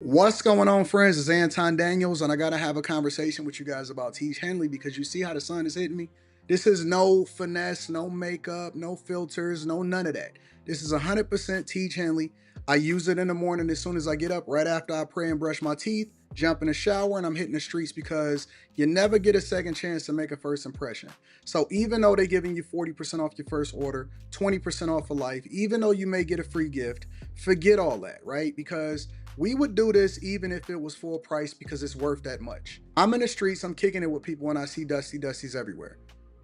What's going on, friends? It's Anton Daniels, and I gotta have a conversation with you guys about Tiege Hanley because you see how the sun is hitting me. This is no finesse, no makeup, no filters, no none of that. This is 100% Tiege Hanley. I use it in the morning as soon as I get up, right after I pray and brush my teeth, jump in the shower, and I'm hitting the streets because you never get a second chance to make a first impression. So even though they're giving you 40% off your first order, 20% off for life, even though you may get a free gift, forget all that, right? Because we would do this even if it was full price because it's worth that much. I'm in the streets, I'm kicking it with people when I see Dusties everywhere.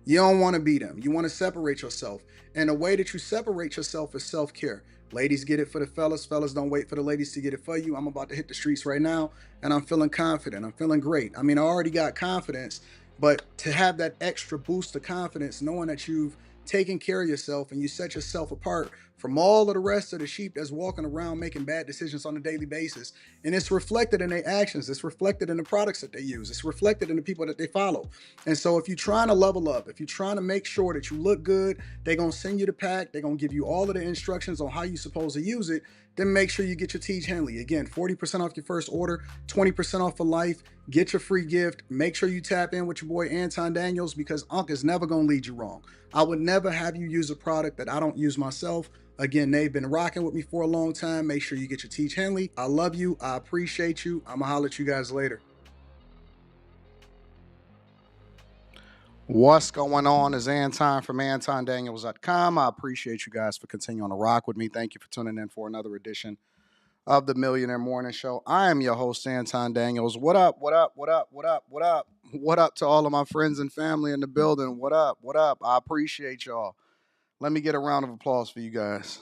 You don't want to be them. You want to separate yourself. And the way that you separate yourself is self-care. Ladies get it for the fellas. Fellas don't wait for the ladies to get it for you. I'm about to hit the streets right now and I'm feeling confident. I'm feeling great. I mean, I already got confidence, but to have that extra boost of confidence, knowing that you've taken care of yourself and you set yourself apart from all of the rest of the sheep that's walking around making bad decisions on a daily basis. And it's reflected in their actions. It's reflected in the products that they use. It's reflected in the people that they follow. And so if you're trying to level up, if you're trying to make sure that you look good, they're going to send you the pack. They're going to give you all of the instructions on how you're supposed to use it. Then make sure you get your Tiege Hanley. Again, 40% off your first order, 20% off for life. Get your free gift. Make sure you tap in with your boy Anton Daniels because Unc is never going to lead you wrong. I would never have you use a product that I don't use myself. Again, they've been rocking with me for a long time. Make sure you get your Tiege Hanley. I love you. I appreciate you. I'm going to holler at you guys later. What's going on is Anton from AntonDaniels.com. I appreciate you guys for continuing to rock with me. Thank you for tuning in for another edition of the Millionaire Morning Show. I am your host, Anton Daniels. What up, what up, what up, what up, what up? What up to all of my friends and family in the building? What up, what up? I appreciate y'all. Let me get a round of applause for you guys.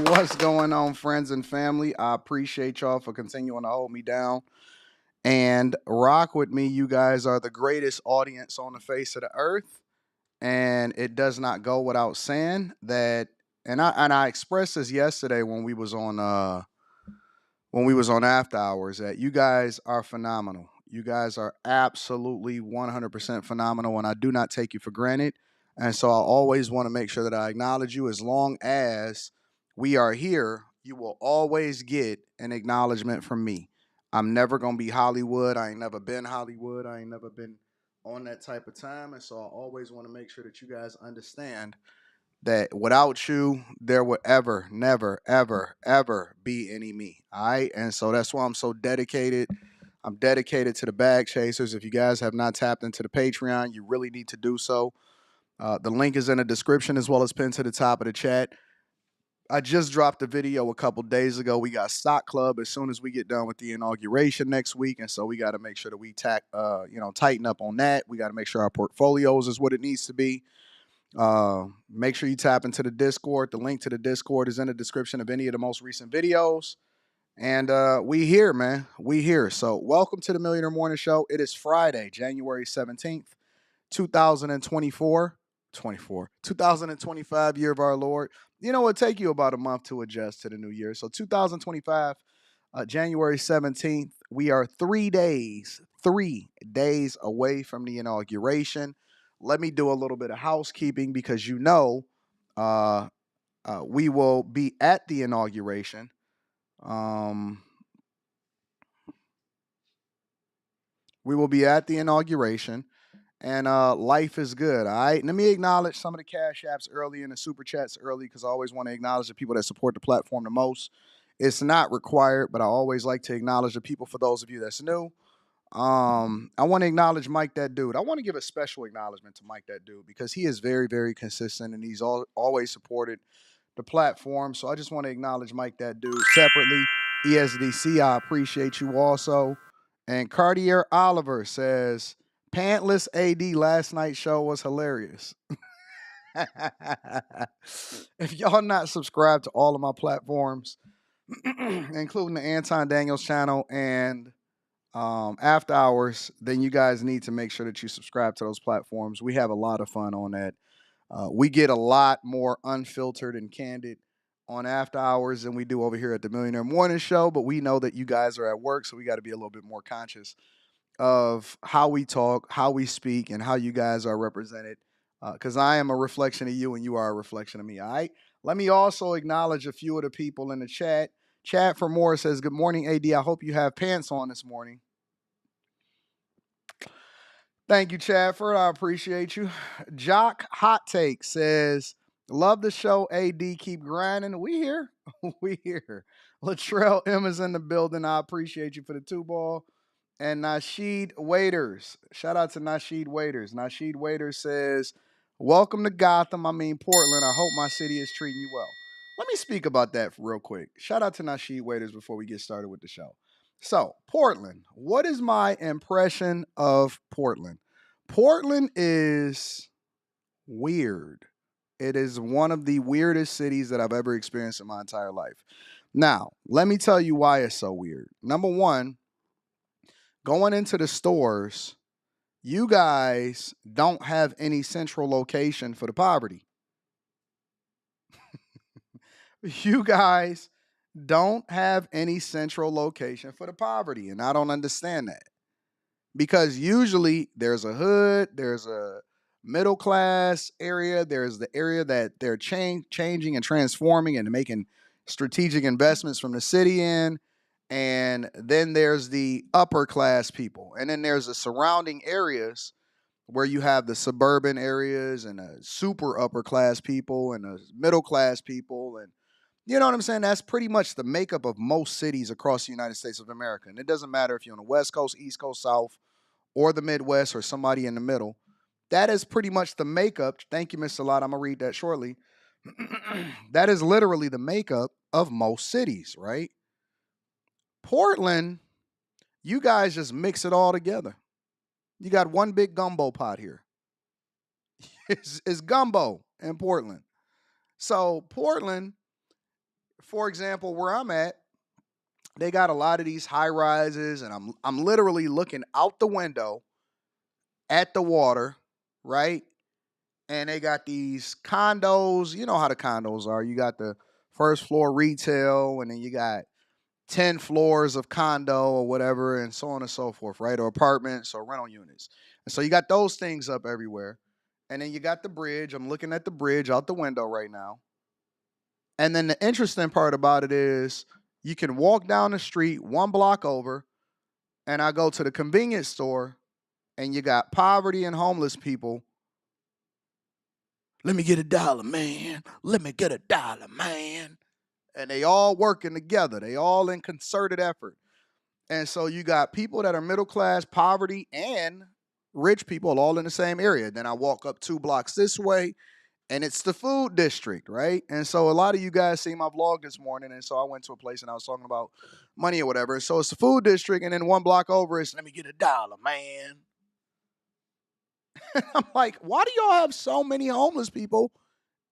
What's going on, friends and family? I appreciate y'all for continuing to hold me down and rock with me. You guys are the greatest audience on the face of the earth, and it does not go without saying that. And I expressed this yesterday when we was on After Hours that you guys are phenomenal. You guys are absolutely 100% phenomenal, and I do not take you for granted. And so I always want to make sure that I acknowledge you. As long as we are here, you will always get an acknowledgement from me. I'm never going to be Hollywood. I ain't never been Hollywood. I ain't never been on that type of time. And so I always want to make sure that you guys understand that without you, there would ever, never, ever, ever be any me. All right. And so that's why I'm so dedicated. I'm dedicated to the bag chasers. If you guys have not tapped into the Patreon, you really need to do so. The link is in the description as well as pinned to the top of the chat. I just dropped a video a couple days ago. We got Stock Club as soon as we get done with the inauguration next week, and so we got to make sure that we tighten up on that. We got to make sure our portfolios is what it needs to be. Make sure you tap into the Discord. The link to the Discord is in the description of any of the most recent videos. And we here, man. We here. So welcome to the Millionaire Morning Show. It is Friday, January 17th, 2024. 2025 year of our Lord. You know, it'll take you about a month to adjust to the new year. So 2025, January 17th, we are 3 days away from the inauguration. Let me do a little bit of housekeeping because we will be at the inauguration. We will be at the inauguration. And life is good, all right? Let me acknowledge some of the cash apps early and the super chats early because I always want to acknowledge the people that support the platform the most. It's not required, but I always like to acknowledge the people for those of you that's new. I want to acknowledge Mike That Dude. I want to give a special acknowledgement to Mike That Dude because he is very, very consistent and he's always supported the platform. So I just want to acknowledge Mike That Dude separately. ESDC, I appreciate you also. And Cartier Oliver says, Pantless AD last night's show was hilarious. If y'all not subscribed to all of my platforms, including the Anton Daniels channel and After Hours, then you guys need to make sure that you subscribe to those platforms. We have a lot of fun on that. We get a lot more unfiltered and candid on After Hours than we do over here at the Millionaire Morning Show, but we know that you guys are at work, so we got to be a little bit more conscious of how we talk, how we speak, and how you guys are represented. Because I am a reflection of you and you are a reflection of me. All right. Let me also acknowledge a few of the people in the chat. Chad for Moore says, "Good morning, AD. I hope you have pants on this morning." Thank you, Chadford. I appreciate you. Jock Hot Take says, "Love the show, AD. Keep grinding." We here. We here. Latrell M is in the building. I appreciate you for the 2-ball. And Nasheed Waiters. Shout out to Nasheed Waiters. Nasheed Waiters says, "Welcome to Gotham. I mean, Portland. I hope my city is treating you well." Let me speak about that real quick. Shout out to Nasheed Waiters before we get started with the show. So, Portland. What is my impression of Portland? Portland is weird. It is one of the weirdest cities that I've ever experienced in my entire life. Now, let me tell you why it's so weird. Number one, going into the stores, you guys don't have any central location for the poverty. You guys don't have any central location for the poverty, and I don't understand that. Because usually there's a hood, there's a middle class area, there's the area that they're changing and transforming and making strategic investments from the city in. And then there's the upper class people. And then there's the surrounding areas where you have the suburban areas and the super upper class people and the middle class people. And you know what I'm saying? That's pretty much the makeup of most cities across the United States of America. And it doesn't matter if you're on the West Coast, East Coast, South, or the Midwest, or somebody in the middle. That is pretty much the makeup. Thank you, Mr. Lott. I'm going to read that shortly. That is literally the makeup of most cities, right? Portland, you guys just mix it all together. You got one big gumbo pot here. It's gumbo in Portland. So Portland, for example, where I'm at, they got a lot of these high rises, and I'm literally looking out the window at the water, right? And they got these condos. You know how the condos are. You got the first floor retail, and then you got 10 floors of condo or whatever, and so on and so forth, right? Or apartments or rental units. And so you got those things up everywhere. And then you got the bridge. I'm looking at the bridge out the window right now. And then the interesting part about it is you can walk down the street 1 block over, and I go to the convenience store, and you got poverty and homeless people. "Let me get $1, man. Let me get $1, man." And they all working together. They all in concerted effort. And so you got people that are middle class, poverty, and rich people all in the same area. Then I walk up 2 blocks this way, and it's the food district, right? And so a lot of you guys see my vlog this morning, and so I went to a place and I was talking about money or whatever. So it's the food district, and then 1 block over is, "Let me get $1, man." I'm like, why do y'all have so many homeless people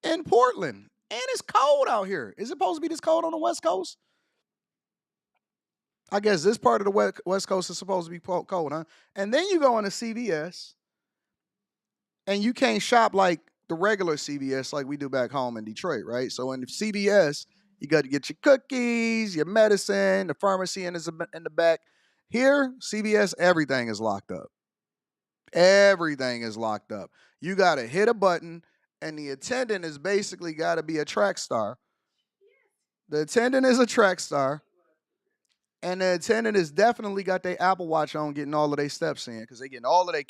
in Portland? And it's cold out here. Is it supposed to be this cold on the West Coast? I guess this part of the West Coast is supposed to be cold, huh? And then you go into CVS, and you can't shop like the regular CVS like we do back home in Detroit, right? So in CVS, you got to get your cookies, your medicine, the pharmacy in the back. Here, CVS, everything is locked up. Everything is locked up. You got to hit a button, and the attendant is basically got to be a track star. The attendant is a track star, and the attendant has definitely got their Apple Watch on, getting all of their steps in, because they getting all of their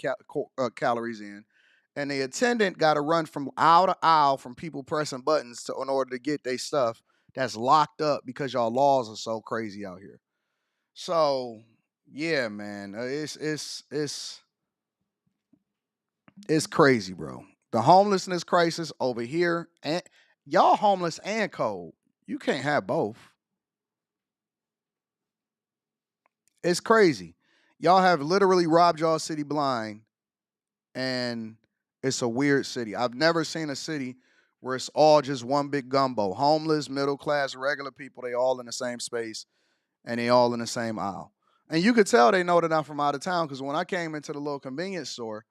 calories in. And the attendant got to run from aisle to aisle from people pressing buttons in order to get their stuff that's locked up because y'all laws are so crazy out here. So yeah, man, it's crazy, bro. The homelessness crisis over here, and y'all homeless and cold. You can't have both. It's crazy. Y'all have literally robbed y'all city blind, and it's a weird city. I've never seen a city where it's all just one big gumbo. Homeless, middle class, regular people, they all in the same space, and they all in the same aisle. And you could tell they know that I'm from out of town, because when I came into the little convenience store,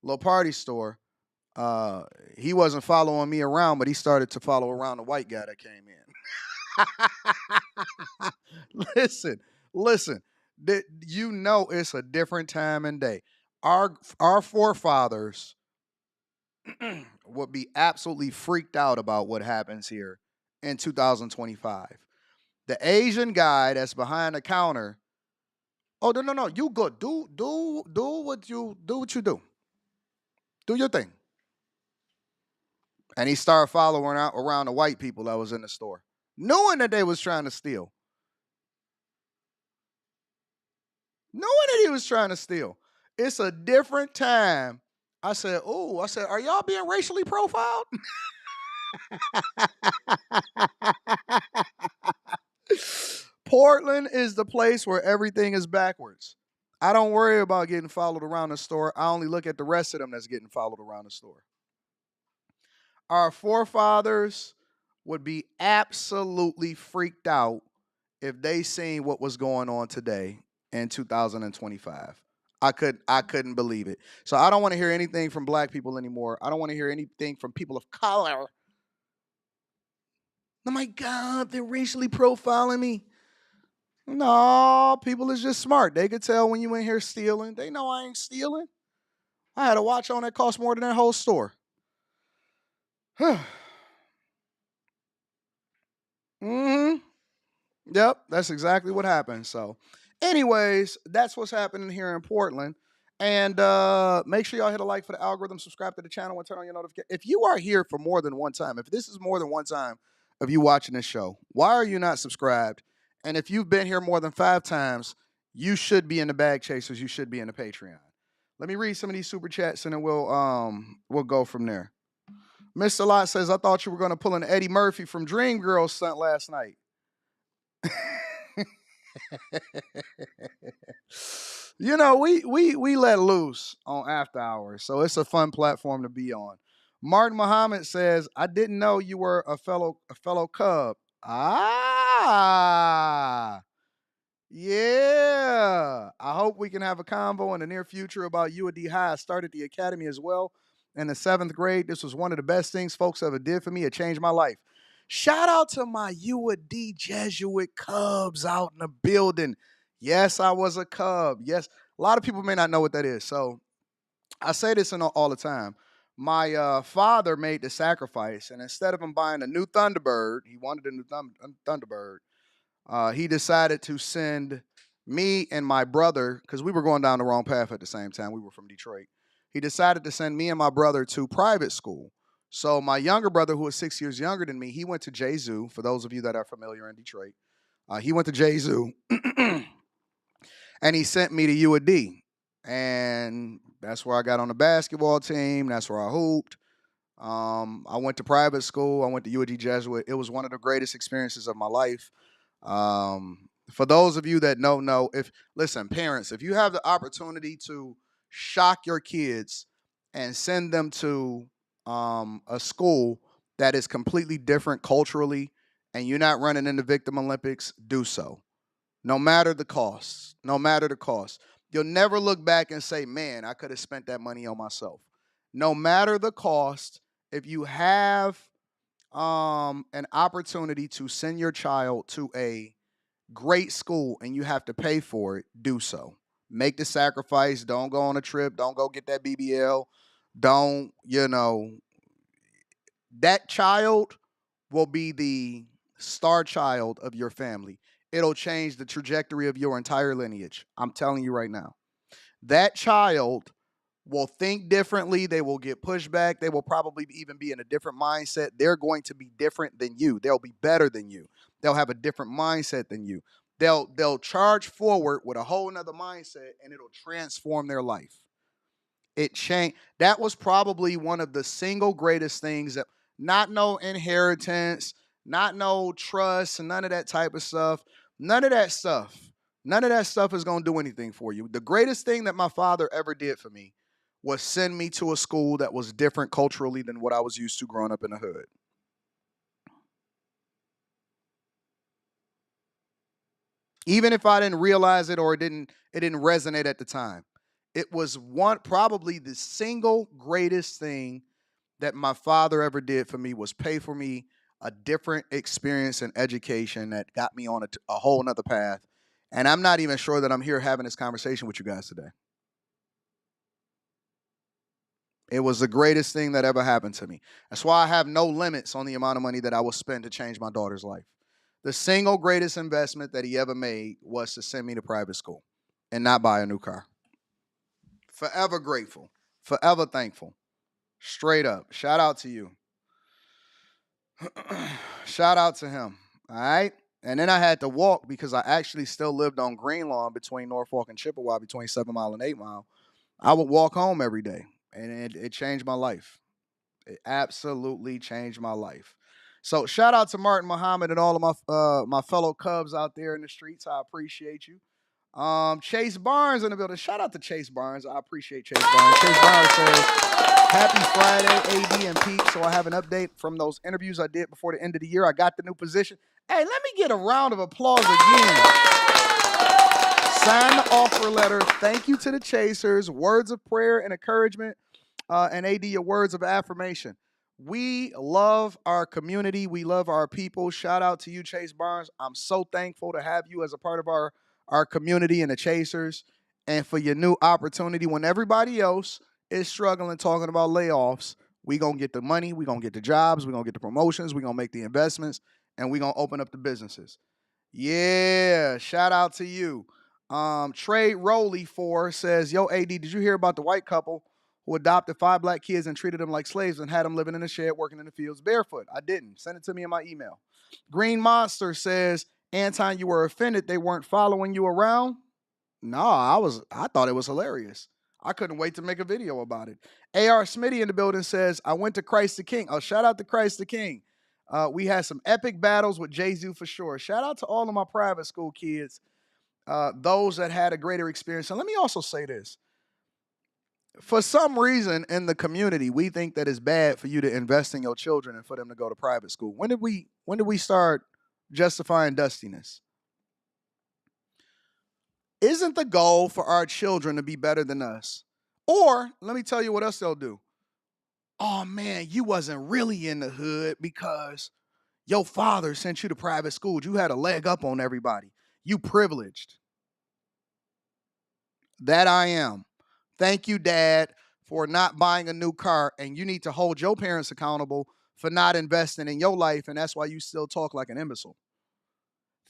little party store, he wasn't following me around, but he started to follow around the white guy that came in. listen. You know it's a different time and day. Our forefathers would be absolutely freaked out about what happens here in 2025. The Asian guy that's behind the counter. Oh, no. You good. Do what you do. Do your thing. And he started following out around the white people that was in the store, knowing that they was trying to steal. Knowing that he was trying to steal. It's a different time. I said, are y'all being racially profiled? Portland is the place where everything is backwards. I don't worry about getting followed around the store. I only look at the rest of them that's getting followed around the store. Our forefathers would be absolutely freaked out if they seen what was going on today in 2025. I couldn't believe it. So I don't want to hear anything from black people anymore. I don't want to hear anything from people of color. Oh my God, they're racially profiling me. No, people is just smart. They could tell when you in here stealing. They know I ain't stealing. I had a watch on that cost more than that whole store. Mm-hmm. Yep, that's exactly what happened. So, anyways, that's what's happening here in Portland. And make sure y'all hit a like for the algorithm, subscribe to the channel, and turn on your notification. If you are here for more than one time, if this is more than one time of you watching this show, why are you not subscribed? And if you've been here more than 5 times, you should be in the Bag Chasers. You should be in the Patreon. Let me read some of these super chats, and then we'll go from there. Mr. Lot says, I thought you were going to pull an Eddie Murphy from Dreamgirls stunt last night. You know, we let loose on After Hours, so it's a fun platform to be on. Martin Muhammad says, I didn't know you were a fellow Cub. Ah, yeah. I hope we can have a convo in the near future about UAD High. I started the academy as well in the 7th grade. This was one of the best things folks ever did for me. It changed my life. Shout out to my UAD Jesuit Cubs out in the building. Yes, I was a Cub. Yes, a lot of people may not know what that is. So I say this all the time. My father made the sacrifice, and instead of him buying a new Thunderbird, he wanted a new Thunderbird. He decided to send me and my brother, because we were going down the wrong path at the same time. We were from Detroit. He decided to send me and my brother to private school. So my younger brother, who was 6 years younger than me, he went to Jesu. For those of you that are familiar in Detroit, he went to Jesu, and he sent me to UAD. And that's where I got on the basketball team. That's where I hooped. I went to private school. I went to UAD Jesuit. It was one of the greatest experiences of my life. For those of you that don't know, listen, parents, if you have the opportunity to shock your kids and send them to a school that is completely different culturally, and you're not running in the Victim Olympics, do so. No matter the cost. No matter the cost. You'll never look back and say, man, I could have spent that money on myself. No matter the cost, if you have an opportunity to send your child to a great school and you have to pay for it, do so. Make the sacrifice. Don't go on a trip. Don't go get that BBL. Don't, that child will be the star child of your family. It'll change the trajectory of your entire lineage. I'm telling you right now. That child will think differently. They will get pushback. They will probably even be in a different mindset. They're going to be different than you. They'll be better than you. They'll have a different mindset than you. They'll charge forward with a whole nother mindset, and it'll transform their life. It changed. That was probably one of the single greatest things that, not no inheritance, not no trust, and none of that type of stuff. None of that stuff. None of that stuff is going to do anything for you. The greatest thing that my father ever did for me was send me to a school that was different culturally than what I was used to growing up in the hood. Even if I didn't realize it or it didn't resonate at the time. It was probably the single greatest thing that my father ever did for me was pay for me a different experience and education that got me on a whole nother path. And I'm not even sure that I'm here having this conversation with you guys today. It was the greatest thing that ever happened to me. That's why I have no limits on the amount of money that I will spend to change my daughter's life. The single greatest investment that he ever made was to send me to private school and not buy a new car. Forever grateful, forever thankful. Straight up. Shout out to you. Shout out to him. All right. And then I had to walk because I actually still lived on Green Lawn between Norfolk and Chippewa, between 7 Mile and 8 Mile. I would walk home every day, and it changed my life. It absolutely changed my life. So shout out to Martin Muhammad and all of my fellow Cubs out there in the streets. I appreciate you. Chase Barnes in the building. Shout out to Chase Barnes. I appreciate Chase Barnes. Chase Barnes says, "Happy Friday, AD and Pete." So I have an update from those interviews I did before the end of the year. I got the new position. Hey, let me get a round of applause again. Sign the offer letter. Thank you to the Chasers. Words of prayer and encouragement. And AD, your words of affirmation. We love our community. We love our people. Shout out to you, Chase Barnes. I'm so thankful to have you as a part of our community and the Chasers, and for your new opportunity. When everybody else is struggling, talking about layoffs, we going to get the money, we going to get the jobs, we going to get the promotions, we going to make the investments, and we going to open up the businesses. Yeah, shout out to you. Trey Rowley 4 says, "Yo, AD, did you hear about the white couple who adopted 5 black kids and treated them like slaves and had them living in a shed, working in the fields barefoot?" I didn't. Send it to me in my email. Green Monster says, "Anton, you were offended they weren't following you around?" No, I thought it was hilarious. I couldn't wait to make a video about it. AR Smitty in the building says, "I went to Christ the King." Oh, shout out to Christ the King. We had some epic battles with Jay-Z for sure. Shout out to all of my private school kids, those that had a greater experience. And let me also say this. For some reason in the community, we think that it's bad for you to invest in your children and for them to go to private school. When did we start justifying dustiness? Isn't the goal for our children to be better than us? Or let me tell you what else they'll do. Oh man, you wasn't really in the hood because your father sent you to private school. You had a leg up on everybody. You privileged. That I am. Thank you, Dad, for not buying a new car. And you need to hold your parents accountable for not investing in your life. And that's why you still talk like an imbecile.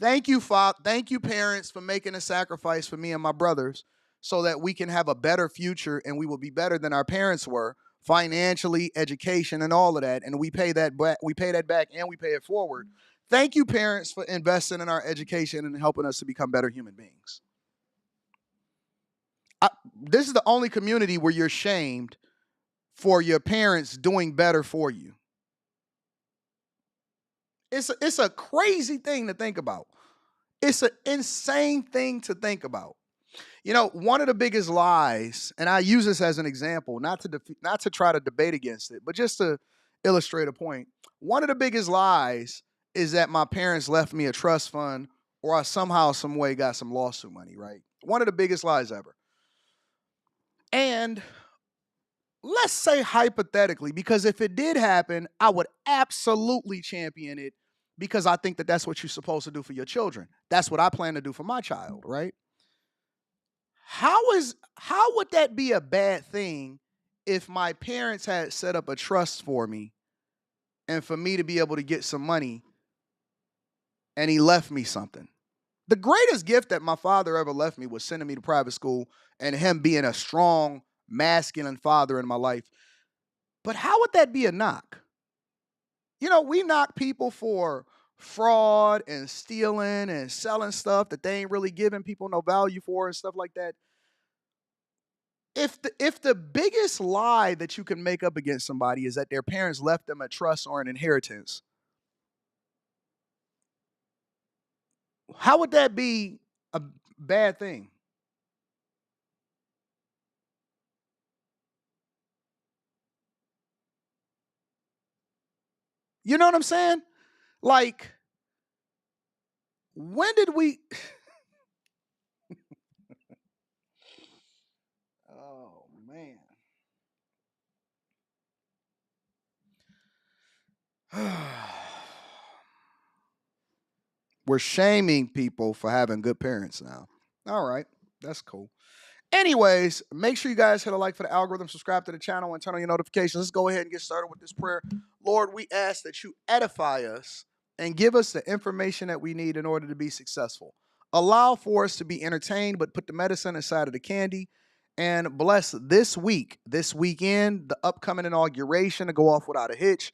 Thank you, Father. Thank you, parents, for making a sacrifice for me and my brothers so that we can have a better future and we will be better than our parents were financially, education, and all of that. And we pay that back. We pay that back and we pay it forward. Thank you, parents, for investing in our education and helping us to become better human beings. This is the only community where you're shamed for your parents doing better for you. It's a crazy thing to think about. It's an insane thing to think about. You know, one of the biggest lies, and I use this as an example, not to try to debate against it, but just to illustrate a point. One of the biggest lies is that my parents left me a trust fund or I somehow, some way got some lawsuit money, right? One of the biggest lies ever. And let's say hypothetically, because if it did happen, I would absolutely champion it because I think that that's what you're supposed to do for your children. That's what I plan to do for my child, right? How would that be a bad thing if my parents had set up a trust for me and for me to be able to get some money and he left me something? The greatest gift that my father ever left me was sending me to private school and him being a strong, masculine father in my life. But how would that be a knock? You know, we knock people for fraud and stealing and selling stuff that they ain't really giving people no value for and stuff like that. If the biggest lie that you can make up against somebody is that their parents left them a trust or an inheritance, how would that be a bad thing? You know what I'm saying? Like, when did we Oh man. We're shaming people for having good parents now. All right, that's cool. Anyways, make sure you guys hit a like for the algorithm, subscribe to the channel, and turn on your notifications. Let's go ahead and get started with this prayer. Lord, we ask that you edify us and give us the information that we need in order to be successful. Allow for us to be entertained, but put the medicine inside of the candy. And bless this week, this weekend, the upcoming inauguration to go off without a hitch,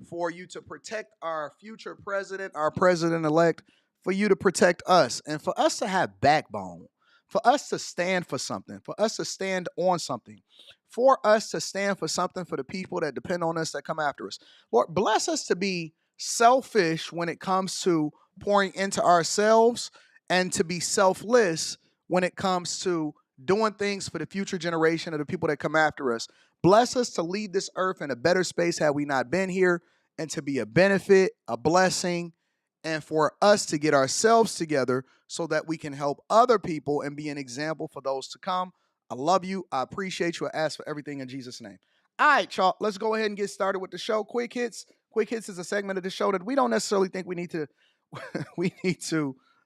for you to protect our future president, our president-elect, for you to protect us, and for us to have backbone, for us to stand for something, for us to stand on something, for us to stand for something for the people that depend on us, that come after us. Lord, bless us to be selfish when it comes to pouring into ourselves, and to be selfless when it comes to doing things for the future generation of the people that come after us. Bless us to leave this earth in a better space had we not been here, and to be a benefit, a blessing, and for us to get ourselves together so that we can help other people and be an example for those to come. I love you. I appreciate you. I ask for everything in Jesus' name. All right, y'all, let's go ahead and get started with the show. Quick Hits. Quick Hits is a segment of the show that we don't necessarily think we need to,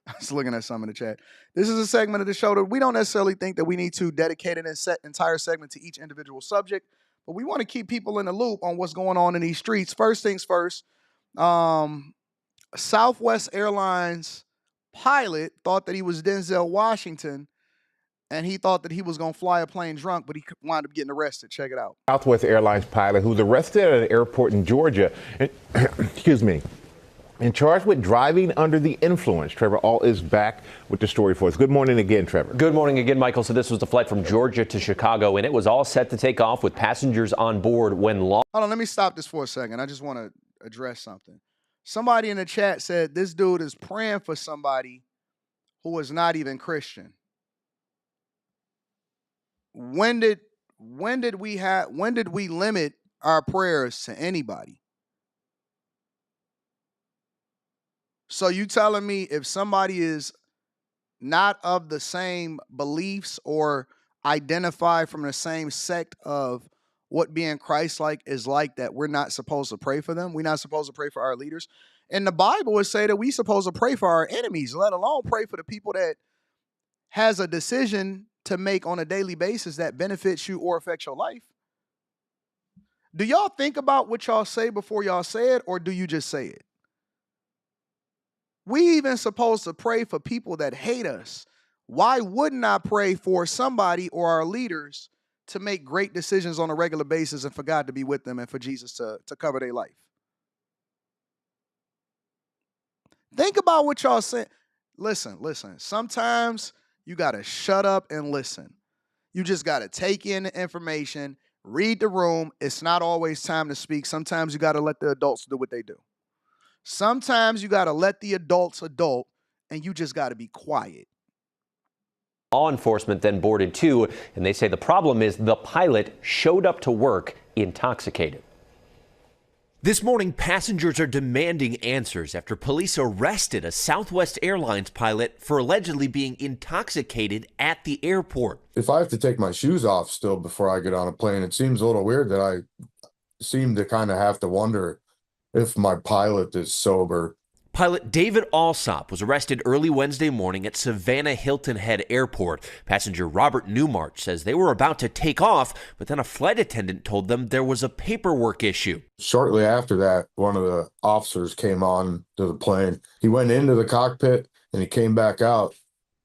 I was looking at some in the chat. This is a segment of the show that we don't necessarily think that we need to dedicate an entire segment to each individual subject, but we want to keep people in the loop on what's going on in these streets. First things first, Southwest Airlines pilot thought that he was Denzel Washington, and he thought that he was going to fly a plane drunk, but he wound up getting arrested. Check it out. Southwest Airlines pilot who was arrested at an airport in Georgia, excuse me, and charged with driving under the influence. Trevor All is back with the story for us. Good morning again, Trevor. Good morning again, Michael. So this was the flight from Georgia to Chicago, and it was all set to take off with passengers on board when Hold on, let me stop this for a second. I just want to address something. Somebody in the chat said this dude is praying for somebody who is not even Christian. When did we limit our prayers to anybody? So you telling me if somebody is not of the same beliefs or identify from the same sect of what being Christ-like is like, that we're not supposed to pray for them? We're not supposed to pray for our leaders? And the Bible would say that we're supposed to pray for our enemies, let alone pray for the people that has a decision to make on a daily basis that benefits you or affects your life. Do y'all think about what y'all say before y'all say it, or do you just say it? We even supposed to pray for people that hate us. Why wouldn't I pray for somebody or our leaders to make great decisions on a regular basis, and for God to be with them and for Jesus to cover their life? Think about what y'all say. Listen. Sometimes you got to shut up and listen. You just got to take in the information, read the room. It's not always time to speak. Sometimes you got to let the adults do what they do. Sometimes you got to let the adults adult, and you just got to be quiet. law enforcement then boarded too, and they say the problem is the pilot showed up to work intoxicated. This morning, passengers are demanding answers after police arrested a Southwest Airlines pilot for allegedly being intoxicated at the airport. If I have to take my shoes off still before I get on a plane, it seems a little weird that I seem to kind of have to wonder if my pilot is sober. Pilot David Alsop was arrested early Wednesday morning at Savannah Hilton Head Airport. Passenger Robert Newmarch says they were about to take off, but then a flight attendant told them there was a paperwork issue. Shortly after that, one of the officers came on to the plane. He went into the cockpit and he came back out,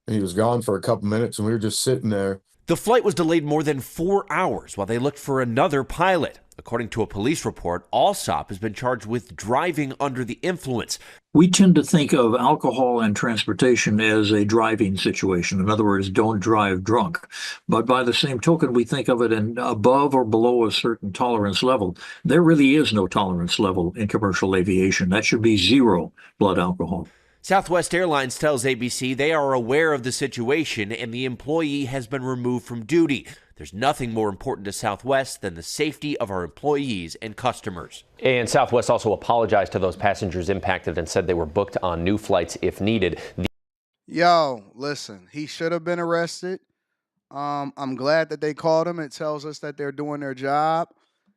and he was gone for a couple minutes, and we were just sitting there. The flight was delayed more than 4 hours while they looked for another pilot. According to a police report, Alsop has been charged with driving under the influence. We tend to think of alcohol and transportation as a driving situation. In other words, don't drive drunk. But by the same token, we think of it in above or below a certain tolerance level. There really is no tolerance level in commercial aviation. That should be zero blood alcohol. Southwest Airlines tells ABC they are aware of the situation and the employee has been removed from duty. There's nothing more important to Southwest than the safety of our employees and customers. And Southwest also apologized to those passengers impacted and said they were booked on new flights if needed. Yo, listen, he should have been arrested. I'm glad that they called him. It tells us that they're doing their job.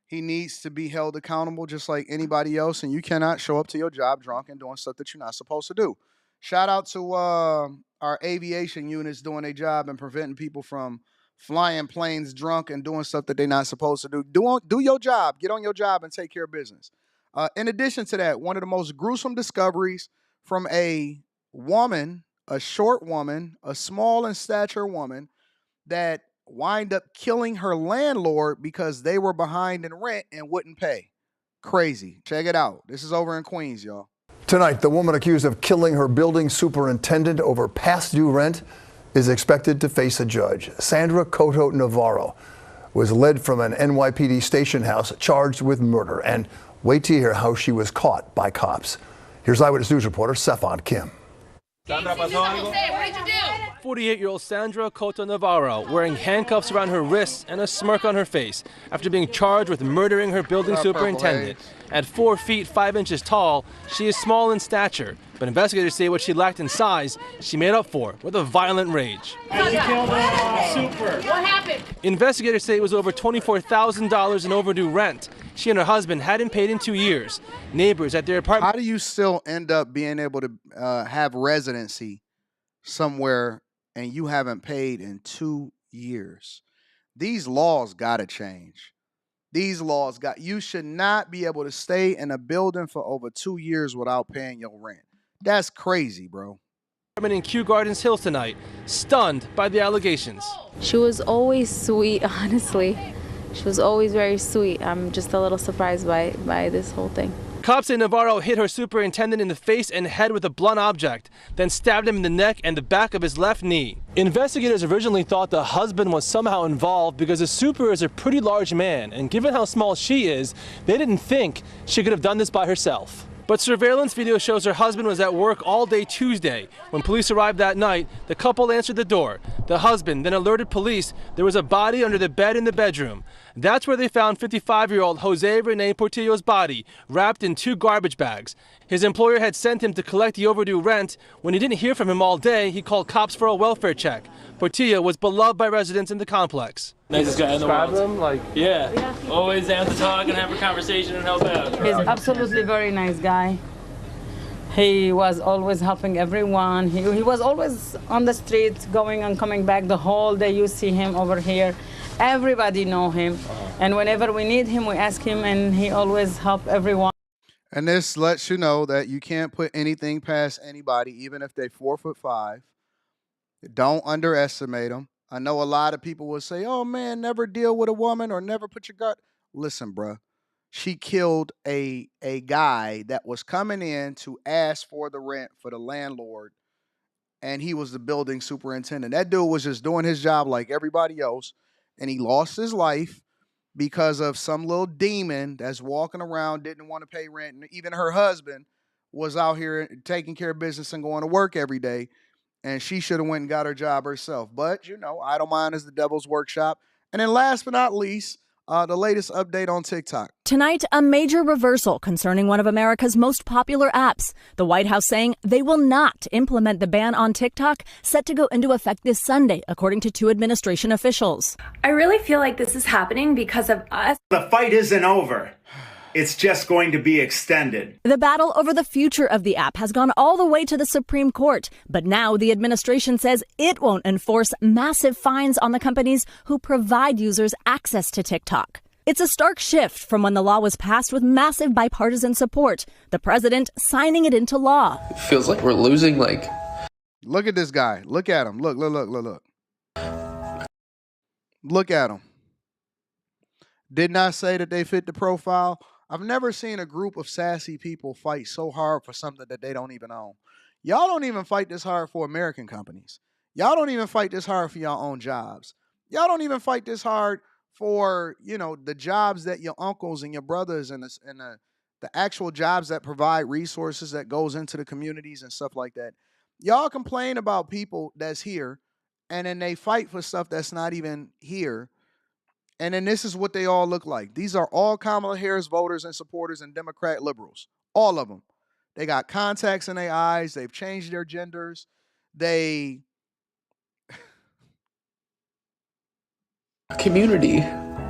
He needs to be held accountable just like anybody else, and you cannot show up to your job drunk and doing stuff that you're not supposed to do. Shout out to our aviation units doing their job and preventing people from flying planes drunk and doing stuff that they're not supposed to do. Do your job. Get on your job and take care of business. In addition to that, one of the most gruesome discoveries from a woman, a short woman, a small in stature woman that wind up killing her landlord because they were behind in rent and wouldn't pay. Crazy. Check it out. This is over in Queens, y'all. Tonight, the woman accused of killing her building superintendent over past due rent is expected to face a judge. Sandra Cotto Navarro was led from an NYPD station house charged with murder. And wait to hear how she was caught by cops. Here's Eyewitness News reporter Stephon Kim. 48-year-old Sandra Cotto Navarro wearing handcuffs around her wrists and a smirk on her face after being charged with murdering her building superintendent. At 4 feet 5 inches tall, she is small in stature, but investigators say what she lacked in size, she made up for with a violent rage. You killed super. What happened? Investigators say it was over $24,000 in overdue rent. She and her husband hadn't paid in 2 years. Neighbors at their apartment. How do you still end up being able to have residency somewhere and you haven't paid in 2 years? These laws got to change. These laws you should not be able to stay in a building for over 2 years without paying your rent. That's crazy, bro. In Kew Gardens Hills tonight, stunned by the allegations. She was always sweet, honestly. She was always very sweet. I'm just a little surprised by this whole thing. Cops say Navarro hit her superintendent in the face and head with a blunt object, then stabbed him in the neck and the back of his left knee. Investigators originally thought the husband was somehow involved because the super is a pretty large man, and given how small she is, they didn't think she could have done this by herself. But surveillance video shows her husband was at work all day Tuesday. When police arrived that night, the couple answered the door. The husband then alerted police there was a body under the bed in the bedroom. That's where they found 55-year-old Jose Rene Portillo's body, wrapped in 2 garbage bags. His employer had sent him to collect the overdue rent. When he didn't hear from him all day, he called cops for a welfare check. Portillo was beloved by residents in the complex. Nicest guy in the world. Him, yeah, always down to talk and have a conversation and help out. He's absolutely very nice guy. He was always helping everyone. He was always on the streets, going and coming back the whole day. You see him over here. Everybody know him. And whenever we need him, we ask him, and he always help everyone. And this lets you know that you can't put anything past anybody, even if they're 4'5". Don't underestimate them. I know a lot of people will say, oh, man, never deal with a woman or never put your guard. Listen, bruh. She killed a guy that was coming in to ask for the rent for the landlord, and he was the building superintendent. That dude was just doing his job like everybody else, and he lost his life because of some little demon that's walking around, didn't want to pay rent, and even her husband was out here taking care of business and going to work every day. And she should have went and got her job herself. But, idle mind is the devil's workshop. And then last but not least, the latest update on TikTok. Tonight, a major reversal concerning one of America's most popular apps. The White House saying they will not implement the ban on TikTok, set to go into effect this Sunday, according to 2 administration officials. I really feel like this is happening because of us. The fight isn't over. It's just going to be extended. The battle over the future of the app has gone all the way to the Supreme Court. But now the administration says it won't enforce massive fines on the companies who provide users access to TikTok. It's a stark shift from when the law was passed with massive bipartisan support. The president signing it into law. It feels like we're losing, Look at this guy. Look at him. Look. Look at him. Did not say that they fit the profile. I've never seen a group of sassy people fight so hard for something that they don't even own. Y'all don't even fight this hard for American companies. Y'all don't even fight this hard for your own jobs. Y'all don't even fight this hard for, the jobs that your uncles and your brothers and the actual jobs that provide resources that goes into the communities and stuff like that. Y'all complain about people that's here, and then they fight for stuff that's not even here. And then this is what they all look like. These are all Kamala Harris voters and supporters and Democrat liberals. All of them. They got contacts in their eyes. They've changed their genders. Community.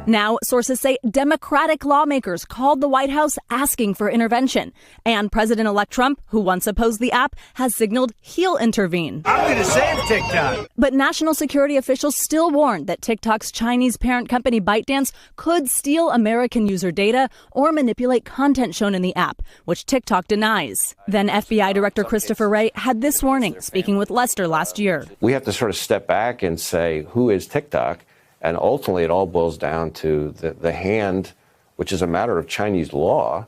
Now, sources say Democratic lawmakers called the White House asking for intervention. And President-elect Trump, who once opposed the app, has signaled he'll intervene. I'm going to save TikTok. But national security officials still warn that TikTok's Chinese parent company ByteDance could steal American user data or manipulate content shown in the app, which TikTok denies. Then FBI Director Christopher Wray had this warning, speaking with Lester last year. We have to sort of step back and say, who is TikTok? And ultimately, it all boils down to the hand, which is a matter of Chinese law,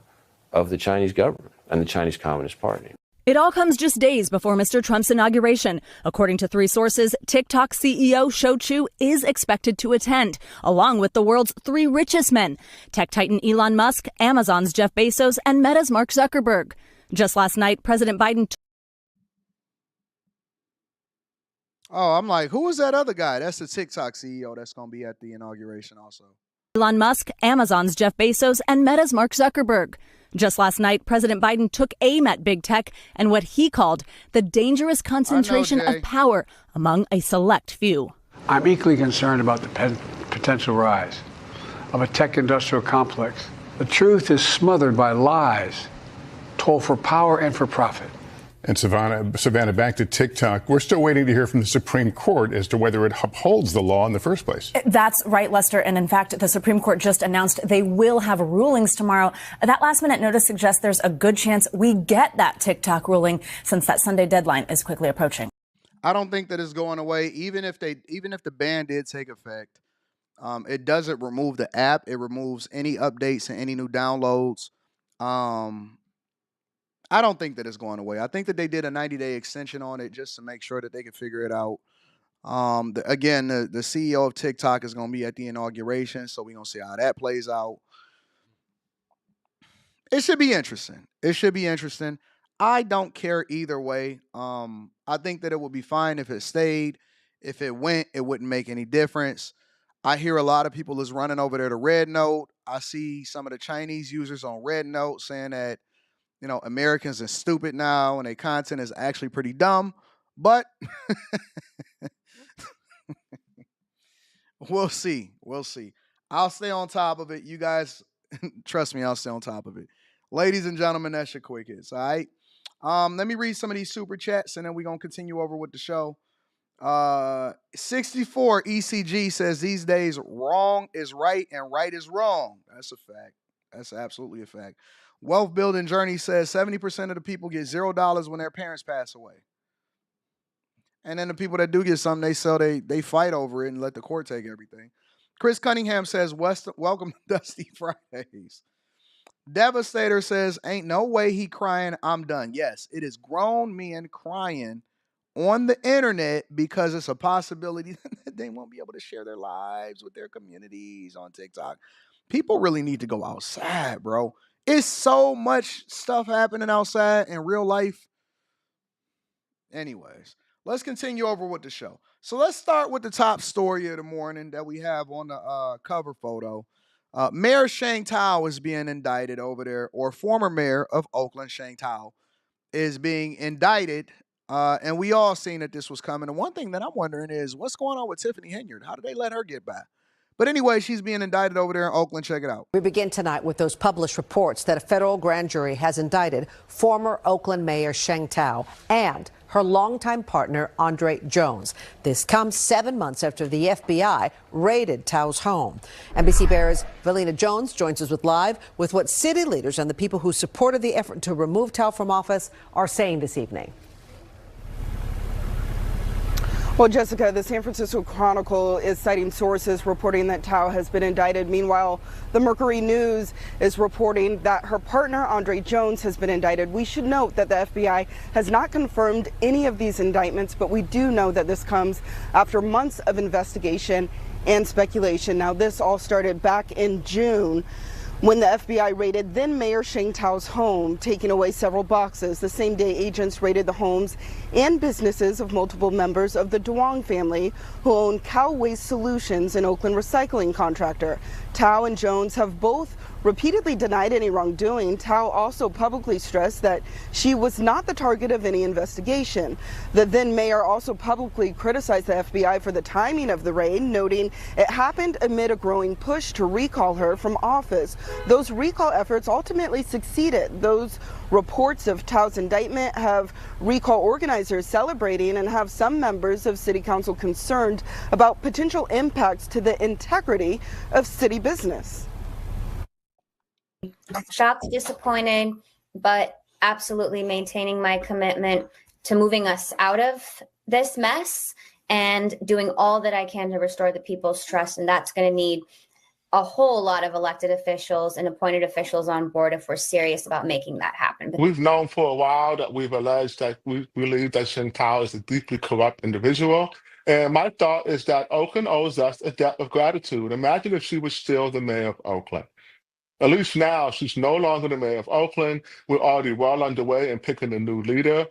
of the Chinese government and the Chinese Communist Party. It all comes just days before Mr. Trump's inauguration. According to 3 sources, TikTok CEO Shou Chew is expected to attend, along with the world's 3 richest men, tech titan Elon Musk, Amazon's Jeff Bezos, and Meta's Mark Zuckerberg. Just last night, President Biden... Oh, I'm like, who is that other guy? That's the TikTok CEO that's going to be at the inauguration also. Elon Musk, Amazon's Jeff Bezos, and Meta's Mark Zuckerberg. Just last night, President Biden took aim at big tech and what he called the dangerous concentration of power among a select few. I'm equally concerned about the potential rise of a tech industrial complex. The truth is smothered by lies told for power and for profit. And Savannah, back to TikTok. We're still waiting to hear from the Supreme Court as to whether it upholds the law in the first place. That's right, Lester. And in fact, the Supreme Court just announced they will have rulings tomorrow. That last-minute notice suggests there's a good chance we get that TikTok ruling since that Sunday deadline is quickly approaching. I don't think that it's going away. Even if the ban did take effect, it doesn't remove the app. It removes any updates and any new downloads. I don't think that it's going away. I think that they did a 90-day extension on it just to make sure that they could figure it out. The CEO of TikTok is going to be at the inauguration, so we're going to see how that plays out. It should be interesting. I don't care either way. I think that it would be fine if it stayed. If it went, it wouldn't make any difference. I hear a lot of people is running over there to Red Note. I see some of the Chinese users on Red Note saying that, Americans are stupid now and their content is actually pretty dumb, but we'll see. I'll stay on top of it. You guys, trust me, I'll stay on top of it. Ladies and gentlemen, that's your quick hits, all right? Let me read some of these super chats and then we're going to continue over with the show. 64 ECG says these days wrong is right and right is wrong. That's a fact. That's absolutely a fact. Wealth Building Journey says 70% of the people get $0 when their parents pass away. And then the people that do get something, they fight over it and let the court take everything. Chris Cunningham says, welcome to Dusty Fridays. Devastator says, ain't no way he crying, I'm done. Yes, it is grown men crying on the internet because it's a possibility that they won't be able to share their lives with their communities on TikTok. People really need to go outside, bro. It's so much stuff happening outside in real life. Anyways, let's continue over with the show. So let's start with the top story of the morning that we have on the cover photo. Mayor Sheng Tao is being indicted over there, or former mayor of Oakland, Sheng Tao, is being indicted. And we all seen that this was coming. And one thing that I'm wondering is what's going on with Tiffany Henyard? How did they let her get by? But anyway, she's being indicted over there in Oakland. Check it out. We begin tonight with those published reports that a federal grand jury has indicted former Oakland Mayor Sheng Tao and her longtime partner, Andre Jones. This comes 7 months after the FBI raided Tao's home. NBC Bears Valina Jones joins us live with what city leaders and the people who supported the effort to remove Tao from office are saying this evening. Well, Jessica, the San Francisco Chronicle is citing sources reporting that Tao has been indicted. Meanwhile, the Mercury News is reporting that her partner, Andre Jones, has been indicted. We should note that the FBI has not confirmed any of these indictments, but we do know that this comes after months of investigation and speculation. Now, this all started back in June when the FBI raided then Mayor Sheng Tao's home, taking away several boxes. The same day, agents raided the homes and businesses of multiple members of the Duong family, who own Cow Waste Solutions, an Oakland recycling contractor. Tao and Jones have both repeatedly denied any wrongdoing, Tao also publicly stressed that she was not the target of any investigation. The then mayor also publicly criticized the FBI for the timing of the raid, noting it happened amid a growing push to recall her from office. Those recall efforts ultimately succeeded. Those reports of Tao's indictment have recall organizers celebrating and have some members of City Council concerned about potential impacts to the integrity of city business. Shocked, disappointed, but absolutely maintaining my commitment to moving us out of this mess and doing all that I can to restore the people's trust. And that's going to need a whole lot of elected officials and appointed officials on board if we're serious about making that happen. We've known for a while that we've alleged that we believe that Sheng Tao is a deeply corrupt individual. And my thought is that Oakland owes us a debt of gratitude. Imagine if she was still the mayor of Oakland. At least now she's no longer the mayor of Oakland. We're already well underway in picking a new leader.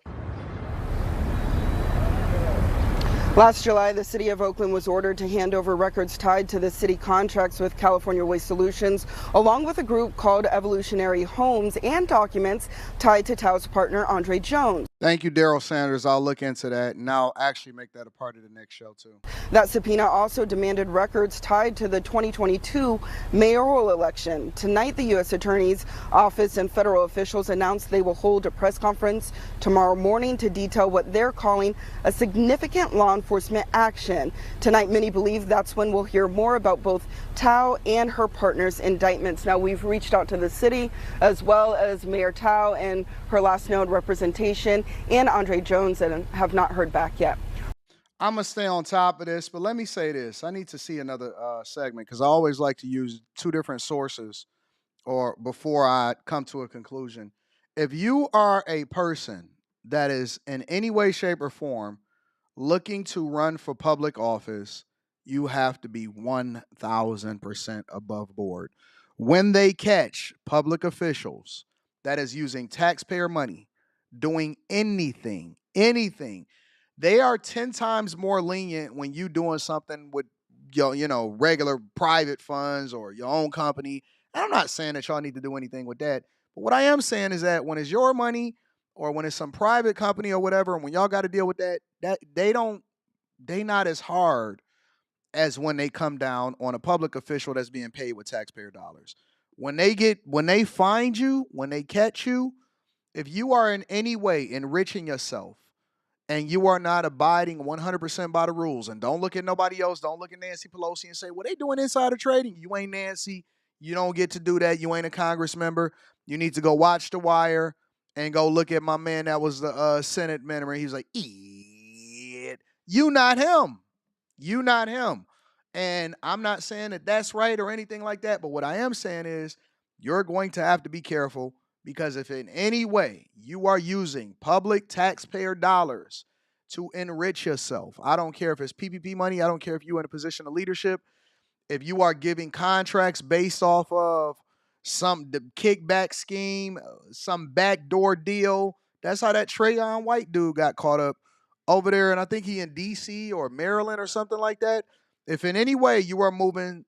Last July, the city of Oakland was ordered to hand over records tied to the city contracts with California Waste Solutions, along with a group called Evolutionary Homes, and documents tied to Tao's partner, Andre Jones. Thank you, Daryl Sanders. I'll look into that, and I'll actually make that a part of the next show, too. That subpoena also demanded records tied to the 2022 mayoral election. Tonight, the U.S. Attorney's Office and federal officials announced they will hold a press conference tomorrow morning to detail what they're calling a significant law enforcement action. Tonight, many believe that's when we'll hear more about both Tao and her partner's indictments. Now, we've reached out to the city as well as Mayor Tao and her last known representation and Andre Jones, and have not heard back yet. I'm going to stay on top of this, but let me say this. I need to see another segment because I always like to use two different sources or before I come to a conclusion. If you are a person that is in any way, shape, or form looking to run for public office, you have to be 1,000% above board. When they catch public officials that is using taxpayer money, doing anything, they are 10 times more lenient when you doing something with your, regular private funds or your own company. And I'm not saying that y'all need to do anything with that. But what I am saying is that when it's your money or when it's some private company or whatever, and when y'all got to deal with that they not as hard as when they come down on a public official that's being paid with taxpayer dollars. When they find you, when they catch you, if you are in any way enriching yourself and you are not abiding 100% by the rules, and don't look at nobody else, don't look at Nancy Pelosi and say, well, they doing insider trading. You ain't Nancy. You don't get to do that. You ain't a Congress member. You need to go watch The Wire and go look at my man that was the Senate member. He's like, you not him. You not him. And I'm not saying that that's right or anything like that, but what I am saying is you're going to have to be careful, because if in any way you are using public taxpayer dollars to enrich yourself, I don't care if it's PPP money, I don't care if you're in a position of leadership, if you are giving contracts based off of some kickback scheme, some backdoor deal, that's how that Trayon White dude got caught up over there, and I think he in D.C. or Maryland or something like that. If in any way you are moving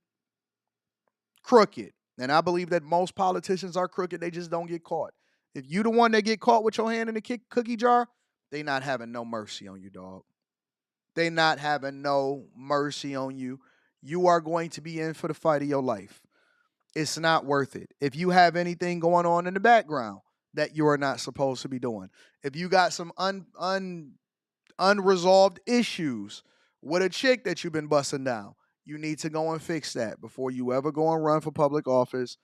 crooked, and I believe that most politicians are crooked, they just don't get caught. If you the one that get caught with your hand in the cookie jar, they not having no mercy on you, dog. They not having no mercy on you. You are going to be in for the fight of your life. It's not worth it. If you have anything going on in the background that you are not supposed to be doing, if you got some unresolved issues with a chick that you've been busting down, you need to go and fix that before you ever go and run for public office.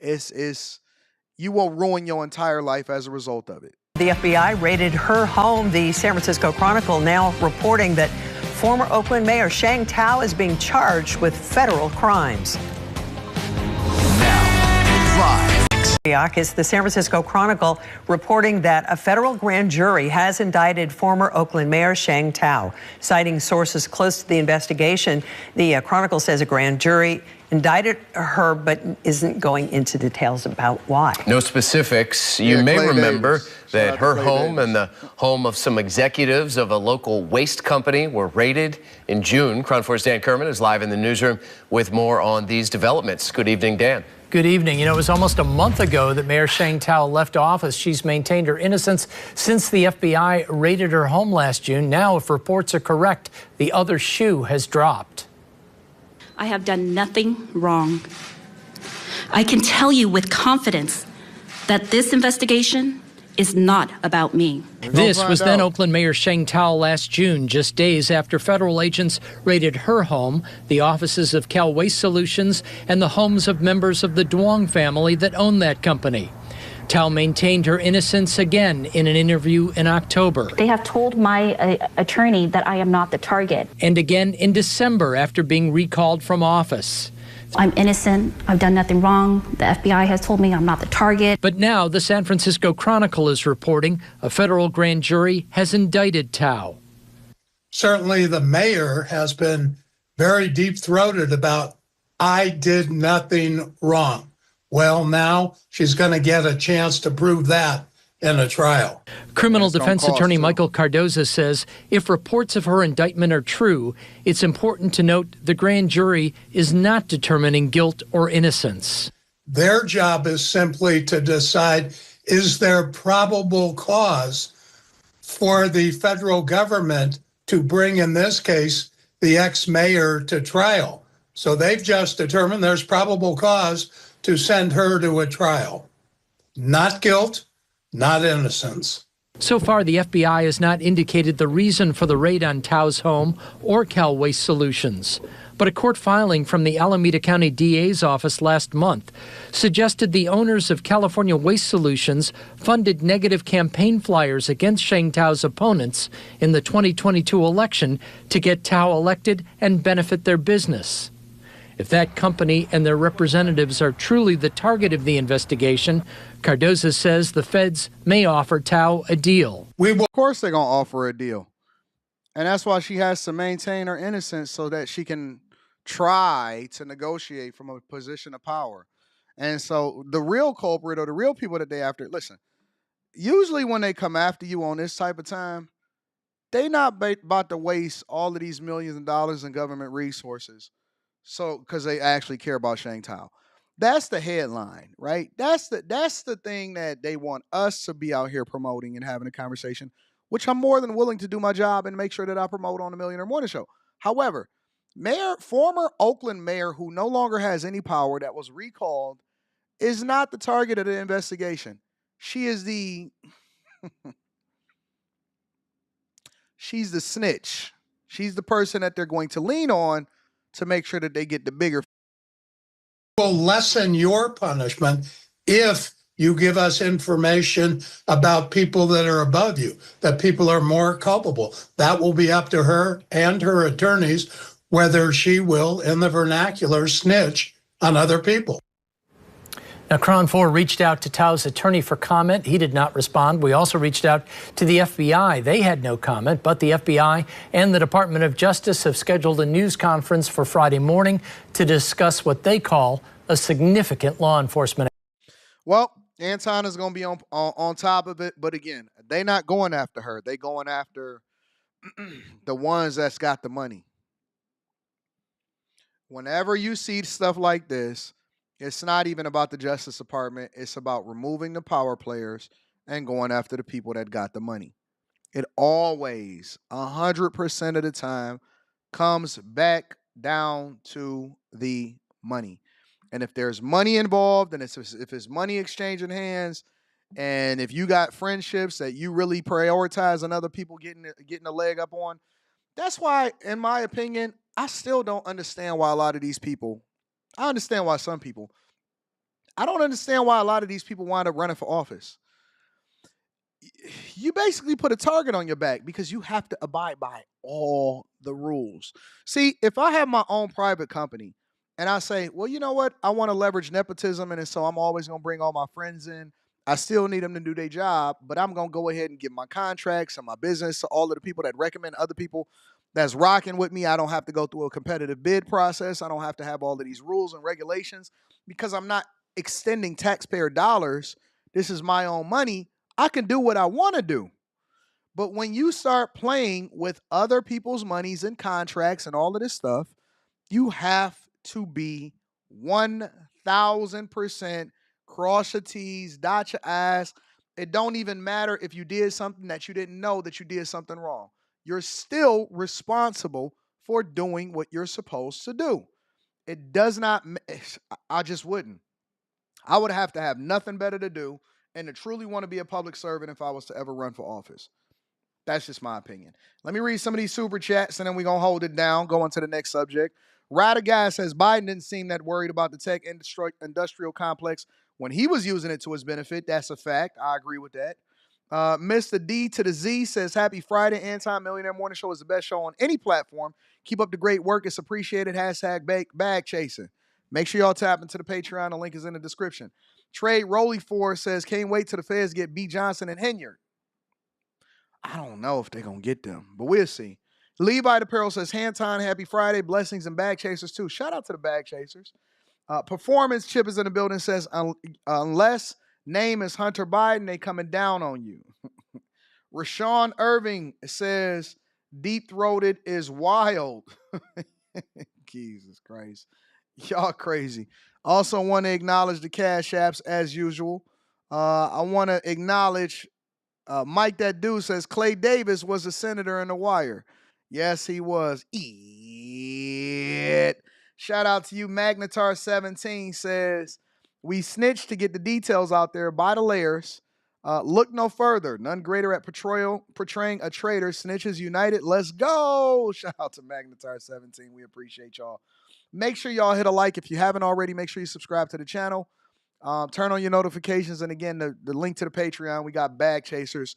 You will ruin your entire life as a result of it. The FBI raided her home. The San Francisco Chronicle now reporting that former Oakland Mayor Sheng Tao is being charged with federal crimes. Now, live. Is the San Francisco Chronicle reporting that a federal grand jury has indicted former Oakland Mayor Sheng Tao. Citing sources close to the investigation, the Chronicle says a grand jury indicted her but isn't going into details about why. No specifics. You may remember that her home and the home of some executives of a local waste company were raided in June. KRON 4's Dan Kerman is live in the newsroom with more on these developments. Good evening, Dan. Good evening. You know, it was almost a month ago that Mayor Sheng Tao left office. She's maintained her innocence since the FBI raided her home last June. Now, if reports are correct, the other shoe has dropped. I have done nothing wrong. I can tell you with confidence that this investigation is not about me. This was then Oakland Mayor Sheng Tao last June, just days after federal agents raided her home, the offices of Cal Waste Solutions, and the homes of members of the Duong family that own that company. Tao maintained her innocence again in an interview in October. They have told my attorney that I am not the target. And again in December after being recalled from office. I'm innocent. I've done nothing wrong. The FBI has told me I'm not the target. But now the San Francisco Chronicle is reporting a federal grand jury has indicted Tao. Certainly the mayor has been very deep-throated about, I did nothing wrong. Well, now she's going to get a chance to prove that in a trial. Criminal defense attorney Michael Cardoza says if reports of her indictment are true, it's important to note the grand jury is not determining guilt or innocence. Their job is simply to decide, is there probable cause for the federal government to bring, in this case, the ex-mayor to trial? So they've just determined there's probable cause to send her to a trial. Not guilt, not innocence. So far, the FBI has not indicated the reason for the raid on Tao's home or Cal Waste Solutions. But a court filing from the Alameda County DA's office last month suggested the owners of California Waste Solutions funded negative campaign flyers against Sheng Tao's opponents in the 2022 election to get Tao elected and benefit their business. If that company and their representatives are truly the target of the investigation, Cardoza says the feds may offer Tao a deal. Of course they're going to offer a deal. And that's why she has to maintain her innocence so that she can try to negotiate from a position of power. And so the real culprit or the real people that they after, listen, usually when they come after you on this type of time, they not about to waste all of these millions of dollars in government resources. So, because they actually care about Sheng Tao. That's the headline, right? That's the thing that they want us to be out here promoting and having a conversation, which I'm more than willing to do my job and make sure that I promote on the Millionaire Morning Show. However, former Oakland mayor who no longer has any power that was recalled is not the target of the investigation. She is she's the snitch. She's the person that they're going to lean on to make sure that they get the bigger. Will lessen your punishment if you give us information about people that are above you, that people are more culpable. That will be up to her and her attorneys whether she will, in the vernacular, snitch on other people. Now, KRON 4 reached out to Tao's attorney for comment. He did not respond. We also reached out to the FBI. They had no comment, but the FBI and the Department of Justice have scheduled a news conference for Friday morning to discuss what they call a significant law enforcement. Well, Anton is going to be on top of it, but again, they're not going after her. They're going after the ones that's got the money. Whenever you see stuff like this, it's not even about the Justice Department. It's about removing the power players and going after the people that got the money. It always, 100% of the time, comes back down to the money. And if there's money involved, and if it's money exchanging hands, and if you got friendships that you really prioritize and other people getting a leg up on, that's why, in my opinion, I still don't understand why a lot of these people, I understand why some people, I don't understand why a lot of these people wind up running for office. You basically put a target on your back because you have to abide by all the rules. See, if I have my own private company and I say, well, you know what? I want to leverage nepotism, and so I'm always going to bring all my friends in. I still need them to do their job, but I'm going to go ahead and give my contracts and my business to all of the people that recommend other people that's rocking with me. I don't have to go through a competitive bid process. I don't have to have all of these rules and regulations because I'm not extending taxpayer dollars. This is my own money. I can do what I want to do. But when you start playing with other people's monies and contracts and all of this stuff, you have to be 1,000% cross your T's, dot your I's. It don't even matter if you did something that you didn't know that you did something wrong. You're still responsible for doing what you're supposed to do. It does not, I just wouldn't. I would have to have nothing better to do and to truly want to be a public servant if I was to ever run for office. That's just my opinion. Let me read some of these super chats and then we're going to hold it down, go on to the next subject. Ryder Guy says Biden didn't seem that worried about the tech industrial complex when he was using it to his benefit. That's a fact. I agree with that. Mr. D to the Z says, happy Friday. Anton Millionaire Morning Show is the best show on any platform. Keep up the great work. It's appreciated. Hashtag bag chasing. Make sure y'all tap into the Patreon. The link is in the description. Trade Rolly 4 says, can't wait till the feds get B. Johnson and Henyard. I don't know if they're going to get them, but we'll see. Levi the Peril says, Anton, happy Friday. Blessings and bag chasers too. Shout out to the bag chasers. Performance Chip is in the building, says, unless name is Hunter Biden, they coming down on you. Rashawn Irving says, deep-throated is wild. Jesus Christ. Y'all crazy. Also want to acknowledge the Cash Apps as usual. I want to acknowledge Mike That Dude says, Clay Davis was a senator in The Wire. Yes, he was. Shout out to you. Magnetar17 says, we snitched to get the details out there by the layers. Look no further. None greater at portraying a traitor. Snitches united. Let's go. Shout out to Magnetar17. We appreciate y'all. Make sure y'all hit a like. If you haven't already, make sure you subscribe to the channel. Turn on your notifications. And again, the link to the Patreon. We got Bag Chasers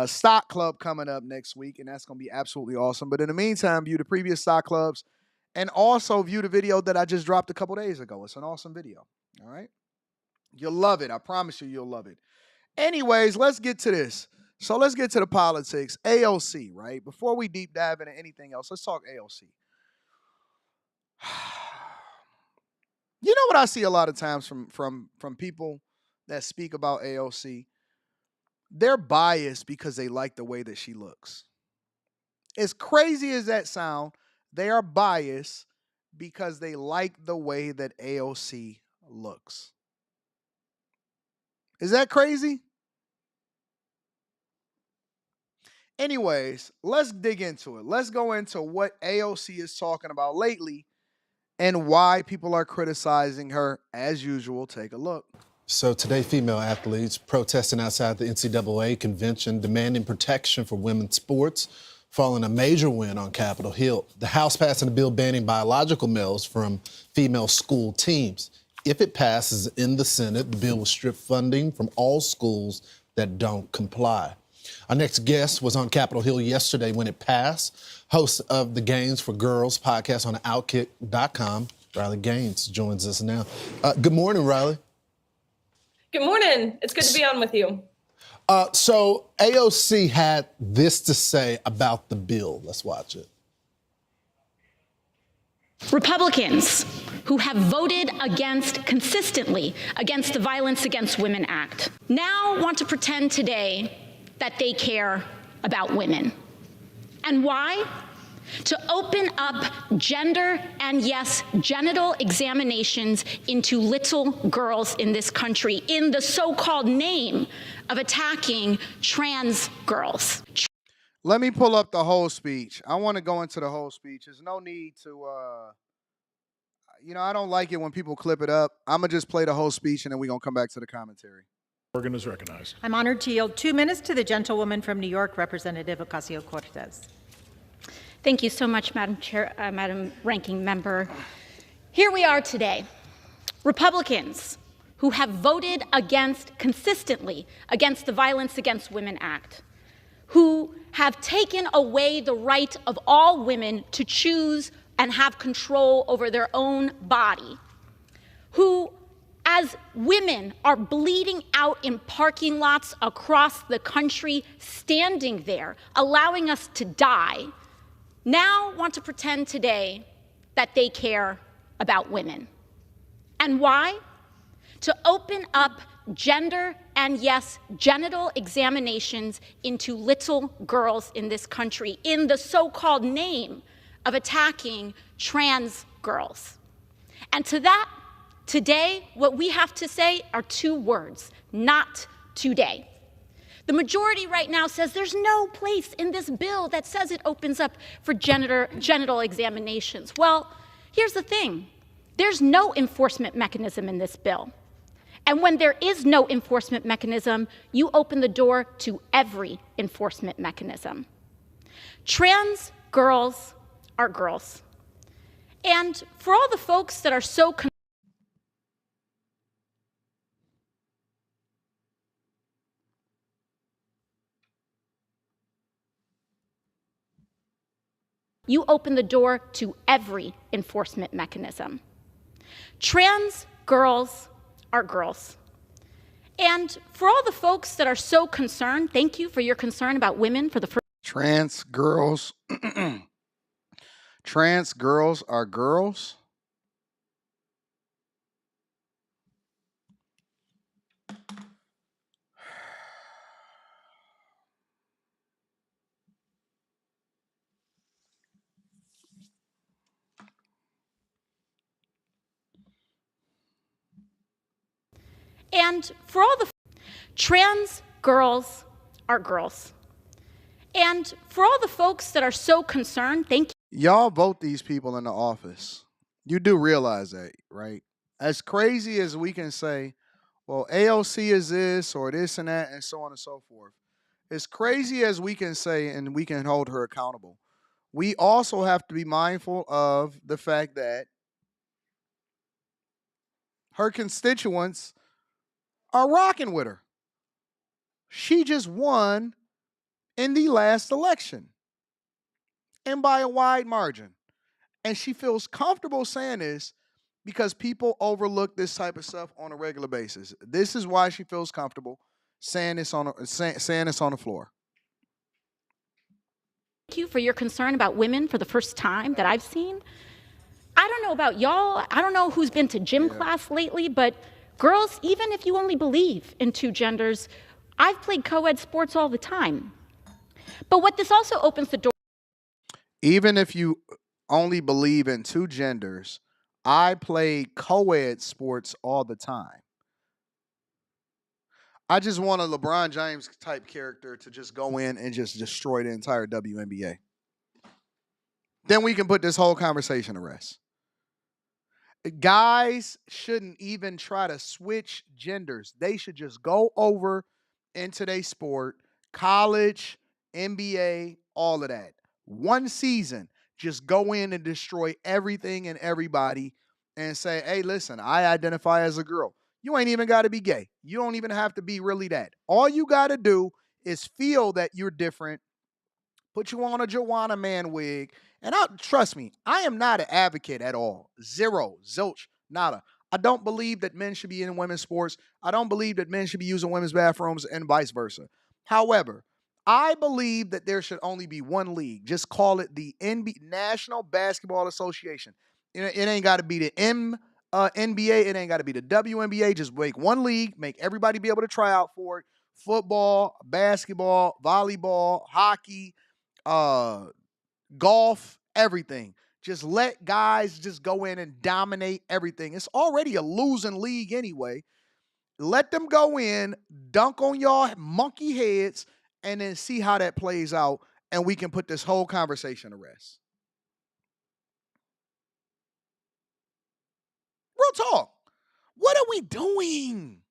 Stock Club coming up next week. And that's going to be absolutely awesome. But in the meantime, view the previous Stock Clubs. And also view the video that I just dropped a couple days ago. It's an awesome video. All right? You'll love it. I promise you'll love it. Anyways, let's get to this. So let's get to the politics. AOC, right? Before we deep dive into anything else, let's talk AOC. You know what I see a lot of times from people that speak about AOC? They're biased because they like the way that she looks. As crazy as that sounds, they are biased because they like the way that AOC looks. Is that crazy? Anyways, let's dig into it. Let's go into what AOC is talking about lately and why people are criticizing her as usual. Take a look. So today, female athletes protesting outside the NCAA convention demanding protection for women's sports, following a major win on Capitol Hill. The House passing a bill banning biological males from female school teams. If it passes in the Senate, the bill will strip funding from all schools that don't comply. Our next guest was on Capitol Hill yesterday when it passed. Host of the Games for Girls podcast on Outkick.com, Riley Gaines joins us now. Good morning, Riley. Good morning. It's good to be on with you. So AOC had this to say about the bill. Let's watch it. Republicans who have voted consistently against the Violence Against Women Act now want to pretend today that they care about women. And why? To open up gender and, yes, genital examinations into little girls in this country in the so-called name of attacking trans girls. Let me pull up the whole speech. I want to go into the whole speech. There's no need to, I don't like it when people clip it up. I'm going to just play the whole speech and then we're going to come back to the commentary. Organ is recognized. I'm honored to yield 2 minutes to the gentlewoman from New York, Representative Ocasio-Cortez. Thank you so much, Madam Chair, Madam Ranking Member. Here we are today, Republicans who have voted consistently against the Violence Against Women Act, who have taken away the right of all women to choose and have control over their own body, who, as women are bleeding out in parking lots across the country, standing there, allowing us to die, now want to pretend today that they care about women. And why? To open up gender and yes, genital examinations into little girls in this country in the so-called name of attacking trans girls. And to that, today, what we have to say are two words: not today. The majority right now says there's no place in this bill that says it opens up for genital examinations. Well, here's the thing. There's no enforcement mechanism in this bill. And when there is no enforcement mechanism, you open the door to every enforcement mechanism. Trans girls are girls. And for all the folks that are so you open the door to every enforcement mechanism. Trans girls are girls. And for all the folks that are so concerned, thank you for your concern about women for the first. Trans girls. Trans girls are girls. And for all the trans girls are girls. And for all the folks that are so concerned, thank you. Y'all vote these people into office. You do realize that, right? As crazy as we can say, well, AOC is this or this and that and so on and so forth. As crazy as we can say and we can hold her accountable, we also have to be mindful of the fact that her constituents are rocking with her. She just won in the last election, and by a wide margin. And she feels comfortable saying this because people overlook this type of stuff on a regular basis. This is why she feels comfortable saying this on the floor. Thank you for your concern about women for the first time that I've seen. I don't know about y'all. I don't know who's been to gym class lately, but girls, even if you only believe in two genders, I've played co-ed sports all the time. But what this also opens the door. Even if you only believe in two genders, I played co-ed sports all the time. I just want a LeBron James type character to just go in and just destroy the entire WNBA. Then we can put this whole conversation to rest. Guys shouldn't even try to switch genders. They should just go over into their sport, college, NBA, all of that. One season, just go in and destroy everything and everybody and say, hey, listen, I identify as a girl. You ain't even got to be gay. You don't even have to be really that. All you got to do is feel that you're different, put you on a Joanna Man wig, and trust me, I am not an advocate at all. Zero, zilch, nada. I don't believe that men should be in women's sports. I don't believe that men should be using women's bathrooms and vice versa. However, I believe that there should only be one league. Just call it the National Basketball Association. It ain't got to be the NBA. It ain't got to be the WNBA. Just make one league. Make everybody be able to try out for it. Football, basketball, volleyball, hockey, golf, everything. Just let guys just go in and dominate everything. It's already a losing league anyway. Let them go in, dunk on y'all monkey heads, and then see how that plays out, and we can put this whole conversation to rest. Real talk. What are we doing?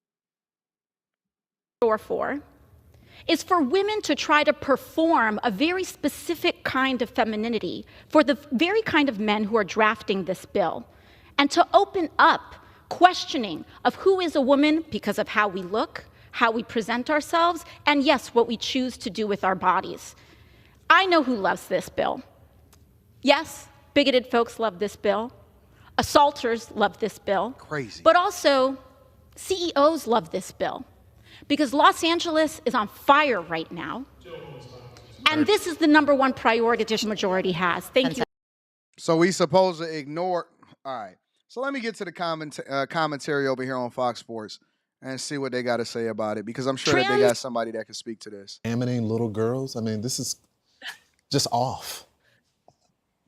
Door for is for women to try to perform a very specific kind of femininity for the very kind of men who are drafting this bill, and to open up questioning of who is a woman because of how we look, how we present ourselves, and yes, what we choose to do with our bodies. I know who loves this bill. Yes, bigoted folks love this bill. Assaulters love this bill. Crazy. But also, CEOs love this bill. Because Los Angeles is on fire right now. And this is the #1 priority the majority has. Thank you. So we supposed to ignore. All right. So let me get to the commentary over here on Fox Sports. and see what they got to say about it, because I'm sure that they got somebody that can speak to this. Examining little girls? I mean, this is just off.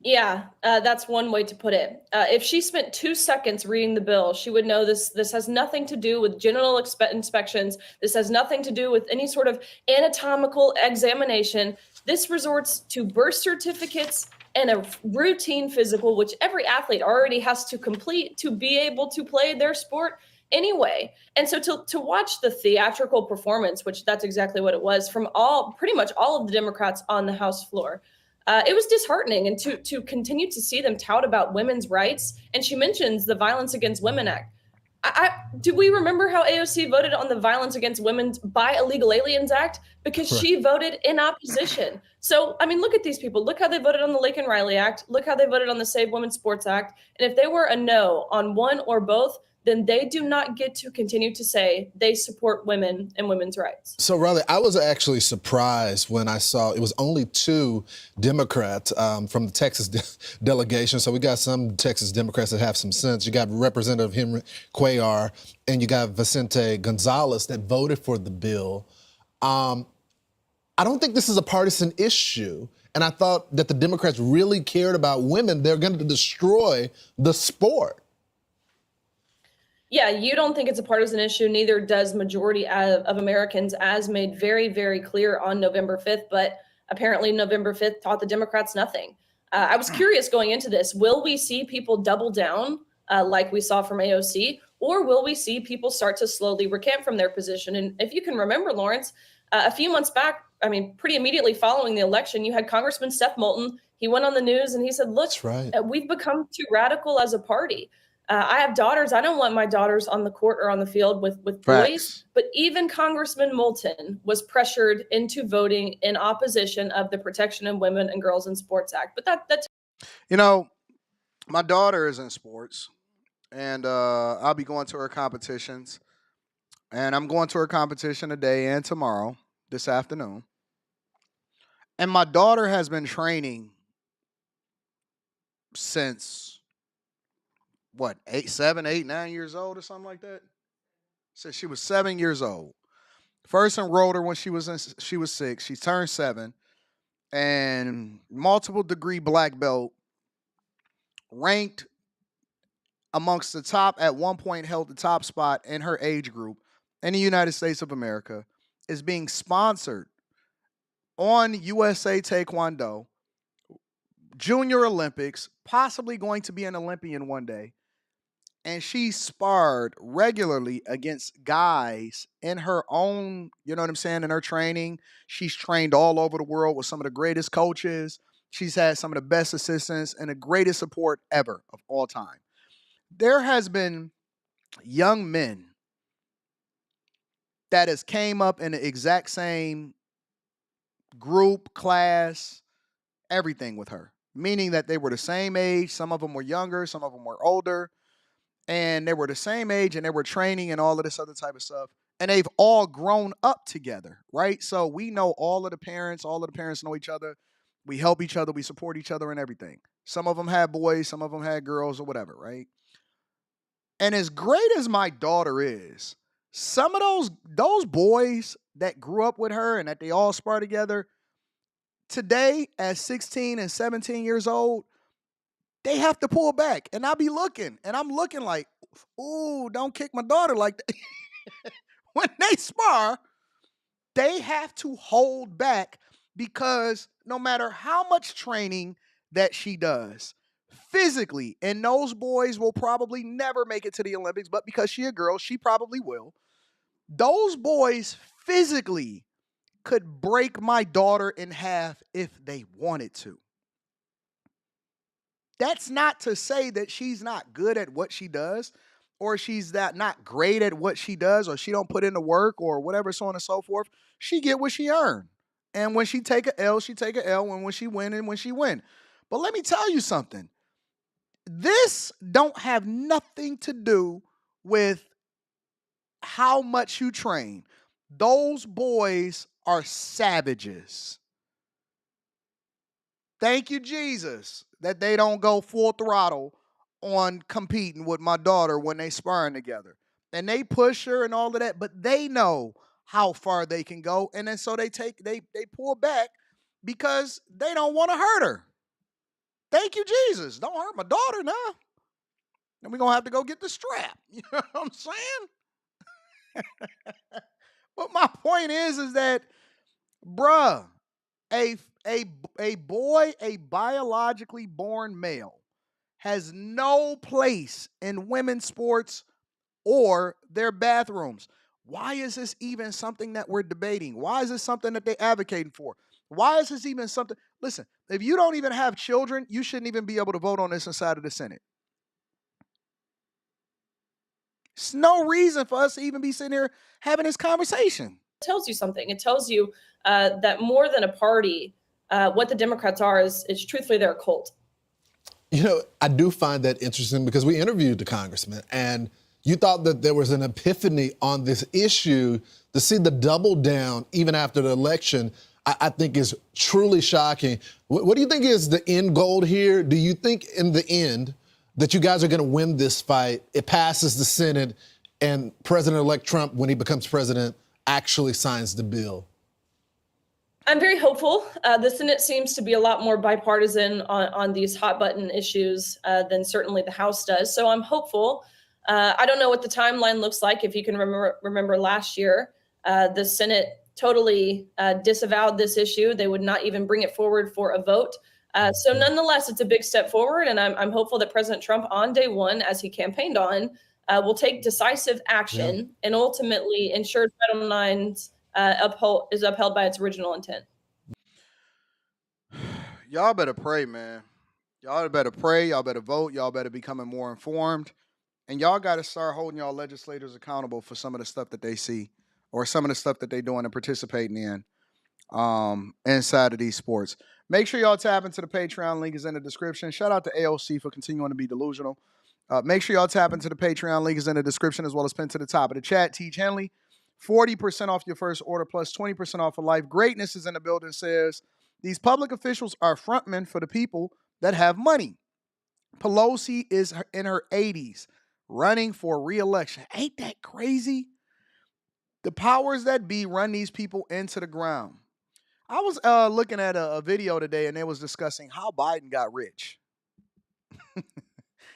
Yeah, that's one way to put it. If she spent 2 seconds reading the bill, she would know this has nothing to do with genital inspections. This has nothing to do with any sort of anatomical examination. This resorts to birth certificates and a routine physical, which every athlete already has to complete to be able to play their sport anyway. And so to watch the theatrical performance, which that's exactly what it was, from pretty much all of the Democrats on the House floor, it was disheartening. And to continue to see them tout about women's rights, and she mentions the Violence Against Women Act. Do we remember how AOC voted on the Violence Against Women by Illegal Aliens Act? Because she voted in opposition. So, I mean, look at these people. Look how they voted on the Laken Riley Act. Look how they voted on the Save Women's Sports Act. And if they were a no on one or both, then they do not get to continue to say they support women and women's rights. So, Riley, I was actually surprised when I saw it was only 2 Democrats from the Texas delegation. So we got some Texas Democrats that have some sense. You got Representative Henry Cuellar and you got Vicente Gonzalez that voted for the bill. I don't think this is a partisan issue. And I thought that the Democrats really cared about women. They're going to destroy the sport. Yeah, you don't think it's a partisan issue. Neither does majority of Americans, as made very, very clear on November 5th. But apparently November 5th taught the Democrats nothing. I was curious going into this. Will we see people double down like we saw from AOC? Or will we see people start to slowly recant from their position? And if you can remember, Lawrence, a few months back, I mean, pretty immediately following the election, you had Congressman Seth Moulton. He went on the news and he said, look, we've become too radical as a party. I have daughters. I don't want my daughters on the court or on the field with boys. But even Congressman Moulton was pressured into voting in opposition of the Protection of Women and Girls in Sports Act. But that's, you know, my daughter is in sports, and I'll be going to her competitions. And I'm going to her competition today and tomorrow, this afternoon. And my daughter has been training since 7, 8, 9 years old or something like that? Said she was 7 years old. First enrolled her when she was 6. She turned 7. And multiple degree black belt, ranked amongst the top, at one point held the top spot in her age group in the United States of America, is being sponsored on USA Taekwondo, Junior Olympics, possibly going to be an Olympian one day. And she sparred regularly against guys in her own, you know what I'm saying, in her training. She's trained all over the world with some of the greatest coaches. She's had some of the best assistants and the greatest support ever of all time. There has been young men that has came up in the exact same group, class, everything with her, meaning that they were the same age. Some of them were younger, some of them were older. And they were the same age and they were training and all of this other type of stuff. And they've all grown up together, right? So we know all of the parents know each other. We help each other. We support each other and everything. Some of them had boys, some of them had girls or whatever, right? And as great as my daughter is, some of those boys that grew up with her and that they all spar together, today at 16 and 17 years old, they have to pull back. And I'll be looking, and I'm looking like, ooh, don't kick my daughter like that. When they spar, they have to hold back, because no matter how much training that she does physically, and those boys will probably never make it to the Olympics, but because she a girl, she probably will. Those boys physically could break my daughter in half if they wanted to. That's not to say that she's not good at what she does, or she's not great at what she does, or she don't put in the work, or whatever, so on and so forth. She get what she earned. And when she take a L, she take a L. When she win, and when she win. But let me tell you something. This don't have nothing to do with how much you train. Those boys are savages. Thank you, Jesus, that they don't go full throttle on competing with my daughter when they sparring together. and they push her and all of that, but they know how far they can go, and then so they pull back because they don't want to hurt her. Thank you, Jesus. Don't hurt my daughter now. Then we're gonna have to go get the strap. You know what I'm saying? But my point is that, bruh, a boy, a biologically born male, has no place in women's sports or their bathrooms. Why is this even something that we're debating? Why is this something that they're advocating for? Why is this even something? Listen, if you don't even have children, you shouldn't even be able to vote on this inside of the Senate. There's no reason for us to even be sitting here having this conversation. It tells you something. It tells you that more than a party, what the Democrats are is truthfully they're a cult. You know, I do find that interesting because we interviewed the congressman, and you thought that there was an epiphany on this issue. To see the double down even after the election, I think is truly shocking. What do you think is the end goal here? Do you think in the end that you guys are going to win this fight? It passes the Senate, and President-elect Trump, when he becomes president, actually signs the bill? I'm very hopeful. The Senate seems to be a lot more bipartisan on these hot button issues than certainly the House does. So I'm hopeful. I don't know what the timeline looks like. If you can remember last year, the Senate totally disavowed this issue. They would not even bring it forward for a vote. So nonetheless, it's a big step forward. And I'm hopeful that President Trump on day one, as he campaigned on, will take decisive action and ultimately ensure Title IX is upheld by its original intent. Y'all better pray, man. Y'all better pray. Y'all better vote. Y'all better becoming more informed. And y'all got to start holding y'all legislators accountable for some of the stuff that they see or some of the stuff that they're doing and participating in inside of these sports. Make sure y'all tap into the Patreon. Link is in the description. Shout out to AOC for continuing to be delusional. Make sure y'all tap into the Patreon. Link is in the description as well as pinned to the top of the chat. Tiege Hanley, 40% off your first order plus 20% off for life. Greatness is in the building, says these public officials are frontmen for the people that have money. Pelosi is in her 80s running for re-election. Ain't that crazy? The powers that be run these people into the ground. I was looking at a video today and they was discussing how Biden got rich.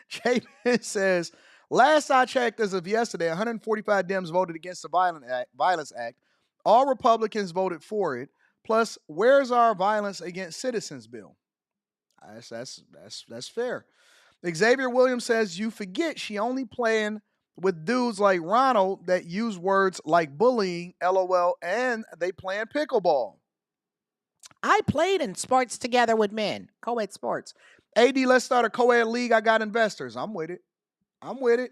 Chapin says, last I checked as of yesterday, 145 Dems voted against the Violence Act. All Republicans voted for it. Plus, where's our violence against citizens bill? That's fair. Xavier Williams says, you forget she only playing with dudes like Ronald that use words like bullying, LOL, and they playing pickleball. I played in sports together with men, co-ed sports. AD, let's start a co-ed league. I got investors. I'm with it.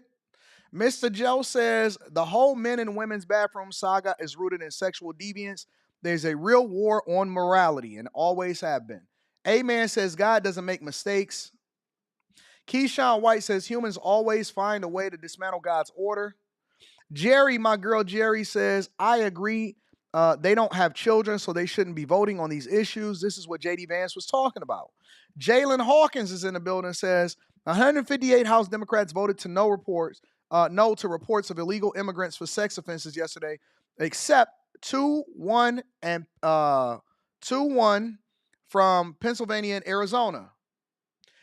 Mr. Joe says, the whole men and women's bathroom saga is rooted in sexual deviance. There's a real war on morality and always have been. A-Man says, God doesn't make mistakes. Keyshawn White says, humans always find a way to dismantle God's order. Jerry, my girl Jerry, says, I agree. They don't have children, so they shouldn't be voting on these issues. This is what J.D. Vance was talking about. Jalen Hawkins is in the building and says, 158 House Democrats voted to no to reports of illegal immigrants for sex offenses yesterday, except 2-1 and 2-1 from Pennsylvania and Arizona.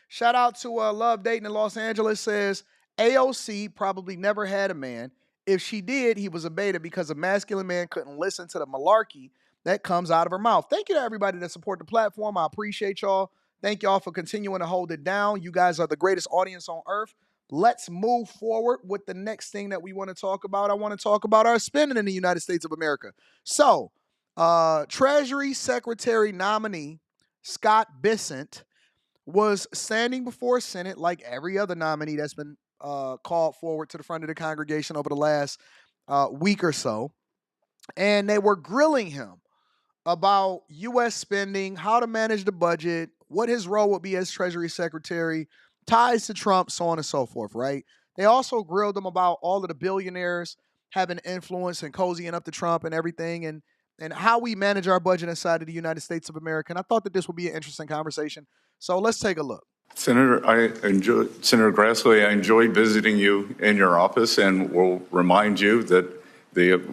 Shout out to Love Dayton in Los Angeles, says AOC probably never had a man. If she did, he was a beta because a masculine man couldn't listen to the malarkey that comes out of her mouth. Thank you to everybody that support the platform. I appreciate y'all. Thank y'all for continuing to hold it down. You guys are the greatest audience on earth. Let's move forward with the next thing that we want to talk about. I want to talk about our spending in the United States of America. So, Treasury Secretary nominee Scott Bessent was standing before Senate like every other nominee that's been called forward to the front of the congregation over the last week or so. And they were grilling him about U.S. spending, how to manage the budget, what his role would be as Treasury Secretary, ties to Trump, so on and so forth, right? They also grilled him about all of the billionaires having influence and cozying up to Trump and everything, and how we manage our budget inside of the United States of America. And I thought that this would be an interesting conversation. So let's take a look. Senator Grassley, I enjoyed visiting you in your office, and will remind you that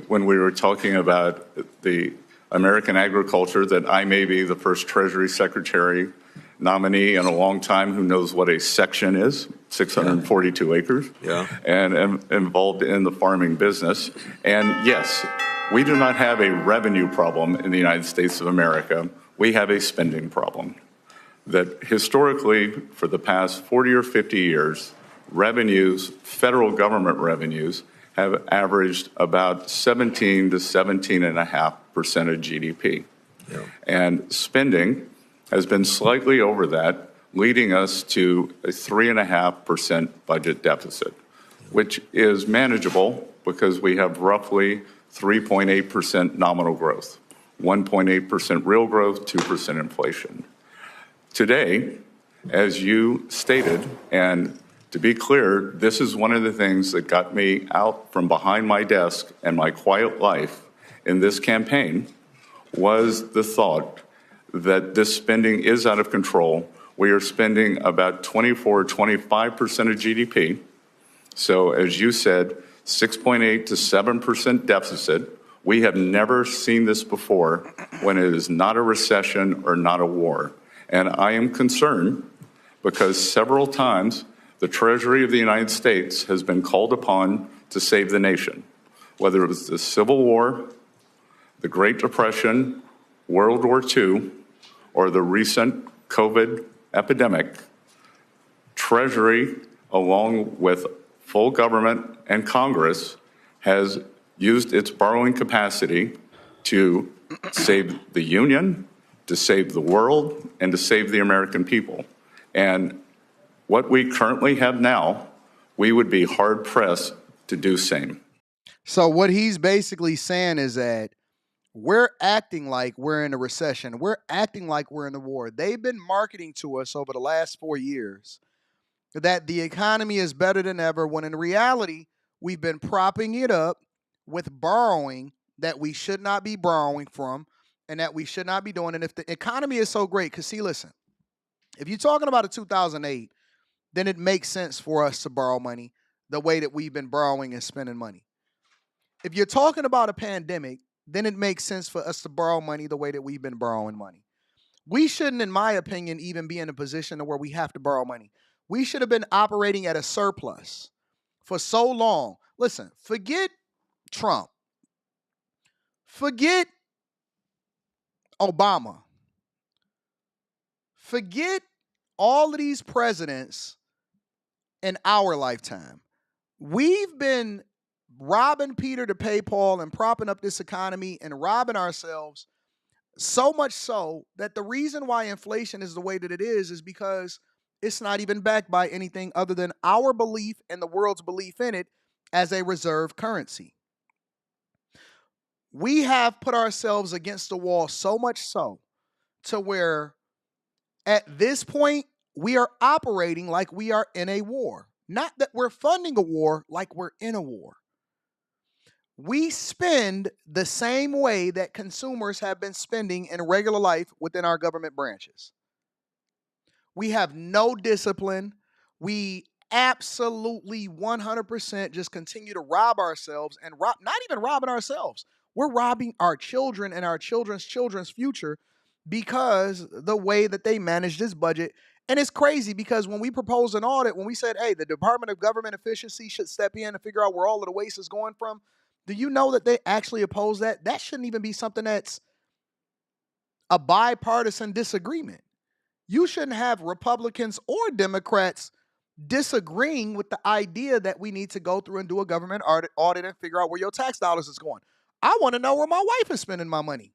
when we were talking about the American agriculture, that I may be the first Treasury Secretary nominee in a long time who knows what a section is, 642 acres, and am involved in the farming business. And yes, we do not have a revenue problem in the United States of America. We have a spending problem. That historically, for the past 40 or 50 years, revenues, federal government revenues, have averaged about 17 to 17.5% of GDP. And spending has been slightly over that, leading us to a 3.5% budget deficit, which is manageable because we have roughly 3.8% nominal growth, 1.8% real growth, 2% inflation. Today, as you stated, and to be clear, this is one of the things that got me out from behind my desk and my quiet life in this campaign, was the thought that this spending is out of control. We are spending about 24, 25% of GDP. So as you said, 6.8 to 7% deficit. We have never seen this before when it is not a recession or not a war. And I am concerned because several times the Treasury of the United States has been called upon to save the nation, whether it was the Civil War, the Great Depression, World War II, or the recent COVID epidemic. Treasury, along with full government and Congress, has used its borrowing capacity to save the Union, to save the world, and to save the American people. And what we currently have now, we would be hard-pressed to do same. So what he's basically saying is that we're acting like we're in a recession. We're acting like we're in a war. They've been marketing to us over the last 4 years that the economy is better than ever, when in reality, we've been propping it up with borrowing that we should not be borrowing from, and that we should not be doing. And if the economy is so great, because see, listen, if you're talking about a 2008, then it makes sense for us to borrow money the way that we've been borrowing and spending money. If you're talking about a pandemic, then it makes sense for us to borrow money the way that we've been borrowing money. We shouldn't, in my opinion, even be in a position where we have to borrow money. We should have been operating at a surplus for so long. Listen, forget Trump. Forget Obama. Forget all of these presidents in our lifetime. We've been robbing Peter to pay Paul and propping up this economy and robbing ourselves, so much so that the reason why inflation is the way that it is because it's not even backed by anything other than our belief and the world's belief in it as a reserve currency. We have put ourselves against the wall so much so to where at this point we are operating like we are in a war. Not that we're funding a war, like we're in a war. We spend the same way that consumers have been spending in regular life within our government branches. We have no discipline. We absolutely 100% just continue to rob ourselves and not even robbing ourselves. We're robbing our children and our children's children's future because the way that they manage this budget. And it's crazy because when we proposed an audit, when we said, hey, the Department of Government Efficiency should step in and figure out where all of the waste is going from, do you know that they actually oppose that? That shouldn't even be something that's a bipartisan disagreement. You shouldn't have Republicans or Democrats disagreeing with the idea that we need to go through and do a government audit and figure out where your tax dollars is going. I want to know where my wife is spending my money.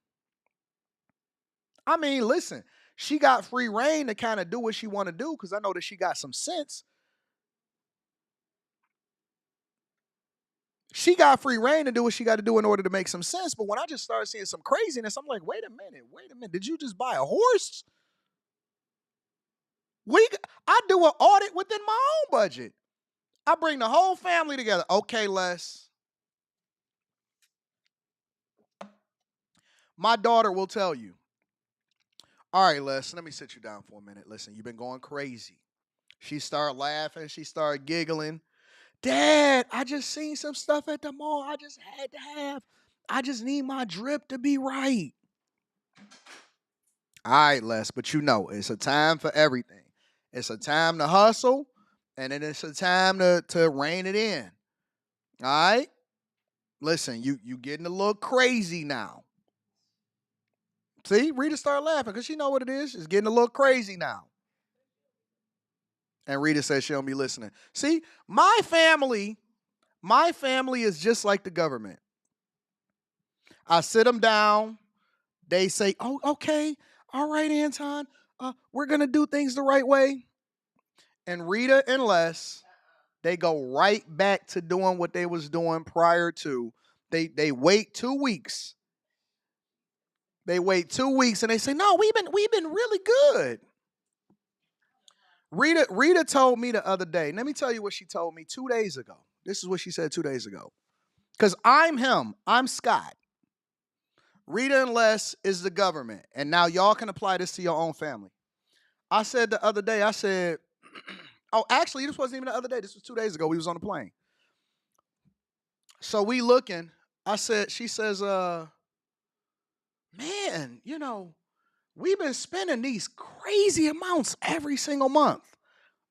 I mean, listen, she got free reign to kind of do what she want to do because I know that she got some sense. She got free reign to do what she got to do in order to make some sense. But when I just started seeing some craziness, I'm like, wait a minute. Did you just buy a horse? I do an audit within my own budget. I bring the whole family together. Okay, Les. My daughter will tell you. All right, Les, let me sit you down for a minute. Listen, you've been going crazy. She started laughing. She started giggling. Dad, I just seen some stuff at the mall I just had to have. I just need my drip to be right. All right, Les, but you know, it's a time for everything. It's a time to hustle, and then it's a time to rein it in. All right? Listen, you getting a little crazy now. See, Rita started laughing because she know what it is. It's getting a little crazy now. And Rita says she don't be listening. See, my family is just like the government. I sit them down. They say, oh, okay. All right, Anton. We're going to do things the right way. And Rita and Les, they go right back to doing what they was doing prior to. They wait 2 weeks. They wait 2 weeks and they say, no, we've been really good. Rita told me the other day. Let me tell you what she told me 2 days ago. This is what she said 2 days ago. Because I'm him. I'm Scott. Rita and Les is the government. And now y'all can apply this to your own family. I said the other day, I said, oh, actually, this wasn't even the other day. This was 2 days ago. We was on the plane. So we looking. She says, man, you know, we've been spending these crazy amounts every single month.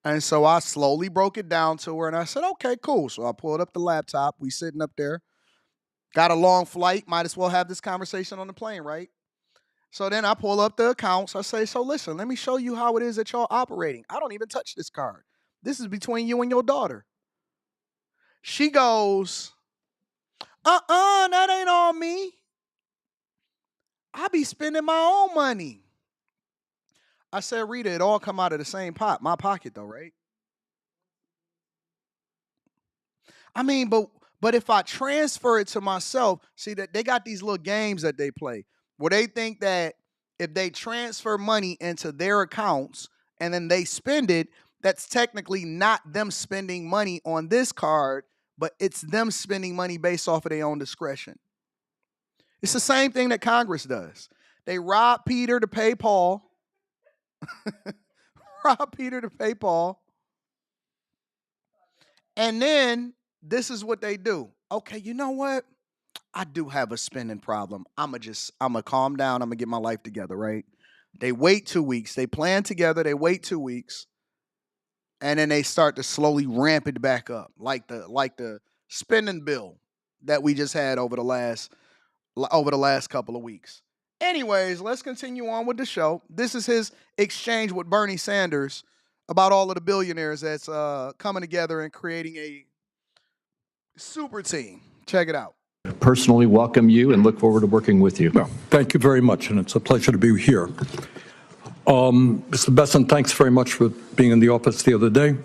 And so I slowly broke it down to her and I said, okay, cool. So I pulled up the laptop. We sitting up there. Got a long flight. Might as well have this conversation on the plane, right? So then I pull up the accounts. I say, so listen, let me show you how it is that y'all operating. I don't even touch this card. This is between you and your daughter. She goes, that ain't on me. I be spending my own money. I said, Rita, it all come out of the same pot. My pocket though, right? I mean, but if I transfer it to myself, see that they got these little games that they play where they think that if they transfer money into their accounts and then they spend it, that's technically not them spending money on this card, but it's them spending money based off of their own discretion. It's the same thing that Congress does. They rob Peter to pay Paul. Rob Peter to pay Paul. And then this is what they do. Okay, you know what? I do have a spending problem. I'm going to calm down. I'm going to get my life together, right? They wait 2 weeks. They plan together. They wait 2 weeks. And then they start to slowly ramp it back up, like the spending bill that we just had over the last couple of weeks. Anyways, let's continue on with the show. This is his exchange with Bernie Sanders about all of the billionaires that's coming together and creating a super team. Check it out. Personally welcome you and look forward to working with you. Well, thank you very much, and it's a pleasure to be here. Mr. Bessent, thanks very much for being in the office the other day.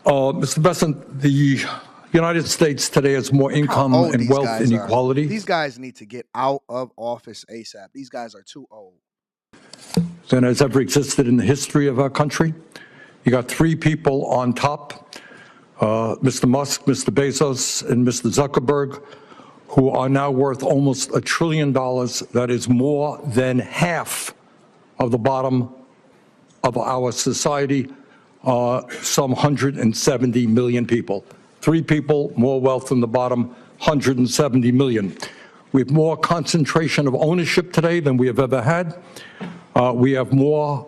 Mr. Bessent, the United States today has more income and wealth inequality. These guys need to get out of office ASAP. These guys are too old. Than has ever existed in the history of our country. You got three people on top, Mr. Musk, Mr. Bezos, and Mr. Zuckerberg, who are now worth almost $1 trillion. That is more than half of the bottom of our society, some 170 million people. Three people, more wealth than the bottom, 170 million. We have more concentration of ownership today than we have ever had. We have more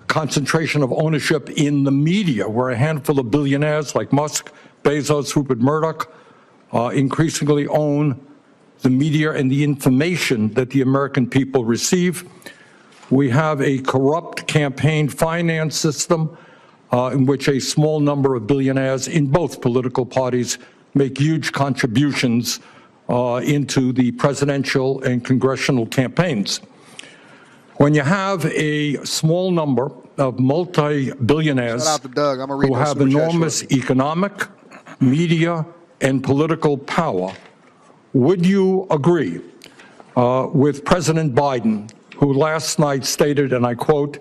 concentration of ownership in the media, where a handful of billionaires like Musk, Bezos, Rupert Murdoch increasingly own the media and the information that the American people receive. We have a corrupt campaign finance system in which a small number of billionaires in both political parties make huge contributions into the presidential and congressional campaigns. When you have a small number of multi-billionaires who have enormous economic, media, and political power, would you agree with President Biden, who last night stated, and I quote,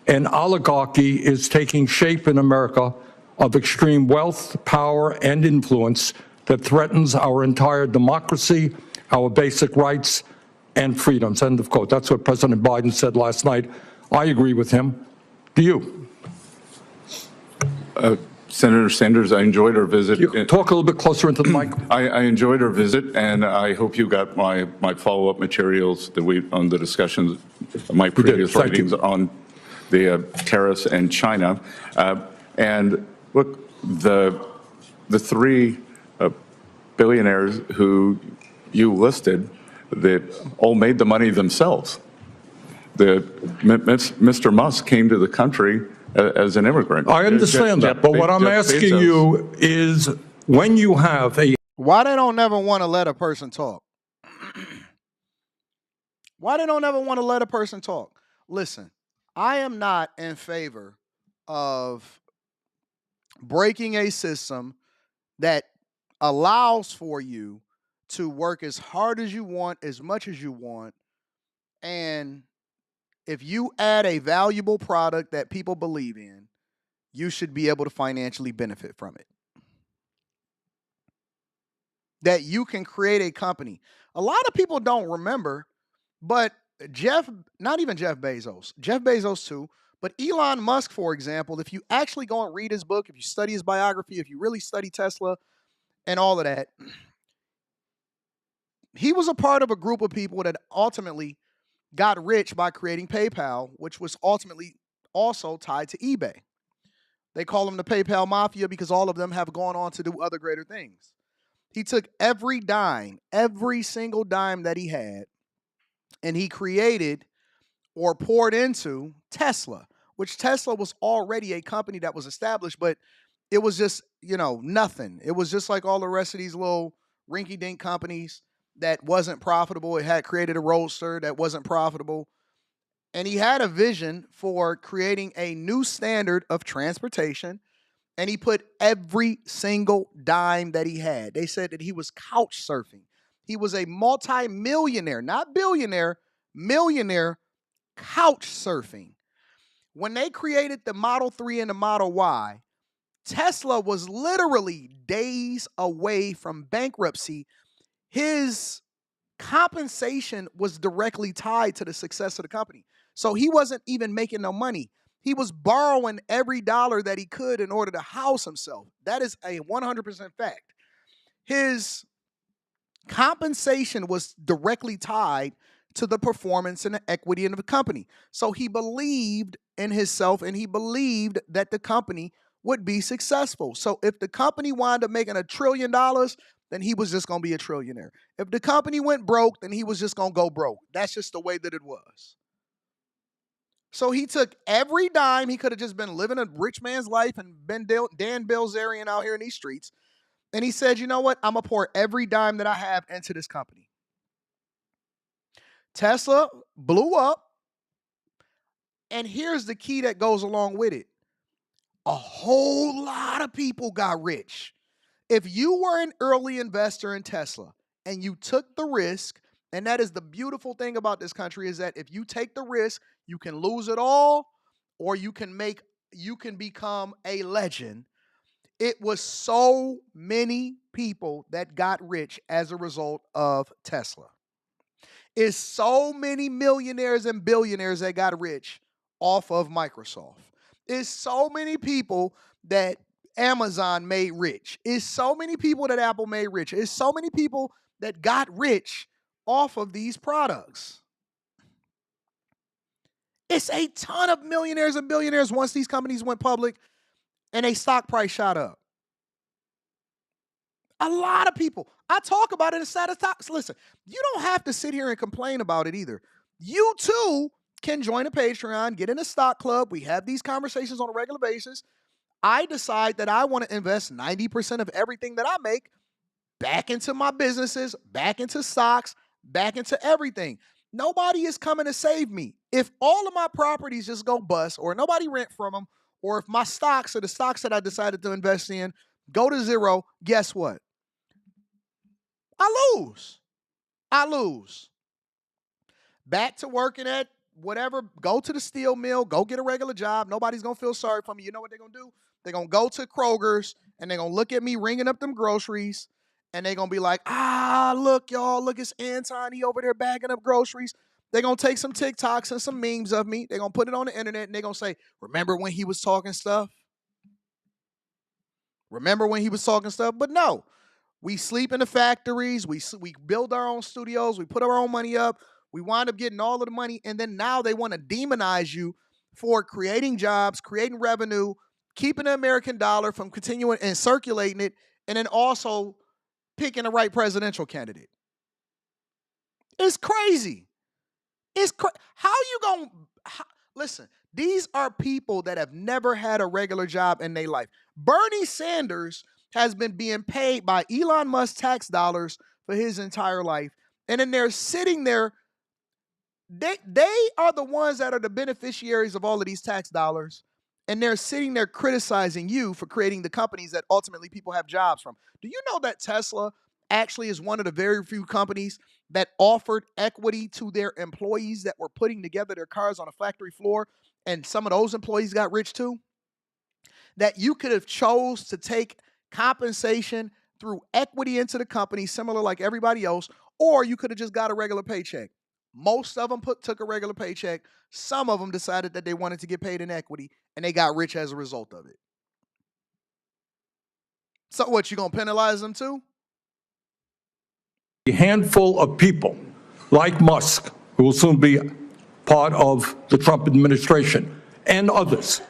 "An oligarchy is taking shape in America of extreme wealth, power, and influence that threatens our entire democracy, our basic rights, and freedoms," end of quote. That's what President Biden said last night. I agree with him. Do you? Senator Sanders, I enjoyed our visit. You talk a little bit closer into the mic. I enjoyed our visit, and I hope you got my follow-up materials on the discussions, my previous writings on the tariffs and China. And look, the three billionaires who you listed, that all made the money themselves. Mr. Musk came to the country as an immigrant. I understand that, but what I'm asking you is, when you have a... Why they don't never want to let a person talk? Why they don't ever want to let a person talk? Listen, I am not in favor of breaking a system that allows for you to work as hard as you want, as much as you want, and if you add a valuable product that people believe in, you should be able to financially benefit from it. That you can create a company. A lot of people don't remember, but not even Jeff Bezos too, but Elon Musk, for example, if you actually go and read his book, if you study his biography, if you really study Tesla and all of that, he was a part of a group of people that ultimately got rich by creating PayPal, which was ultimately also tied to eBay. They call them the PayPal Mafia because all of them have gone on to do other greater things. He took every dime, every single dime that he had, and he created or poured into Tesla, which Tesla was already a company that was established, but it was just, nothing. It was just like all the rest of these little rinky-dink companies that wasn't profitable. It had created a roadster that wasn't profitable. And he had a vision for creating a new standard of transportation. And he put every single dime that he had. They said that he was couch surfing. He was a multi-millionaire, not billionaire, millionaire couch surfing. When they created the Model 3 and the Model Y, Tesla was literally days away from bankruptcy. His compensation was directly tied to the success of the company. So he wasn't even making no money. He was borrowing every dollar that he could in order to house himself. That is a 100% fact. His compensation was directly tied to the performance and the equity of the company. So he believed in himself and he believed that the company would be successful. So if the company wound up making $1 trillion, then he was just going to be a trillionaire. If the company went broke, then he was just going to go broke. That's just the way that it was. So he took every dime. He could have just been living a rich man's life and been Dan Bilzerian out here in these streets. And he said, you know what? I'm going to pour every dime that I have into this company. Tesla blew up. And here's the key that goes along with it. A whole lot of people got rich. If you were an early investor in Tesla and you took the risk, and that is the beautiful thing about this country, is that if you take the risk, you can lose it all, or you can become a legend. It was so many people that got rich as a result of Tesla. It's so many millionaires and billionaires that got rich off of Microsoft. It's so many people that Amazon made rich. It's so many people that Apple made rich. It's so many people that got rich off of these products. It's a ton of millionaires and billionaires once these companies went public and a stock price shot up. A lot of people. I talk about it inside of stocks. Listen, you don't have to sit here and complain about it either. You too can join a Patreon, get in a stock club. We have these conversations on a regular basis. I decide that I want to invest 90% of everything that I make back into my businesses, back into stocks, back into everything. Nobody is coming to save me. If all of my properties just go bust, or nobody rent from them, or if my stocks or the stocks that I decided to invest in go to zero, guess what? I lose. Back to working at whatever, go to the steel mill, go get a regular job. Nobody's going to feel sorry for me. You know what they're going to do? They're going to go to Kroger's and they're going to look at me ringing up them groceries and they're going to be like, look, y'all, look, it's Anton. He over there bagging up groceries. They're going to take some TikToks and some memes of me. They're going to put it on the internet and they're going to say, remember when he was talking stuff? Remember when he was talking stuff? But no, we sleep in the factories. We build our own studios. We put our own money up. We wind up getting all of the money. And then now they want to demonize you for creating jobs, creating revenue, keeping the American dollar from continuing and circulating it, and then also picking the right presidential candidate. It's crazy. How you going to listen? These are people that have never had a regular job in their life. Bernie Sanders has been being paid by Elon Musk tax dollars for his entire life. And then they're sitting there. They are the ones that are the beneficiaries of all of these tax dollars. And they're sitting there criticizing you for creating the companies that ultimately people have jobs from. Do you know that Tesla actually is one of the very few companies that offered equity to their employees that were putting together their cars on a factory floor, and some of those employees got rich too? That you could have chose to take compensation through equity into the company, similar like everybody else, or you could have just got a regular paycheck. Most of them took a regular paycheck. Some of them decided that they wanted to get paid in equity, and they got rich as a result of it. So what, you gonna penalize them too? A handful of people like Musk, who will soon be part of the Trump administration, and others.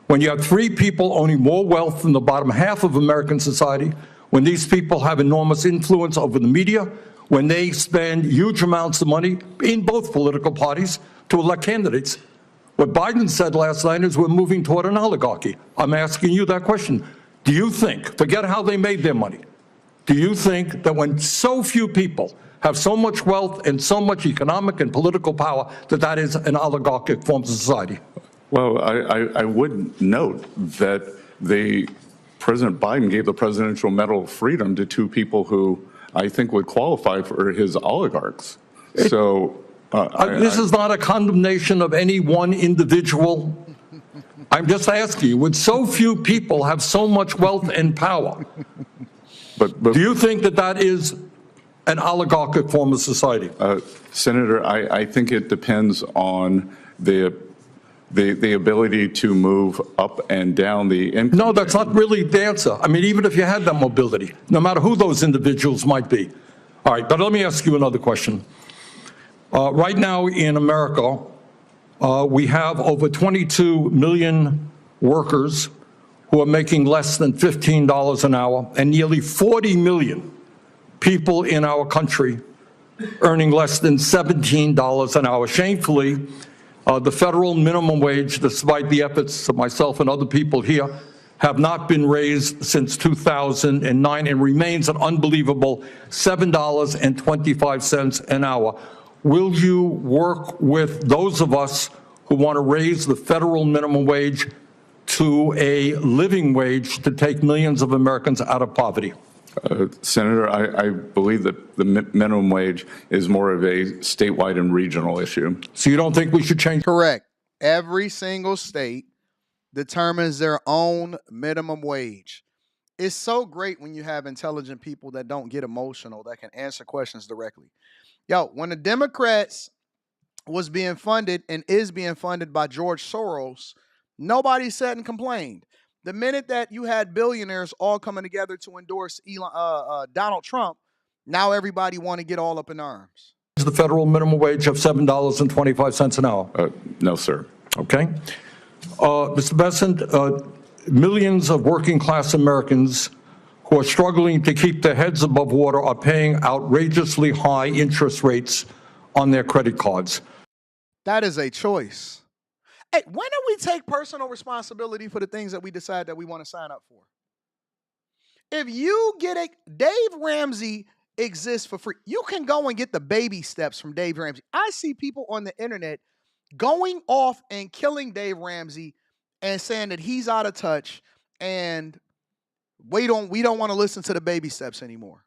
When you have 3 people owning more wealth than the bottom half of American society, when these people have enormous influence over the media, when they spend huge amounts of money in both political parties to elect candidates. What Biden said last night is we're moving toward an oligarchy. I'm asking you that question. Do you think, forget how they made their money, do you think that when so few people have so much wealth and so much economic and political power, that that is an oligarchic form of society? Well, I would note that President Biden gave the Presidential Medal of Freedom to 2 people who I think would qualify for his oligarchs. So this is not a condemnation of any one individual. I'm just asking you, when so few people have so much wealth and power, but do you think that that is an oligarchic form of society? Senator, I think it depends on the ability to move up and down the income. No, that's not really the answer. I mean, even if you had that mobility, no matter who those individuals might be. All right, but let me ask you another question. Right now in America, we have over 22 million workers who are making less than $15 an hour, and nearly 40 million people in our country earning less than $17 an hour. Shamefully, the federal minimum wage, despite the efforts of myself and other people here, have not been raised since 2009 and remains an unbelievable $7.25 an hour. Will you work with those of us who want to raise the federal minimum wage to a living wage to take millions of Americans out of poverty? Senator, I believe that the minimum wage is more of a statewide and regional issue. So you don't think we should change? Correct. Every single state determines their own minimum wage. It's so great when you have intelligent people that don't get emotional, that can answer questions directly. Yo, when the Democrats was being funded and is being funded by George Soros, nobody sat and complained. The minute that you had billionaires all coming together to endorse Donald Trump, now everybody want to get all up in arms. Is the federal minimum wage of $7.25 an hour? No, sir. Okay. Mr. Bessent, millions of working class Americans who are struggling to keep their heads above water are paying outrageously high interest rates on their credit cards. That is a choice. Hey, when do we take personal responsibility for the things that we decide that we want to sign up for? If you get Dave Ramsey exists for free. You can go and get the baby steps from Dave Ramsey. I see people on the internet going off and killing Dave Ramsey and saying that he's out of touch and we don't want to listen to the baby steps anymore.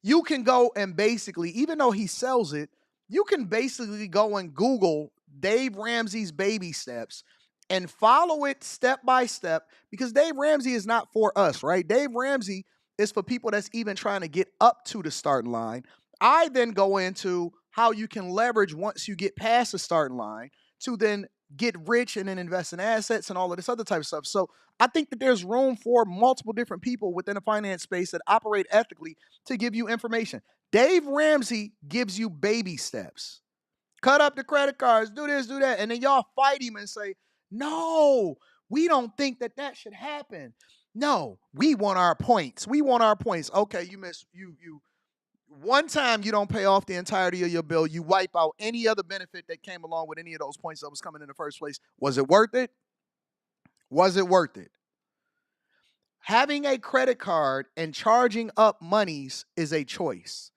You can go and basically, even though he sells it, you can basically go and Google Dave Ramsey's baby steps and follow it step by step, because Dave Ramsey is not for us, right? Dave Ramsey is for people that's even trying to get up to the starting line. I then go into how you can leverage once you get past the starting line to then get rich and then invest in assets and all of this other type of stuff. So I think that there's room for multiple different people within the finance space that operate ethically to give you information. Dave Ramsey gives you baby steps. Cut up the credit cards, do this, do that. And then y'all fight him and say, no, we don't think that that should happen. No, we want our points. We want our points. Okay, you miss, you one time you don't pay off the entirety of your bill, you wipe out any other benefit that came along with any of those points that was coming in the first place. Was it worth it? Was it worth it? Having a credit card and charging up monies is a choice.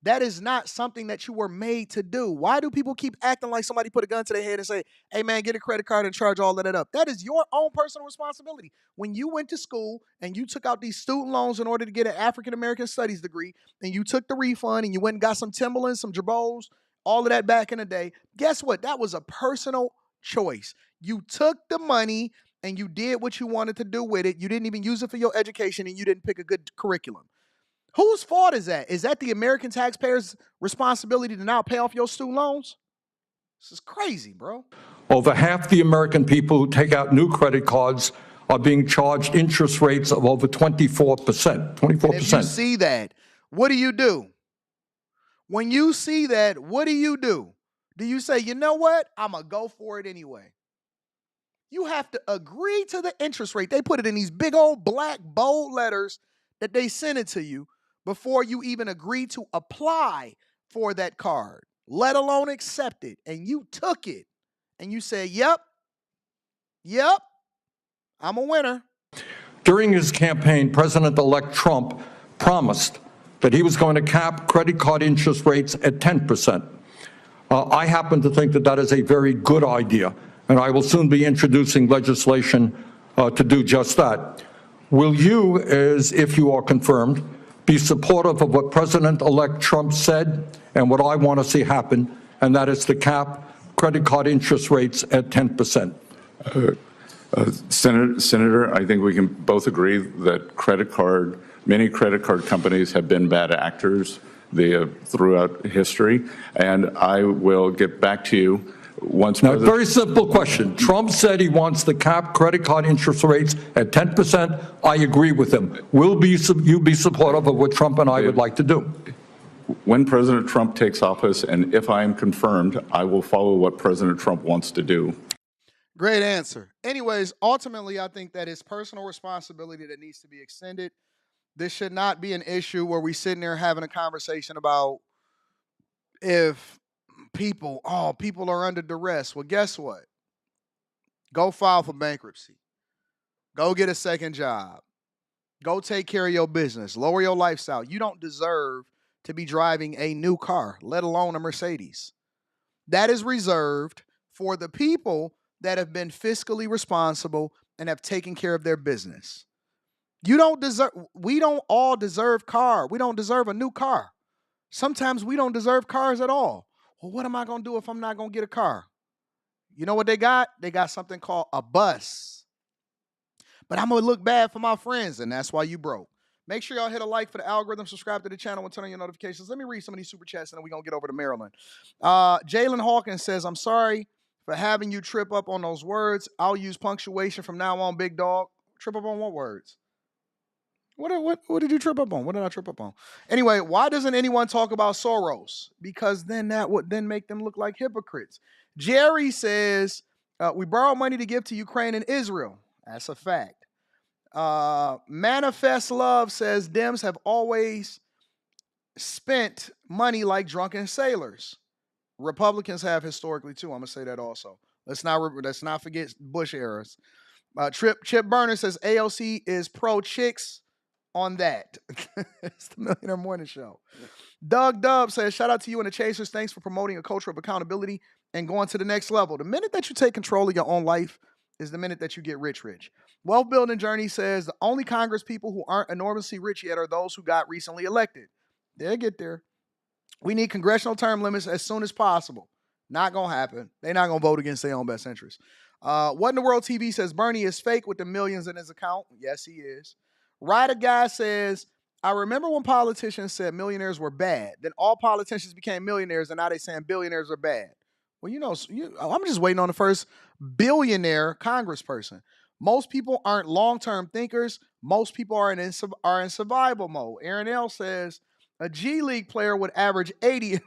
That is not something that you were made to do. Why do people keep acting like somebody put a gun to their head and say, hey man, get a credit card and charge all of that up? That is your own personal responsibility. When you went to school and you took out these student loans in order to get an African American studies degree, and you took the refund and you went and got some Timberlands, some Jabos, all of that back in the day, guess what? That was a personal choice. You took the money and you did what you wanted to do with it. You didn't even use it for your education, and you didn't pick a good curriculum. Whose fault is that? Is that the American taxpayers' responsibility to now pay off your student loans? This is crazy, bro. Over half the American people who take out new credit cards are being charged interest rates of over 24%. 24%. And if you see that, what do you do? When you see that, what do you do? Do you say, you know what? I'm going to go for it anyway? You have to agree to the interest rate. They put it in these big old black bold letters that they send it to you before you even agree to apply for that card, let alone accept it. And you took it and you say, yep, I'm a winner. During his campaign, President-elect Trump promised that he was going to cap credit card interest rates at 10%. I happen to think that that is a very good idea, and I will soon be introducing legislation to do just that. Will you, as if you are confirmed, be supportive of what President-elect Trump said and what I want to see happen, and that is to cap credit card interest rates at 10%? Senator, I think we can both agree that many credit card companies have been bad actors throughout history, and I will get back to you once. Now, very simple question. Trump said he wants to cap credit card interest rates at 10%. I agree with him. Will you be supportive of what Trump and I would like to do? When President Trump takes office, and if I am confirmed, I will follow what President Trump wants to do. Great answer. Anyways, ultimately, I think that it's personal responsibility that needs to be extended. This should not be an issue where we're sitting there having a conversation about if people are under duress. Well, guess what? Go file for bankruptcy. Go get a second job. Go take care of your business. Lower your lifestyle. You don't deserve to be driving a new car, let alone a Mercedes. That is reserved for the people that have been fiscally responsible and have taken care of their business. We don't all deserve car. We don't deserve a new car. Sometimes we don't deserve cars at all. Well, what am I going to do if I'm not going to get a car? You know what they got? They got something called a bus. But I'm going to look bad for my friends, and that's why you broke. Make sure y'all hit a like for the algorithm, subscribe to the channel, and turn on your notifications. Let me read some of these super chats, and then we're going to get over to Maryland. Jalen Hawkins says, I'm sorry for having you trip up on those words. I'll use punctuation from now on, big dog. Trip up on what words? What did you trip up on? What did I trip up on? Anyway, why doesn't anyone talk about Soros? Because then that would then make them look like hypocrites. Jerry says, we borrowed money to give to Ukraine and Israel. That's a fact. Manifest Love says Dems have always spent money like drunken sailors. Republicans have historically too. I'm going to say that also. Let's not forget Bush eras. Chip Burner says AOC is pro chicks on that. It's the Millionaire Morning Show. Doug Dub says, shout out to you and the Chasers. Thanks for promoting a culture of accountability and going to the next level. The minute that you take control of your own life is the minute that you get rich. Wealth Building Journey says the only Congress people who aren't enormously rich yet are those who got recently elected. They'll get there. We need congressional term limits as soon as possible. Not going to happen. They're not going to vote against their own best interest. What in the World TV says Bernie is fake with the millions in his account. Yes, he is. Ryder Guy says, I remember when politicians said millionaires were bad. Then all politicians became millionaires, and now they're saying billionaires are bad. Well, I'm just waiting on the first billionaire congressperson. Most people aren't long-term thinkers. Most people are in survival mode. Aaron L says a G League player would average 80 in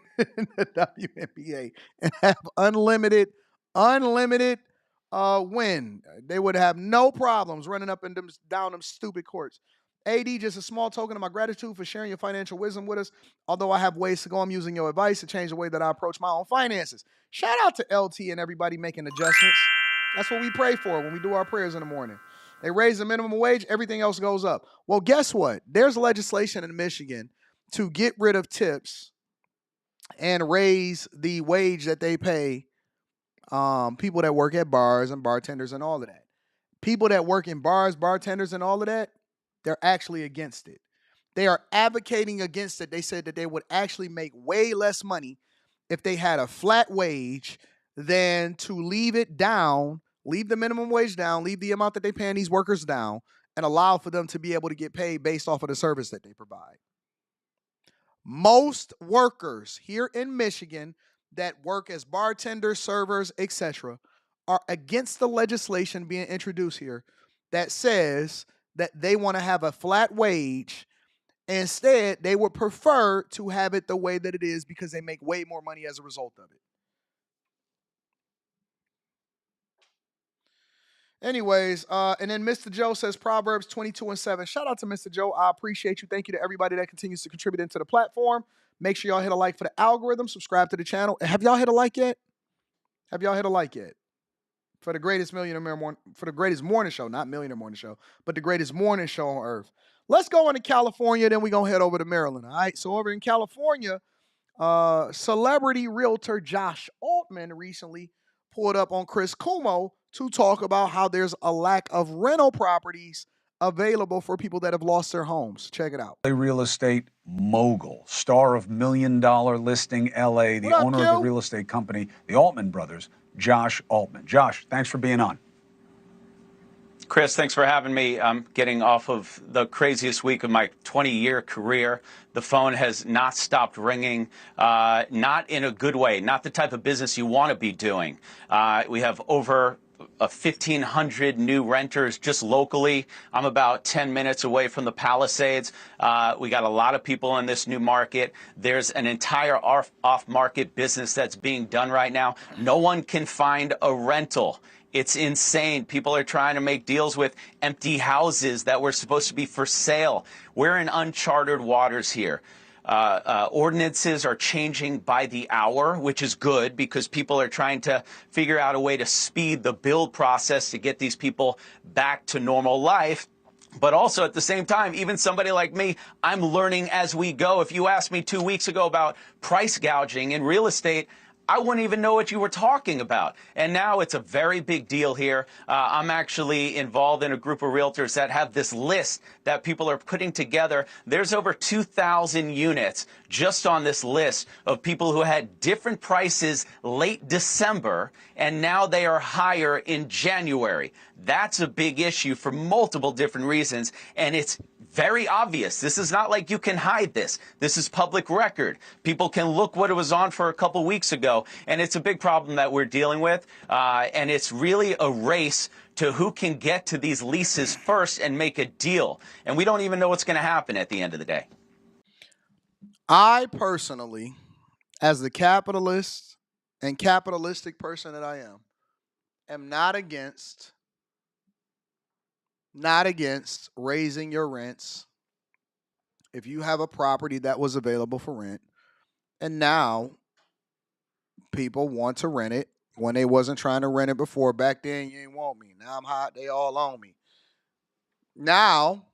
the WNBA and have unlimited win. They would have no problems running up and down them stupid courts. AD, just a small token of my gratitude for sharing your financial wisdom with us. Although I have ways to go, I'm using your advice to change the way that I approach my own finances. Shout out to LT and everybody making adjustments. That's what we pray for when we do our prayers in the morning. They raise the minimum wage, everything else goes up. Well, guess what? There's legislation in Michigan to get rid of tips and raise the wage that they pay people that work at bars and bartenders and all of that. People that work in bars, bartenders, and all of that, they're actually against it. They are advocating against it. They said that they would actually make way less money if they had a flat wage than to leave it down, leave the minimum wage down, leave the amount that they paying these workers down, and allow for them to be able to get paid based off of the service that they provide. Most workers here in Michigan that work as bartenders, servers, etc., are against the legislation being introduced here that says that they want to have a flat wage. Instead, they would prefer to have it the way that it is because they make way more money as a result of it. Anyways, and then Mr. Joe says Proverbs 22:7. Shout out to Mr. Joe. I appreciate you. Thank you to everybody that continues to contribute into the platform. Make sure y'all hit a like for the algorithm. Subscribe to the channel. Have y'all hit a like yet? Have y'all hit a like yet? For the greatest morning show, not millionaire morning show, but the greatest morning show on earth. Let's go into California, then we're going to head over to Maryland. All right. So over in California, celebrity realtor Josh Altman recently pulled up on Chris Cuomo to talk about how there's a lack of rental properties available for people that have lost their homes. Check it out. A real estate mogul, star of $1 Million Listing LA, the owner of the real estate company, the Altman brothers, Josh Altman. Josh, thanks for being on. Chris, thanks for having me. I'm getting off of the craziest week of my 20-year career. The phone has not stopped ringing, not in a good way, not the type of business you want to be doing. We have over 1,500 new renters just locally. I'm about 10 minutes away from the Palisades. We got a lot of people in this new market. There's an entire off-market business that's being done right now. No one can find a rental. It's insane. People are trying to make deals with empty houses that were supposed to be for sale. We're in uncharted waters here. Ordinances are changing by the hour, which is good because people are trying to figure out a way to speed the build process to get these people back to normal life. But also at the same time, even somebody like me, I'm learning as we go. If you asked me 2 weeks ago about price gouging in real estate, I wouldn't even know what you were talking about. And now it's a very big deal here. I'm actually involved in a group of realtors that have this list that people are putting together. There's over 2,000 units just on this list of people who had different prices late December, and now they are higher in January. That's a big issue for multiple different reasons, and it's very obvious. This is not like you can hide this. This is public record. People can look what it was on for a couple weeks ago, and it's a big problem that we're dealing with, and it's really a race to who can get to these leases first and make a deal. And we don't even know what's going to happen at the end of the day. I personally, as the capitalist and capitalistic person that I am not against raising your rents if you have a property that was available for rent and now people want to rent it when they wasn't trying to rent it before. Back then you didn't want me. Now I'm hot, they all on me. Now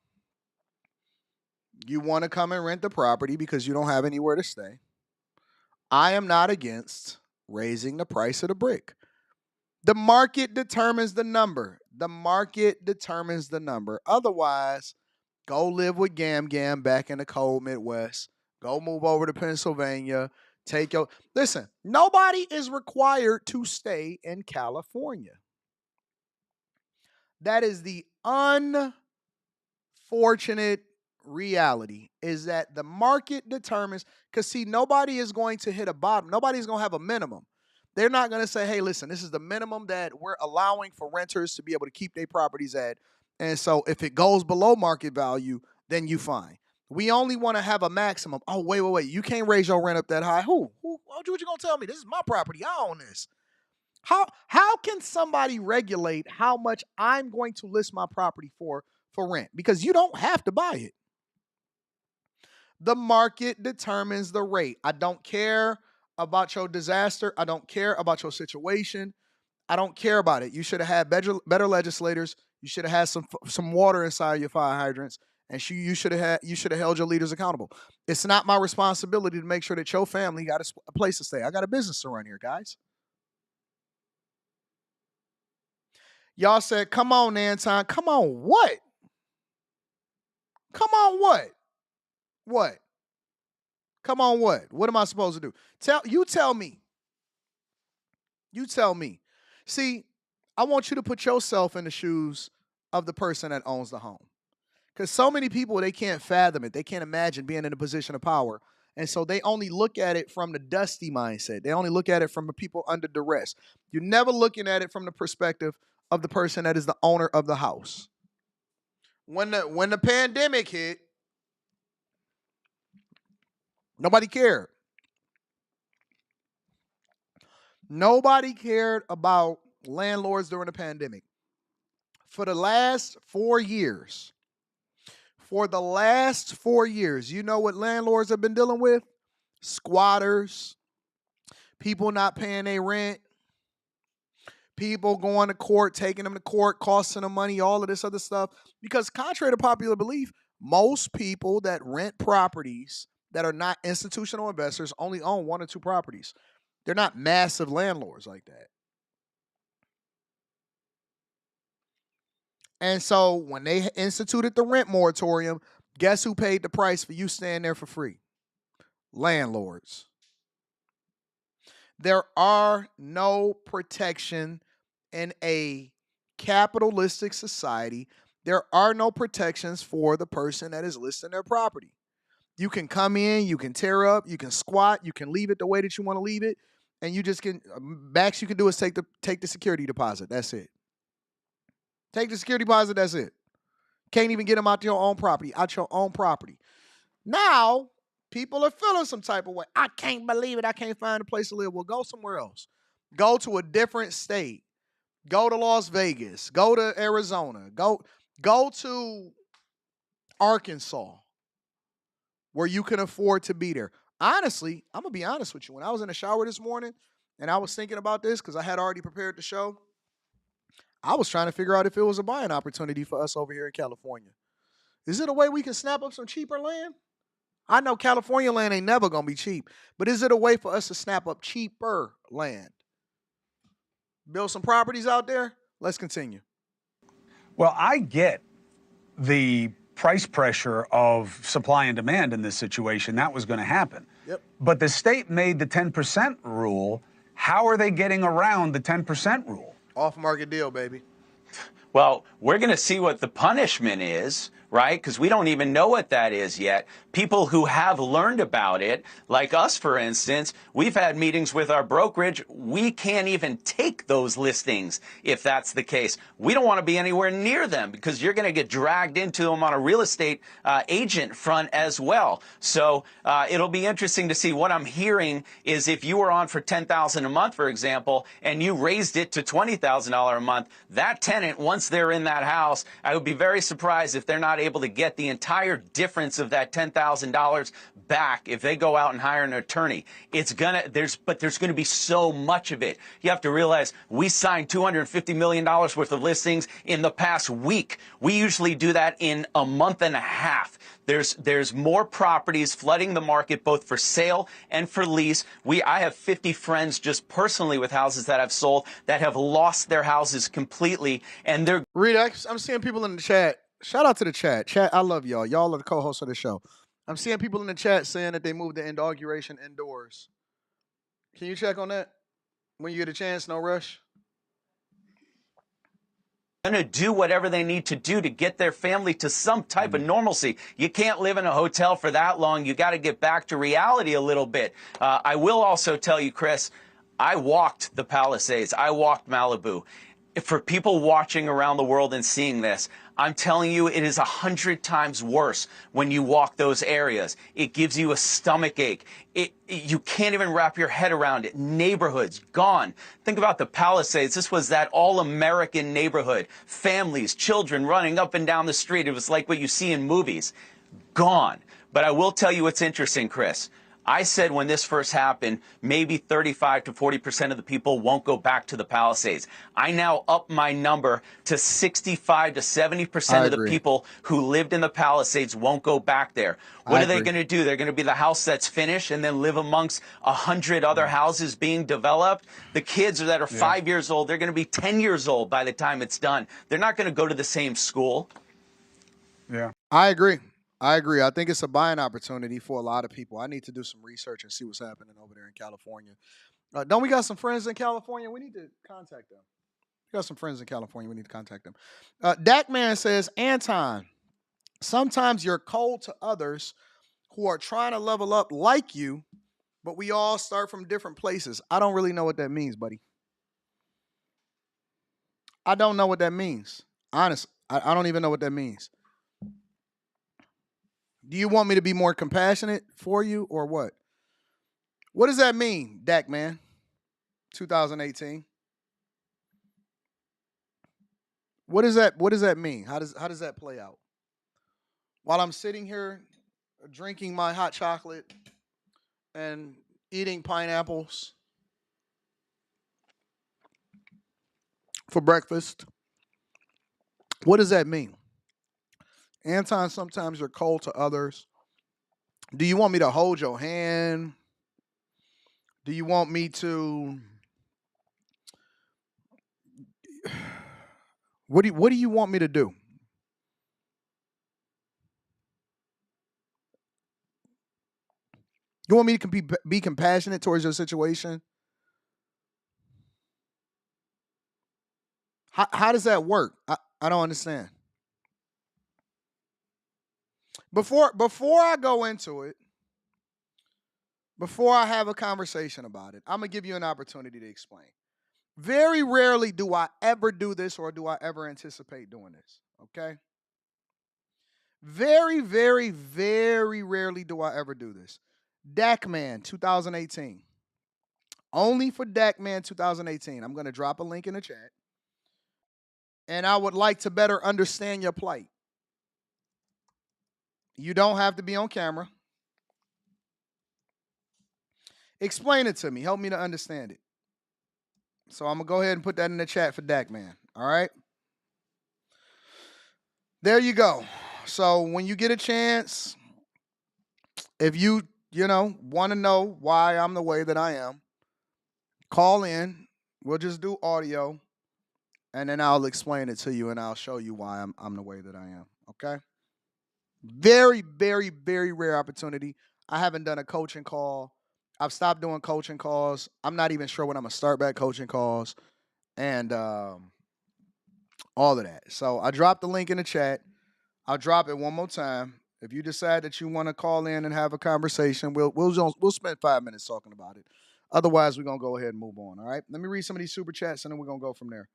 you want to come and rent the property because you don't have anywhere to stay. I am not against raising the price of the brick. The market determines the number. The market determines the number. Otherwise, go live with Gam Gam back in the cold Midwest. Go move over to Pennsylvania. Listen, nobody is required to stay in California. That is the unfortunate reality, is that the market determines, because see, nobody is going to hit a bottom. Nobody's going to have a minimum. They're not going to say, hey, listen, this is the minimum that we're allowing for renters to be able to keep their properties at. And so if it goes below market value, then you fine. We only want to have a maximum. Oh, wait. You can't raise your rent up that high. What you going to tell me? This is my property. I own this. How can somebody regulate how much I'm going to list my property for rent? Because you don't have to buy it. The market determines the rate. I don't care about your disaster. I don't care about your situation. I don't care about it. You should have had better legislators. You should have had some water inside your fire hydrants, and you should have held your leaders accountable. It's not my responsibility to make sure that your family got a place to stay. I got a business to run here, guys. Y'all said, come on, Anton. Come on, what? Come on, what? What? Come on, what? What am I supposed to do? Tell me. You tell me. See, I want you to put yourself in the shoes of the person that owns the home. Because so many people, they can't fathom it. They can't imagine being in a position of power. And so they only look at it from the dusty mindset. They only look at it from the people under duress. You're never looking at it from the perspective of the person that is the owner of the house. When the pandemic hit, nobody cared. Nobody cared about landlords during the pandemic. For the last 4 years, you know what landlords have been dealing with? Squatters, people not paying their rent, people going to court, taking them to court, costing them money, all of this other stuff. Because contrary to popular belief, most people that rent properties that are not institutional investors only own 1 or 2 properties. They're not massive landlords like that. And so when they instituted the rent moratorium, guess who paid the price for you staying there for free? Landlords. There are no protection in a capitalistic society. There are no protections for the person that is listing their property. You can come in, you can tear up, you can squat, you can leave it the way that you want to leave it, and you just can, max you can do is take the security deposit. That's it. Take the security deposit, that's it. Can't even get them out your own property, Now, people are feeling some type of way. I can't believe it. I can't find a place to live. Well, go somewhere else. Go to a different state. Go to Las Vegas. Go to Arizona. Go to Arkansas, where you can afford to be there. Honestly, I'm going to be honest with you. When I was in the shower this morning and I was thinking about this because I had already prepared the show, I was trying to figure out if it was a buying opportunity for us over here in California. Is it a way we can snap up some cheaper land? I know California land ain't never going to be cheap, but is it a way for us to snap up cheaper land? Build some properties out there? Let's continue. Well, I get the price pressure of supply and demand in this situation. That was going to happen. Yep. But the state made the 10% rule. How are they getting around the 10% rule? Off-market deal, baby. Well, we're going to see what the punishment is, right? Because we don't even know what that is yet. People who have learned about it, like us, for instance, we've had meetings with our brokerage. We can't even take those listings if that's the case. We don't want to be anywhere near them because you're going to get dragged into them on a real estate agent front as well. So it'll be interesting to see. What I'm hearing is if you were on for $10,000 a month, for example, and you raised it to $20,000 a month, that tenant, once they're in that house, I would be very surprised if they're not able to get the entire difference of that $10,000 back if they go out and hire an attorney. There's gonna be so much of it. You have to realize we signed $250 million worth of listings in the past week. We usually do that in a month and a half. There's more properties flooding the market, both for sale and for lease. I have 50 friends just personally with houses that I've sold that have lost their houses completely, and they're... Rita, I'm seeing people in the chat. Shout out to the chat. Chat, I love y'all. Y'all are the co-hosts of the show. I'm seeing people in the chat saying that they moved the inauguration indoors. Can you check on that? When you get a chance, no rush. Going to do whatever they need to do to get their family to some type of normalcy. You can't live in a hotel for that long. You got to get back to reality a little bit. I will also tell you, Chris, I walked the Palisades. I walked Malibu. For people watching around the world and seeing this, I'm telling you, it is 100 times worse when you walk those areas. It gives you a stomach ache. You can't even wrap your head around it. Neighborhoods gone. Think about the Palisades. This was that all-American neighborhood. Families, children running up and down the street. It was like what you see in movies. Gone. But I will tell you what's interesting, Chris. I said when this first happened, maybe 35 to 40% of the people won't go back to the Palisades. I now up my number to 65 to 70% of the people who lived in the Palisades won't go back there. What are they going to do? They're going to be the house that's finished and then live amongst 100 other houses being developed. The kids that are 5 years old, they're going to be 10 years old by the time it's done. They're not going to go to the same school. Yeah. I agree. I think it's a buying opportunity for a lot of people. I need to do some research and see what's happening over there in California. Don't we got some friends in California? We need to contact them. We got some friends in California. We need to contact them. Dak Man says, Anton, sometimes you're cold to others who are trying to level up like you, but we all start from different places. I don't really know what that means, buddy. I don't know what that means. Honestly, I don't even know what that means. Do you want me to be more compassionate for you or what? What does that mean, Dak Man? 2018. What does that mean? How does that play out? While I'm sitting here drinking my hot chocolate and eating pineapples for breakfast, what does that mean? Anton, sometimes you're cold to others. Do you want me to hold your hand? Do you want me to... What do you want me to do? You want me to be compassionate towards your situation? How does that work? I don't understand. Before I go into it, before I have a conversation about it, I'm going to give you an opportunity to explain. Very rarely do I ever do this or do I ever anticipate doing this, okay? Very, very, very rarely do I ever do this. Dak Man 2018. Only for Dak Man 2018. I'm going to drop a link in the chat. And I would like to better understand your plight. You don't have to be on camera. Explain it to me. Help me to understand it. So I'm going to go ahead and put that in the chat for Dak Man. All right? There you go. So when you get a chance, if you want to know why I'm the way that I am, call in. We'll just do audio. And then I'll explain it to you and I'll show you why I'm the way that I am. Okay? Very, very, very rare opportunity. I haven't done a coaching call. I've stopped doing coaching calls. I'm not even sure when I'm going to start back coaching calls and all of that. So I dropped the link in the chat. I'll drop it one more time. If you decide that you want to call in and have a conversation, we'll spend 5 minutes talking about it. Otherwise, we're going to go ahead and move on, all right? Let me read some of these super chats, and then we're going to go from there.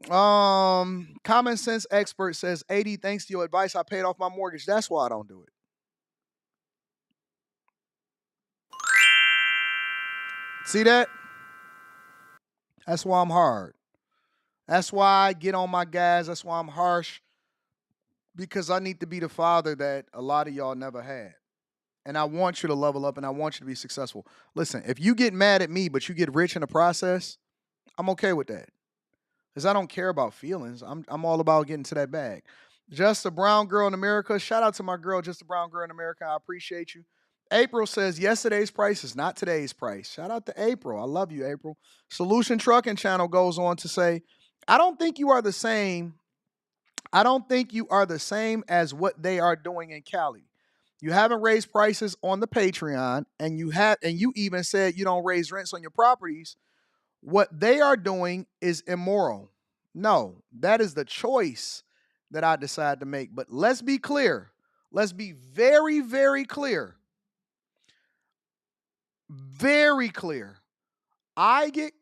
Common Sense Expert says, 80, thanks to your advice, I paid off my mortgage. That's why I don't do it. See that? That's why I'm hard. That's why I get on my guys. That's why I'm harsh. Because I need to be the father that a lot of y'all never had. And I want you to level up and I want you to be successful. Listen, if you get mad at me, but you get rich in the process, I'm okay with that. Because I don't care about feelings. I'm all about getting to that bag. Just a brown girl in America. Shout out to my girl, Just a Brown Girl in America. I appreciate you. April says, yesterday's price is not today's price. Shout out to April. I love you, April. Solution Trucking Channel goes on to say, I don't think you are the same as what they are doing in Cali. You haven't raised prices on the Patreon, and you even said you don't raise rents on your properties. What they are doing is immoral. No, that is the choice that I decide to make. But let's be clear. Let's be very, very clear. Very clear. I get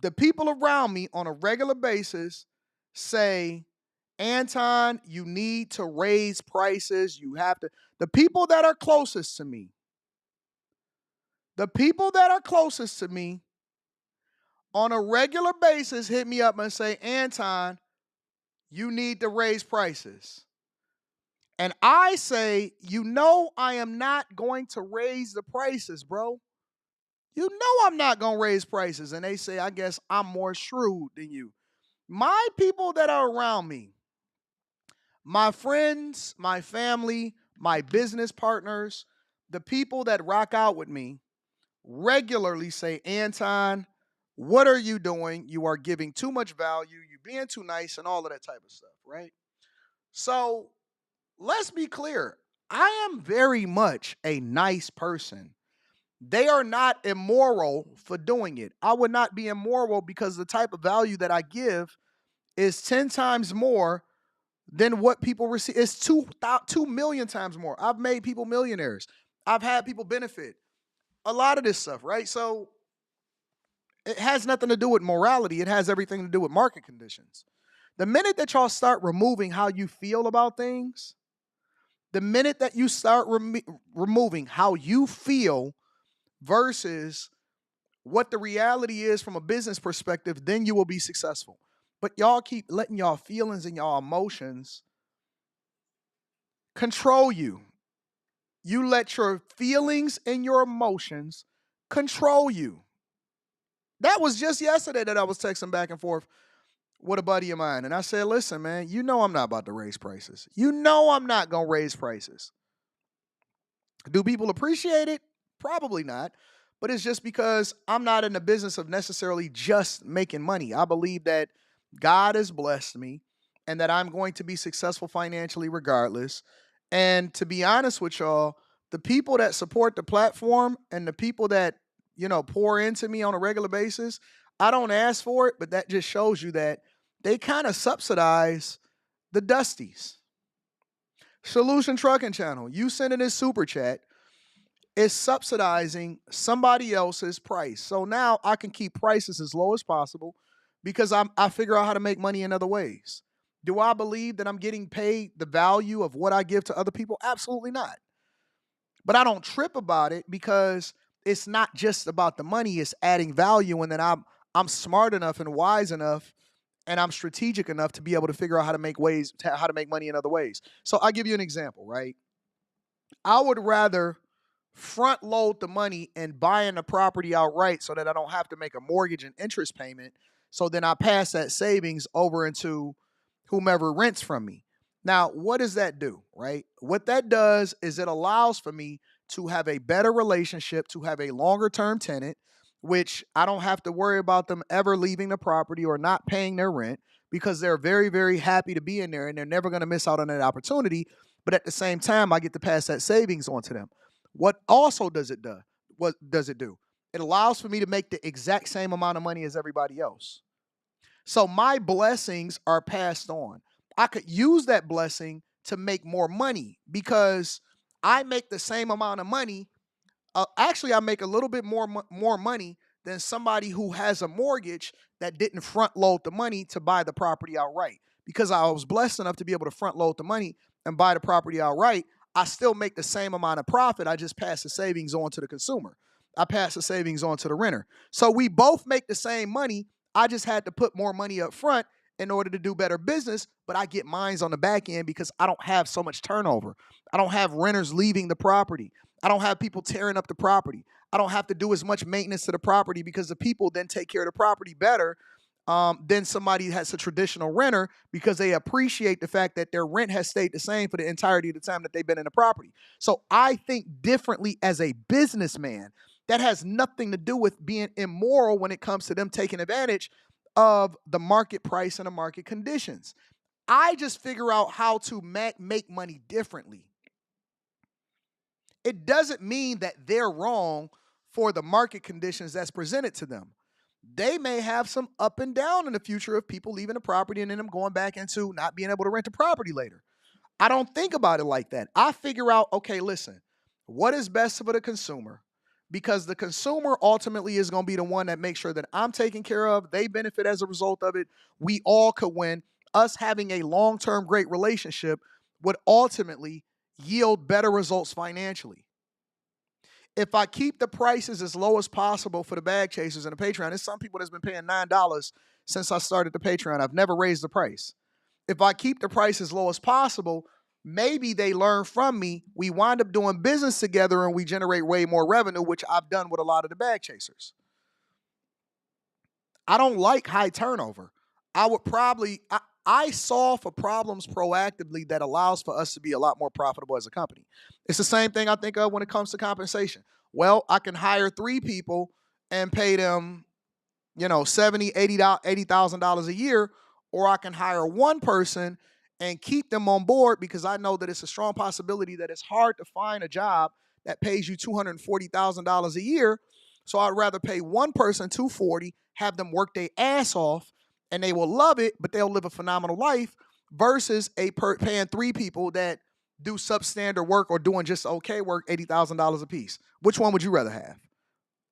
the people around me on a regular basis say, Anton, you need to raise prices. You have to. The people that are closest to me, on a regular basis hit me up and say, Anton, you need to raise prices. And I say, I am not going to raise the prices, bro. I'm not going to raise prices. And they say, I guess I'm more shrewd than you. My people that are around me, my friends, my family, my business partners, the people that rock out with me regularly say, Anton, what are you doing? You are giving too much value. You're being too nice and all of that type of stuff, right? So let's be clear. I am very much a nice person. They are not immoral for doing it. I would not be immoral because the type of value that I give is 10 times more than what people receive. It's 2 million times more. I've made people millionaires. I've had people benefit. A lot of this stuff, right? So it has nothing to do with morality. It has everything to do with market conditions. The minute that y'all start removing how you feel about things, the minute that you start removing how you feel versus what the reality is from a business perspective, then you will be successful. But y'all keep letting y'all feelings and y'all emotions control you. You let your feelings and your emotions control you. That was just yesterday that I was texting back and forth with a buddy of mine. And I said, listen, man, I'm not about to raise prices. I'm not going to raise prices. Do people appreciate it? Probably not. But it's just because I'm not in the business of necessarily just making money. I believe that God has blessed me and that I'm going to be successful financially regardless. And to be honest with y'all, the people that support the platform and the people that, pour into me on a regular basis, I don't ask for it, but that just shows you that they kind of subsidize the Dusties. Solution Trucking Channel, you sending this super chat is subsidizing somebody else's price. So now I can keep prices as low as possible because I figure out how to make money in other ways. Do I believe that I'm getting paid the value of what I give to other people? Absolutely not. But I don't trip about it because it's not just about the money, it's adding value, and then I'm smart enough and wise enough and I'm strategic enough to be able to figure out how to make money in other ways. So I'll give you an example, right? I would rather front load the money and buying the property outright so that I don't have to make a mortgage and interest payment. So then I pass that savings over into whomever rents from me. Now, what does that do, right? What that does is it allows for me to have a better relationship, to have a longer term tenant, which I don't have to worry about them ever leaving the property or not paying their rent because they're very, very happy to be in there and they're never going to miss out on that opportunity. But at the same time, I get to pass that savings on to them. What also does it do? What does it do? It allows for me to make the exact same amount of money as everybody else. So my blessings are passed on. I could use that blessing to make more money because I make the same amount of money. Actually, I make a little bit more money than somebody who has a mortgage that didn't front load the money to buy the property outright. Because I was blessed enough to be able to front load the money and buy the property outright, I still make the same amount of profit. I just pass the savings on to the consumer. I pass the savings on to the renter. So we both make the same money. I just had to put more money up front in order to do better business, but I get mines on the back end because I don't have so much turnover. I don't have renters leaving the property. I don't have people tearing up the property. I don't have to do as much maintenance to the property because the people then take care of the property better than somebody who has a traditional renter because they appreciate the fact that their rent has stayed the same for the entirety of the time that they've been in the property. So I think differently as a businessman. That has nothing to do with being immoral when it comes to them taking advantage of the market price and the market conditions. I just figure out how to make money differently. It doesn't mean that they're wrong for the market conditions that's presented to them. They may have some up and down in the future of people leaving the property and then them going back into not being able to rent the property later. I don't think about it like that. I figure out, okay, listen, what is best for the consumer? because the consumer ultimately is going to be the one that makes sure that I'm taken care of. They benefit as a result of it. We all could win. Us having a long-term great relationship would ultimately yield better results financially. If I keep the prices as low as possible for the bag chasers and the Patreon, there's some people that's been paying $9 since I started the Patreon. I've never raised the price. If I keep the price as low as possible, maybe they learn from me. We wind up doing business together and we generate way more revenue, which I've done with a lot of the bag chasers. I don't like high turnover. I solve for problems proactively that allows for us to be a lot more profitable as a company. It's the same thing I think of when it comes to compensation. Well, I can hire 3 people and pay them, $70,000, $80,000 a year, or I can hire 1 person and keep them on board because I know that it's a strong possibility that it's hard to find a job that pays you $240,000 a year. So I'd rather pay 1 person $240,000, have them work their ass off, and they will love it, but they'll live a phenomenal life, versus paying 3 people that do substandard work or doing just okay work, $80,000 a piece. Which one would you rather have?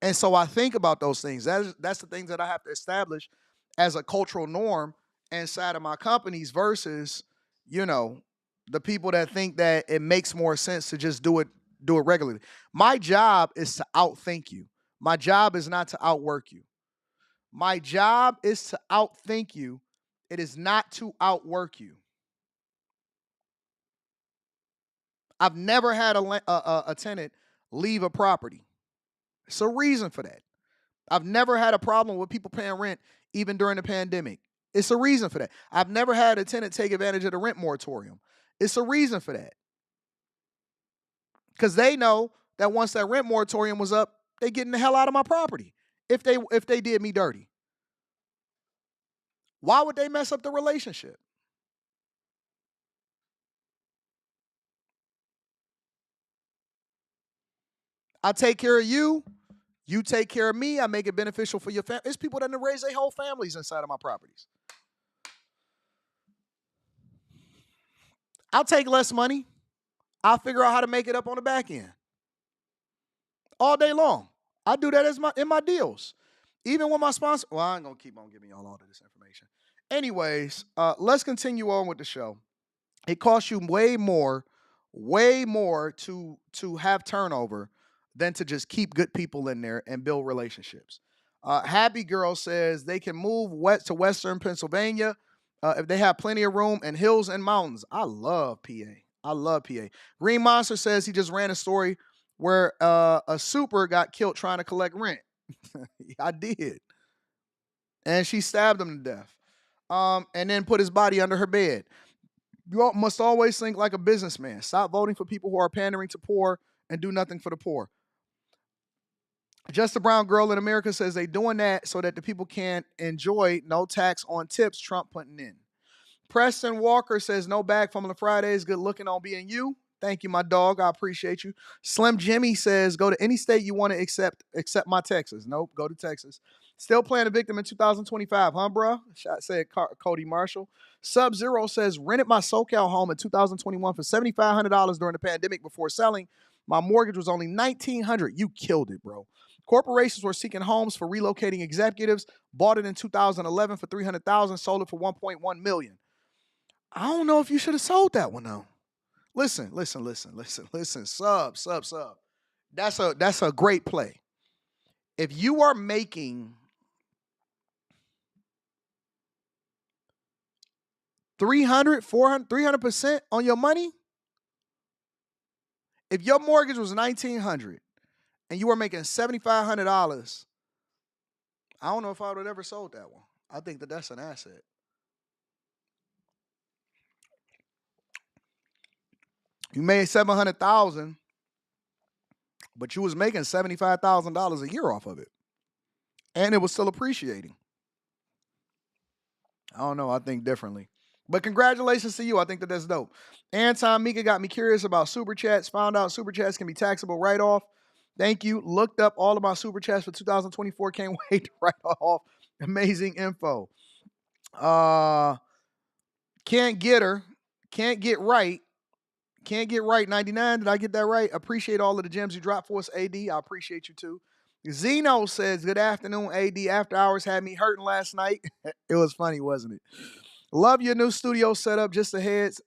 And so I think about those things. That's the things that I have to establish as a cultural norm inside of my companies versus, the people that think that it makes more sense to just do it regularly. My job is to outthink you. My job is not to outwork you. My job is to outthink you. It is not to outwork you. I've never had a tenant leave a property. It's a reason for that. I've never had a problem with people paying rent even during the pandemic. It's a reason for that. I've never had a tenant take advantage of the rent moratorium. It's a reason for that. Because they know that once that rent moratorium was up, they getting the hell out of my property if they did me dirty. Why would they mess up the relationship? I take care of you. You take care of me. I make it beneficial for your family. It's people that raise their whole families inside of my properties. I'll take less money. I'll figure out how to make it up on the back end. All day long. I do that in my deals. Even with my sponsor. Well, I ain't going to keep on giving y'all all of this information. Anyways, let's continue on with the show. It costs you way more to have turnover than to just keep good people in there and build relationships. Happy Girl says they can move west to Western Pennsylvania if they have plenty of room and hills and mountains. I love PA. Green Monster says he just ran a story where a super got killed trying to collect rent. I did. And she stabbed him to death. And then put his body under her bed. You must always think like a businessman. Stop voting for people who are pandering to poor and do nothing for the poor. Just a Brown Girl in America says they doing that so that the people can't enjoy no tax on tips Trump putting in. Preston Walker says no bag from the Fridays. Good looking on being you. Thank you, my dog. I appreciate you. Slim Jimmy says go to any state you want to except my Texas. Nope, go to Texas. Still playing a victim in 2025, huh, bro? Said Cody Marshall. Sub-Zero says rented my SoCal home in 2021 for $7,500 during the pandemic before selling. My mortgage was only $1,900. You killed it, bro. Corporations were seeking homes for relocating executives. Bought it in 2011 for $300,000. Sold it for $1.1 million. I don't know if you should have sold that one though. Listen. Sub. That's a great play. If you are making 300% on your money, if your mortgage was $1,900 and you were making $7,500, I don't know if I would have ever sold that one. I think that that's an asset. You made $700,000, but you was making $75,000 a year off of it, and it was still appreciating. I don't know. I think differently. But congratulations to you. I think that that's dope. Anton Mika got me curious about Super Chats. Found out Super Chats can be taxable write-off. Thank you. Looked up all of my Super Chats for 2024. Can't wait to write off. Amazing info. Can't get her. Can't get right. Can't get right 99. Did I get that right? Appreciate all of the gems you dropped for us, AD. I appreciate you too. Zeno says, good afternoon, AD. After hours had me hurting last night. It was funny, wasn't it? Love your new studio setup. Just a heads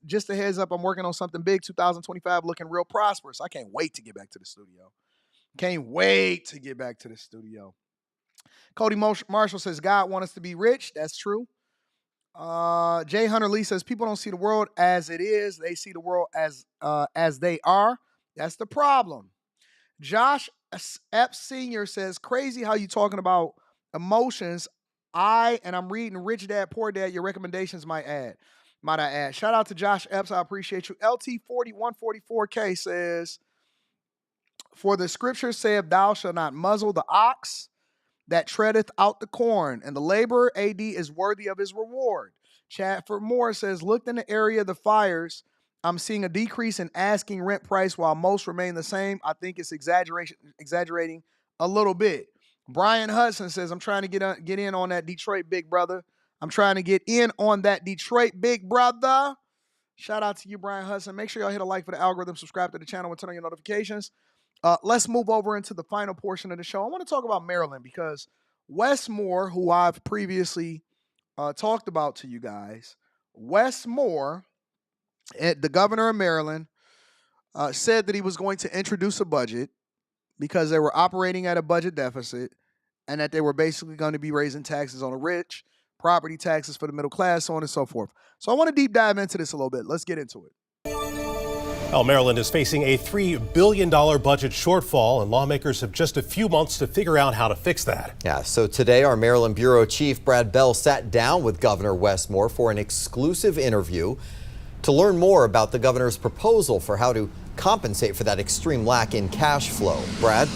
up, I'm working on something big. 2025 looking real prosperous. I can't wait to get back to the studio. Can't wait to get back to the studio. Cody Marshall says, God wants us to be rich. That's true. Jay Hunter Lee says, people don't see the world as it is. They see the world as they are. That's the problem. Josh Epps Sr. says, crazy how you talking about emotions. I'm reading Rich Dad, Poor Dad. Your recommendations might I add. Shout out to Josh Epps. I appreciate you. LT4144K says, for the scripture saith, thou shalt not muzzle the ox that treadeth out the corn, and the laborer, AD, is worthy of his reward. Chadford Moore says, looked in the area of the fires. I'm seeing a decrease in asking rent price while most remain the same. I think it's exaggerating a little bit. Brian Hudson says, I'm trying to get in on that Detroit big brother. Shout out to you, Brian Hudson. Make sure y'all hit a like for the algorithm, subscribe to the channel, and turn on your notifications. Let's move over into the final portion of the show. I want to talk about Maryland because Wes Moore, who I've previously talked about to you guys, Wes Moore, the governor of Maryland, said that he was going to introduce a budget because they were operating at a budget deficit and that they were basically going to be raising taxes on the rich, property taxes for the middle class, so on and so forth. So I want to deep dive into this a little bit. Let's get into it. Well, Maryland is facing a $3 billion budget shortfall, and lawmakers have just a few months to figure out how to fix that. Yeah, so today our Maryland Bureau Chief Brad Bell sat down with Governor Wes Moore for an exclusive interview to learn more about the governor's proposal for how to compensate for that extreme lack in cash flow. Brad?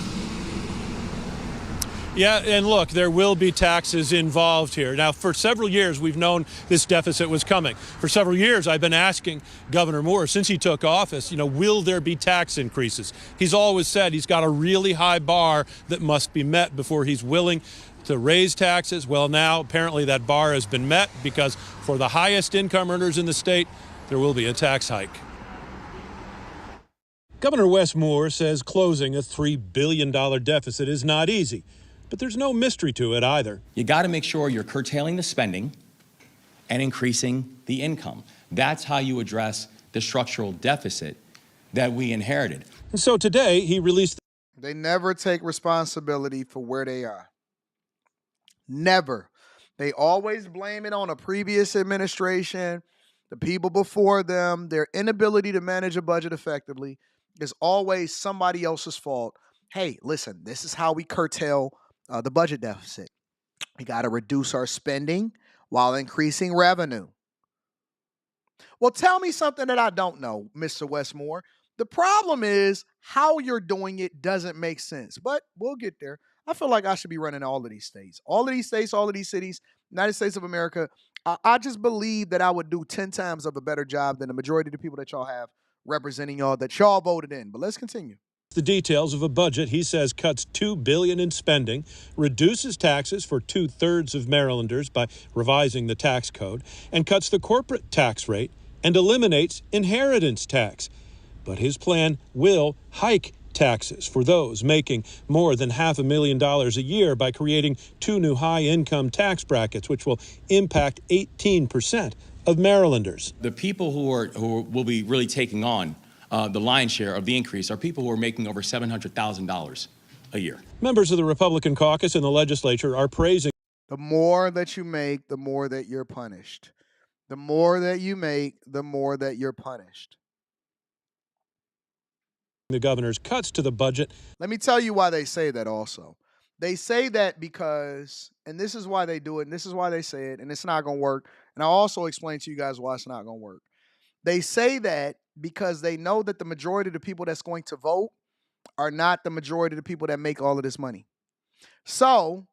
Yeah, and look, there will be taxes involved here. Now, for several years, we've known this deficit was coming. For several years, I've been asking Governor Moore, since he took office, will there be tax increases? He's always said he's got a really high bar that must be met before he's willing to raise taxes. Well, now, apparently that bar has been met because for the highest income earners in the state, there will be a tax hike. Governor Wes Moore says closing a $3 billion deficit is not easy. But there's no mystery to it either. You got to make sure you're curtailing the spending and increasing the income. That's how you address the structural deficit that we inherited. And so today he released. They never take responsibility for where they are. Never. They always blame it on a previous administration, the people before them. Their inability to manage a budget effectively is always somebody else's fault. Hey, listen, this is how we curtail the budget deficit. We got to reduce our spending while increasing revenue. Well, tell me something that I don't know, Mr. Wes Moore. The problem is how you're doing it doesn't make sense, but we'll get there. I feel like I should be running all of these states, all of these cities, United States of America. I just believe that I would do 10 times of a better job than the majority of the people that y'all have representing y'all that y'all voted in. But let's continue. The details of a budget he says cuts $2 billion in spending, reduces taxes for 2/3 of Marylanders by revising the tax code, and cuts the corporate tax rate and eliminates inheritance tax. But his plan will hike taxes for those making more than $500,000 a year by creating 2 new high-income tax brackets, which will impact 18% of Marylanders. The people who will be really taking on the lion's share of the increase are people who are making over $700,000 a year. Members of the Republican caucus in the legislature are praising. The more that you make, the more that you're punished. The more that you make, the more that you're punished. The governor's cuts to the budget. Let me tell you why they say that also. They say that because, and this is why they do it, and this is why they say it, and it's not going to work. And I'll also explain to you guys why it's not going to work. They say that because they know that the majority of the people that's going to vote are not the majority of the people that make all of this money. So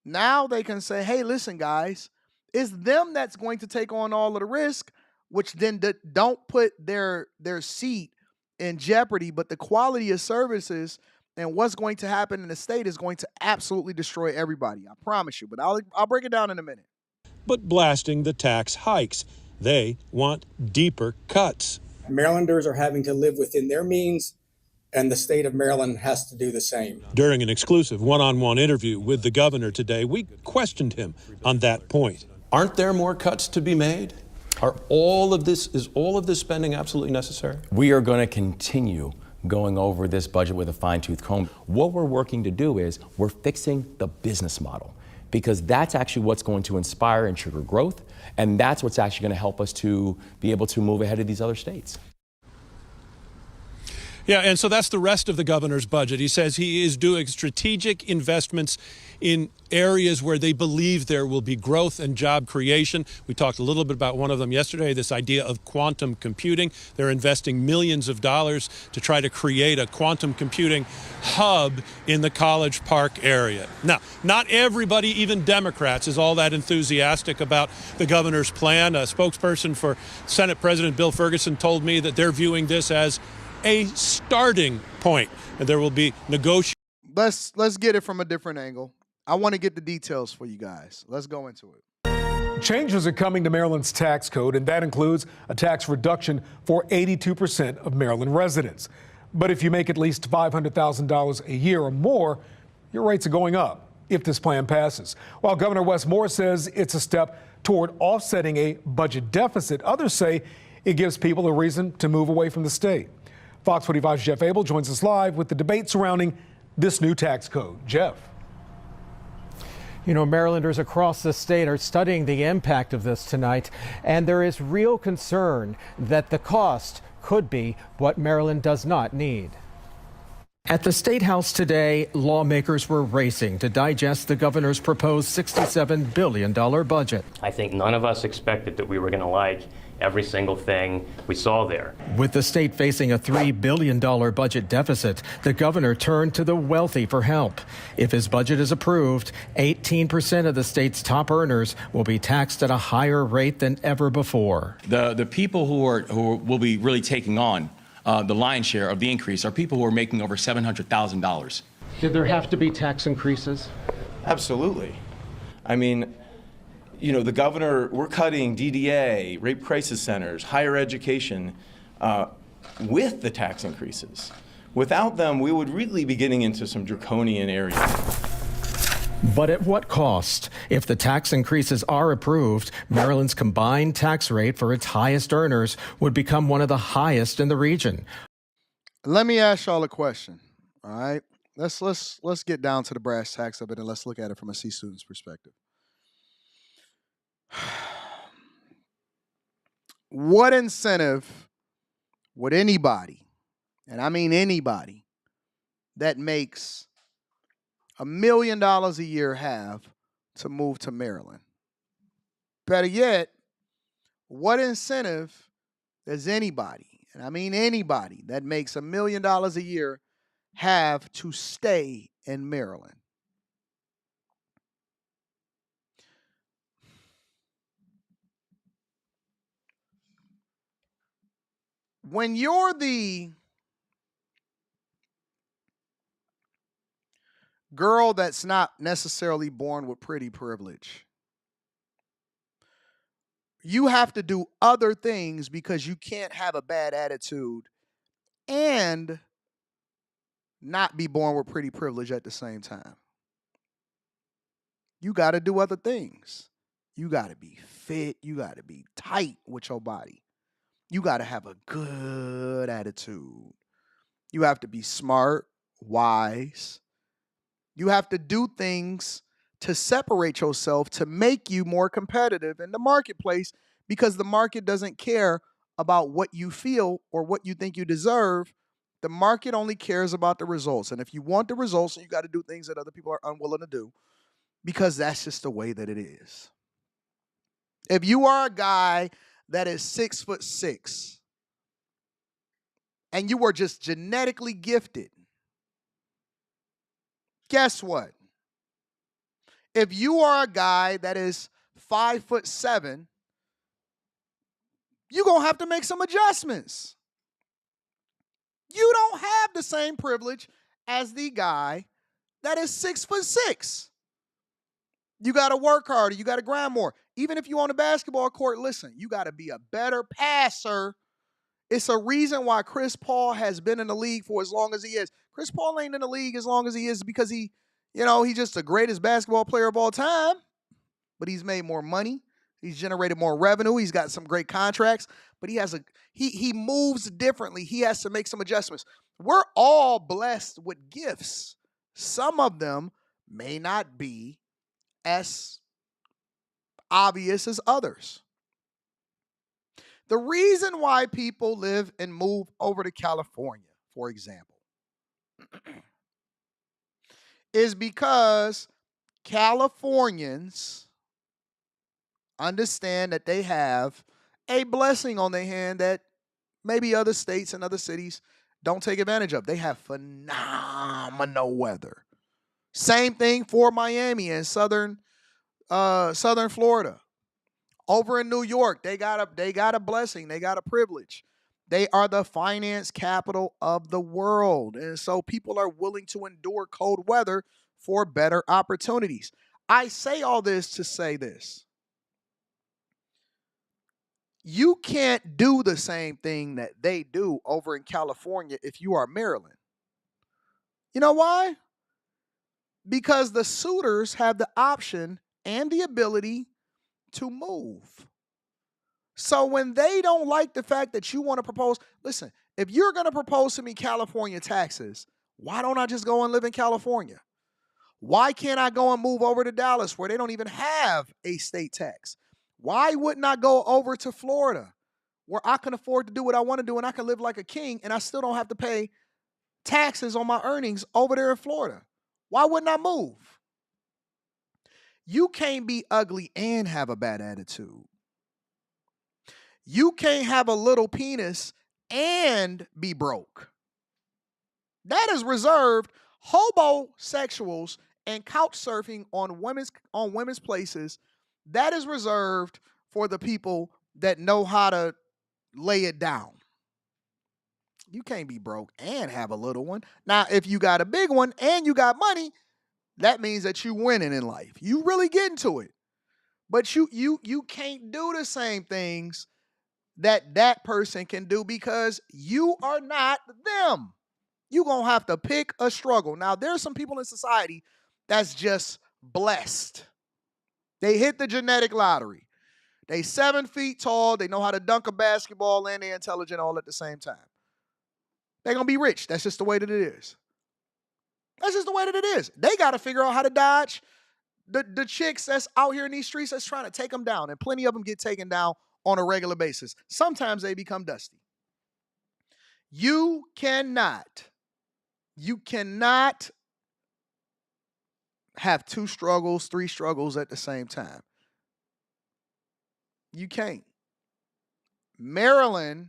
now they can say, hey, listen, guys, it's them that's going to take on all of the risk, which then don't put their seat in jeopardy, but the quality of services and what's going to happen in the state is going to absolutely destroy everybody. I promise you, but I'll break it down in a minute. But blasting the tax hikes. They want deeper cuts. Marylanders are having to live within their means, and the state of Maryland has to do the same. During an exclusive one-on-one interview with the governor today, we questioned him on that point. Aren't there more cuts to be made? Is all of this spending absolutely necessary? We are going to continue going over this budget with a fine-tooth comb. What we're working to do is we're fixing the business model, because that's actually what's going to inspire and trigger growth, and that's what's actually going to help us to be able to move ahead of these other states. Yeah, and so that's the rest of the governor's budget. He says he is doing strategic investments in areas where they believe there will be growth and job creation. We talked a little bit about one of them yesterday, this idea of quantum computing. They're investing millions of dollars to try to create a quantum computing hub in the College Park area. Now, not everybody, even Democrats, is all that enthusiastic about the governor's plan. A spokesperson for Senate President Bill Ferguson told me that they're viewing this as a starting point, and there will be negotiations. Let's get it from a different angle. I want to get the details for you guys. Let's go into it. Changes are coming to Maryland's tax code, and that includes a tax reduction for 82% of Maryland residents. But if you make at least $500,000 a year or more, your rates are going up if this plan passes. While Governor Wes Moore says it's a step toward offsetting a budget deficit, others say it gives people a reason to move away from the state. Fox 45's Jeff Abel joins us live with the debate surrounding this new tax code. Jeff. You know, Marylanders across the state are studying the impact of this tonight, and there is real concern that the cost could be what Maryland does not need. At the State House today, lawmakers were racing to digest the governor's proposed $67 billion budget. I think none of us expected that we were going to like every single thing we saw there. With the state facing a $3 billion budget deficit, the governor turned to the wealthy for help. If his budget is approved, 18% of the state's top earners will be taxed at a higher rate than ever before. The people who will be really taking on the lion's share of the increase are people who are making over $700,000. Did there have to be tax increases? Absolutely. I mean, you know, the governor, we're cutting DDA, rape crisis centers, higher education with the tax increases. Without them, we would really be getting into some draconian areas. But at what cost? If the tax increases are approved, Maryland's combined tax rate for its highest earners would become one of the highest in the region. Let me ask y'all a question, all right? Let's get down to the brass tacks of it, and let's look at it from a C student's perspective. What incentive would anybody, and I mean anybody, that makes $1 million a year have to move to Maryland? Better yet, what incentive does anybody, and I mean anybody, that makes $1 million a year have to stay in Maryland? When you're the girl that's not necessarily born with pretty privilege, you have to do other things because you can't have a bad attitude and not be born with pretty privilege at the same time. You got to do other things. You got to be fit. You got to be tight with your body. You got to have a good attitude. You have to be smart, wise. You have to do things to separate yourself to make you more competitive in the marketplace, because the market doesn't care about what you feel or what you think you deserve. The market only cares about the results. And if you want the results, you got to do things that other people are unwilling to do, because that's just the way that it is. If you are a guy that is 6'6" and you are just genetically gifted, guess what? If you are a guy that is 5'7", you're going to have to make some adjustments. You don't have the same privilege as the guy that is 6'6". You got to work harder. You got to grind more. Even if you're on a basketball court, listen, you got to be a better passer It's a reason why Chris Paul has been in the league for as long as he is. Chris Paul ain't in the league as long as he is because he's just the greatest basketball player of all time. But he's made more money. He's generated more revenue. He's got some great contracts. But he moves differently. He has to make some adjustments. We're all blessed with gifts. Some of them may not be as obvious as others. The reason why people live and move over to California, for example, is because Californians understand that they have a blessing on their hand that maybe other states and other cities don't take advantage of. They have phenomenal weather. Same thing for Miami and southern Florida. Over in New York, they got a blessing. They got a privilege. They are the finance capital of the world. And so people are willing to endure cold weather for better opportunities. I say all this to say this. You can't do the same thing that they do over in California if you are Maryland. You know why? Because the suitors have the option and the ability to move. So when they don't like the fact that you want to propose, listen, if you're going to propose to me California taxes, why don't I just go and live in California? Why can't I go and move over to Dallas where they don't even have a state tax? Why wouldn't I go over to Florida where I can afford to do what I want to do and I can live like a king and I still don't have to pay taxes on my earnings over there in Florida? Why wouldn't I move? You can't be ugly and have a bad attitude. You can't have a little penis and be broke. That is reserved homosexuals and couch surfing on women's places. That is reserved for the people that know how to lay it down. You can't be broke and have a little one. Now, if you got a big one and you got money, that means that you winning in life. You really getting to it. But you can't do the same things that person can do because you are not them. You're going to have to pick a struggle. Now, there's some people in society that's just blessed. They hit the genetic lottery. They 7 feet tall. They know how to dunk a basketball and they're intelligent all at the same time. They're going to be rich. That's just the way that it is. That's just the way that it is. They got to figure out how to dodge the chicks that's out here in these streets that's trying to take them down. And plenty of them get taken down on a regular basis. Sometimes they become dusty. You cannot have 2 struggles, 3 struggles at the same time. You can't. Maryland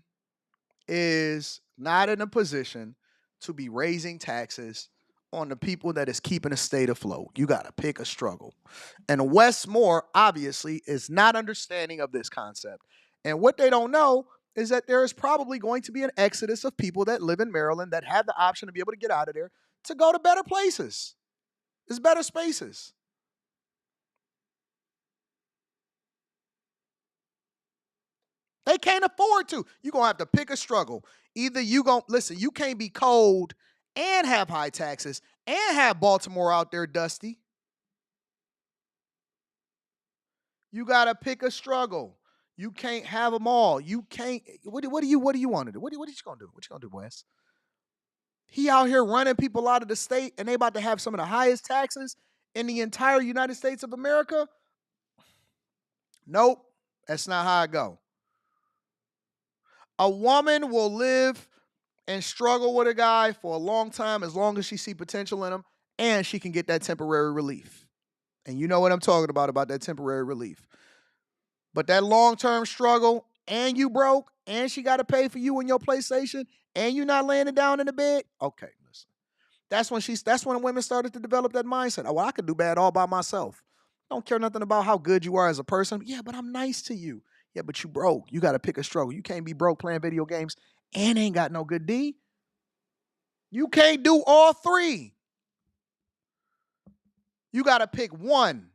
is not in a position to be raising taxes on the people that is keeping the state afloat. You got to pick a struggle. And Wes Moore, obviously, is not understanding of this concept. And what they don't know is that there is probably going to be an exodus of people that live in Maryland that have the option to be able to get out of there to go to better places. There's better spaces. They can't afford to. You're going to have to pick a struggle. Either you can't be cold and have high taxes and have Baltimore out there dusty. You got to pick a struggle. You can't have them all. You can't. What do you want to do? What are you going to do? What you going to do, Wes? He out here running people out of the state and they about to have some of the highest taxes in the entire United States of America? Nope. That's not how I go. A woman will live and struggle with a guy for a long time as long as she see potential in him and she can get that temporary relief. And you know what I'm talking about that temporary relief. But that long-term struggle and you broke and she got to pay for you and your PlayStation and you not laying it down in the bed, okay, listen. That's when women started to develop that mindset. Oh, well, I could do bad all by myself. Don't care nothing about how good you are as a person. Yeah, but I'm nice to you. Yeah, but you broke. You got to pick a struggle. You can't be broke playing video games and ain't got no good D. You can't do all 3. You got to pick one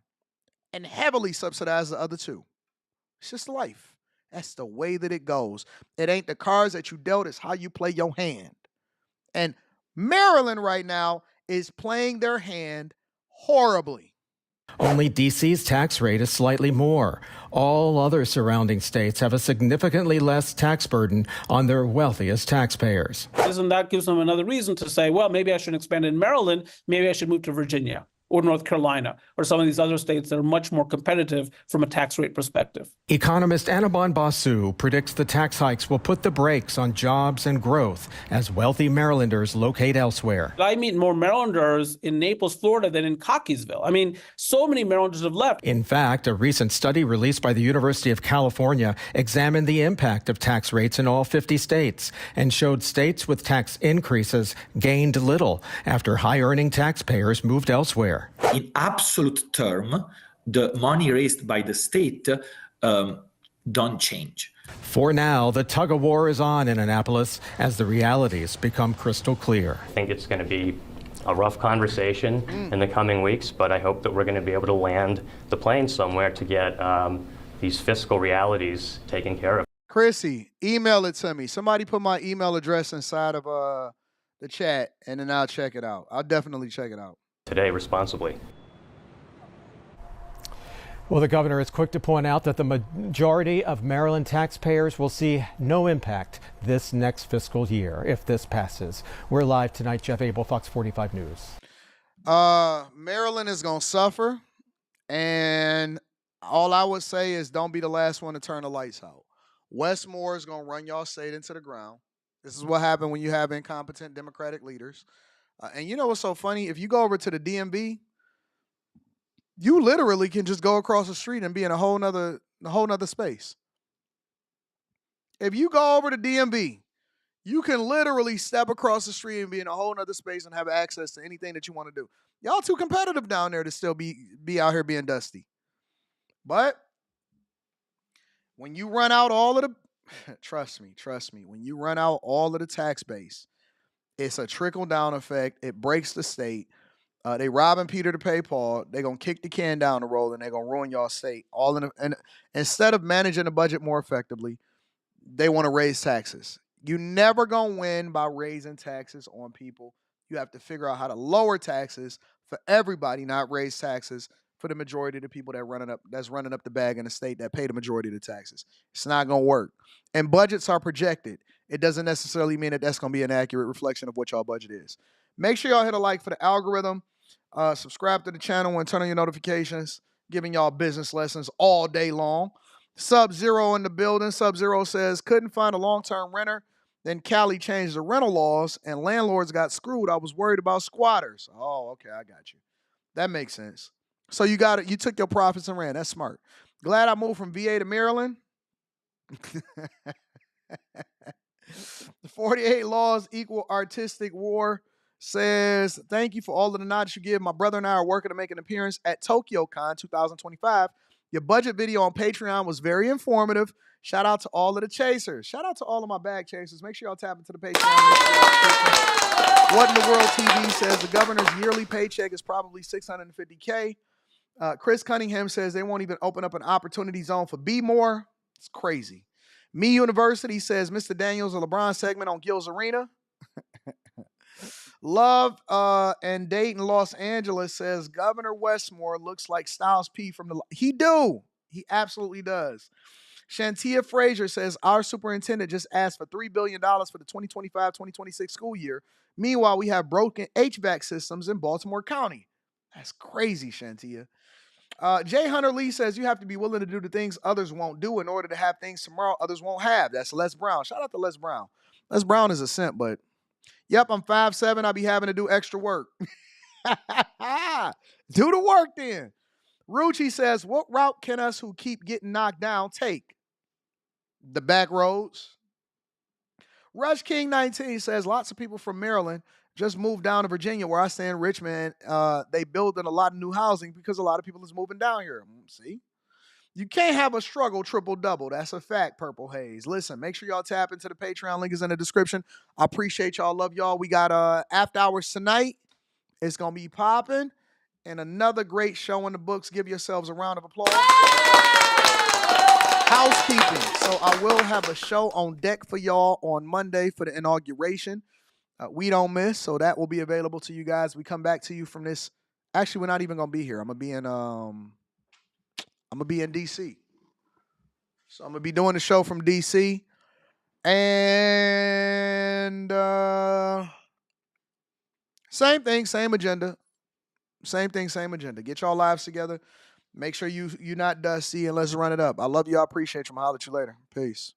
and heavily subsidize the other 2. It's just life. That's the way that it goes. It ain't the cards that you dealt, it's how you play your hand. And Maryland right now is playing their hand horribly. Only D.C.'s tax rate is slightly more. All other surrounding states have a significantly less tax burden on their wealthiest taxpayers. And that gives them another reason to say, well, maybe I should expand in Maryland. Maybe I should move to Virginia or North Carolina or some of these other states that are much more competitive from a tax rate perspective. Economist Anibon Basu predicts the tax hikes will put the brakes on jobs and growth as wealthy Marylanders locate elsewhere. I meet more Marylanders in Naples, Florida than in Cockeysville. I mean, so many Marylanders have left. In fact, a recent study released by the University of California examined the impact of tax rates in all 50 states and showed states with tax increases gained little after high-earning taxpayers moved elsewhere. In absolute term, the money raised by the state don't change. For now, the tug-of-war is on in Annapolis as the realities become crystal clear. I think it's going to be a rough conversation in the coming weeks, but I hope that we're going to be able to land the plane somewhere to get these fiscal realities taken care of. Chrissy, email it to me. Somebody put my email address inside of the chat, and then I'll check it out. I'll definitely check it out. Today, responsibly. Well, the governor is quick to point out that the majority of Maryland taxpayers will see no impact this next fiscal year if this passes. We're live tonight. Jeff Abel, Fox 45 News. Maryland is going to suffer, and all I would say is don't be the last one to turn the lights out. Wes Moore is going to run y'all state into the ground. This is what happened when you have incompetent Democratic leaders. And you know what's so funny? If you go over to the DMV, you literally can just go across the street and be in a whole nother space. If you go over to DMV, you can literally step across the street and be in a whole nother space and have access to anything that you want to do. Y'all too competitive down there to still be out here being dusty. But when you run out all of the, trust me, when you run out all of the tax base, it's a trickle-down effect. It breaks the state. They robbing Peter to pay Paul. They're going to kick the can down the road, and they're going to ruin y'all state. And instead of managing the budget more effectively, they want to raise taxes. You never going to win by raising taxes on people. You have to figure out how to lower taxes for everybody, not raise taxes for the majority of the people that's running up the bag in the state that pay the majority of the taxes. It's not going to work. And budgets are projected. It doesn't necessarily mean that that's going to be an accurate reflection of what y'all budget is. Make sure y'all hit a like for the algorithm. Subscribe to the channel and turn on your notifications. Giving y'all business lessons all day long. Sub-Zero in the building. Sub-Zero says, couldn't find a long-term renter. Then Cali changed the rental laws and landlords got screwed. I was worried about squatters. Oh, okay, I got you. That makes sense. So you took your profits and ran. That's smart. Glad I moved from VA to Maryland. The 48 laws equal artistic war says, thank you for all of the nods you give. My brother and I are working to make an appearance at TokyoCon 2025. Your budget video on Patreon was very informative. Shout out to all of the chasers. Shout out to all of my bag chasers. Make sure y'all tap into the Patreon. What in the World TV says the governor's yearly paycheck is probably $650K. Chris Cunningham says they won't even open up an opportunity zone for B More. It's crazy. Me University says Mr. Daniels, a LeBron segment on Gil's Arena. Love and Dayton, Los Angeles says Governor Wes Moore looks like Styles P from the. He absolutely does. Shantia Frazier says our superintendent just asked for $3 billion for the 2025-2026 school year. Meanwhile, we have broken HVAC systems in Baltimore County. That's crazy, Shantia. Jay Hunter Lee says you have to be willing to do the things others won't do in order to have things tomorrow others won't have. That's Les Brown. Shout out to Les Brown. Les Brown is a simp, but yep, I'm 5'7". I be having to do extra work. Do the work then. Rucci says, what route can us who keep getting knocked down take? The back roads. Rush King 19 says lots of people from Maryland just moved down to Virginia, where I stay in Richmond. They building a lot of new housing because a lot of people is moving down here. See? You can't have a struggle triple-double. That's a fact, Purple Haze. Listen, make sure y'all tap into the Patreon. Link is in the description. I appreciate y'all. Love y'all. We got after hours tonight. It's going to be popping. And another great show in the books. Give yourselves a round of applause. housekeeping. So I will have a show on deck for y'all on Monday for the inauguration. We don't miss, so that will be available to you guys. We come back to you from this. Actually, we're not even gonna be here. I'm gonna be in DC. So I'm gonna be doing the show from DC. And same thing, same agenda. Same thing, same agenda. Get y'all lives together. Make sure you're not dusty, and let's run it up. I love you. I appreciate you. I'm gonna holler at you later. Peace.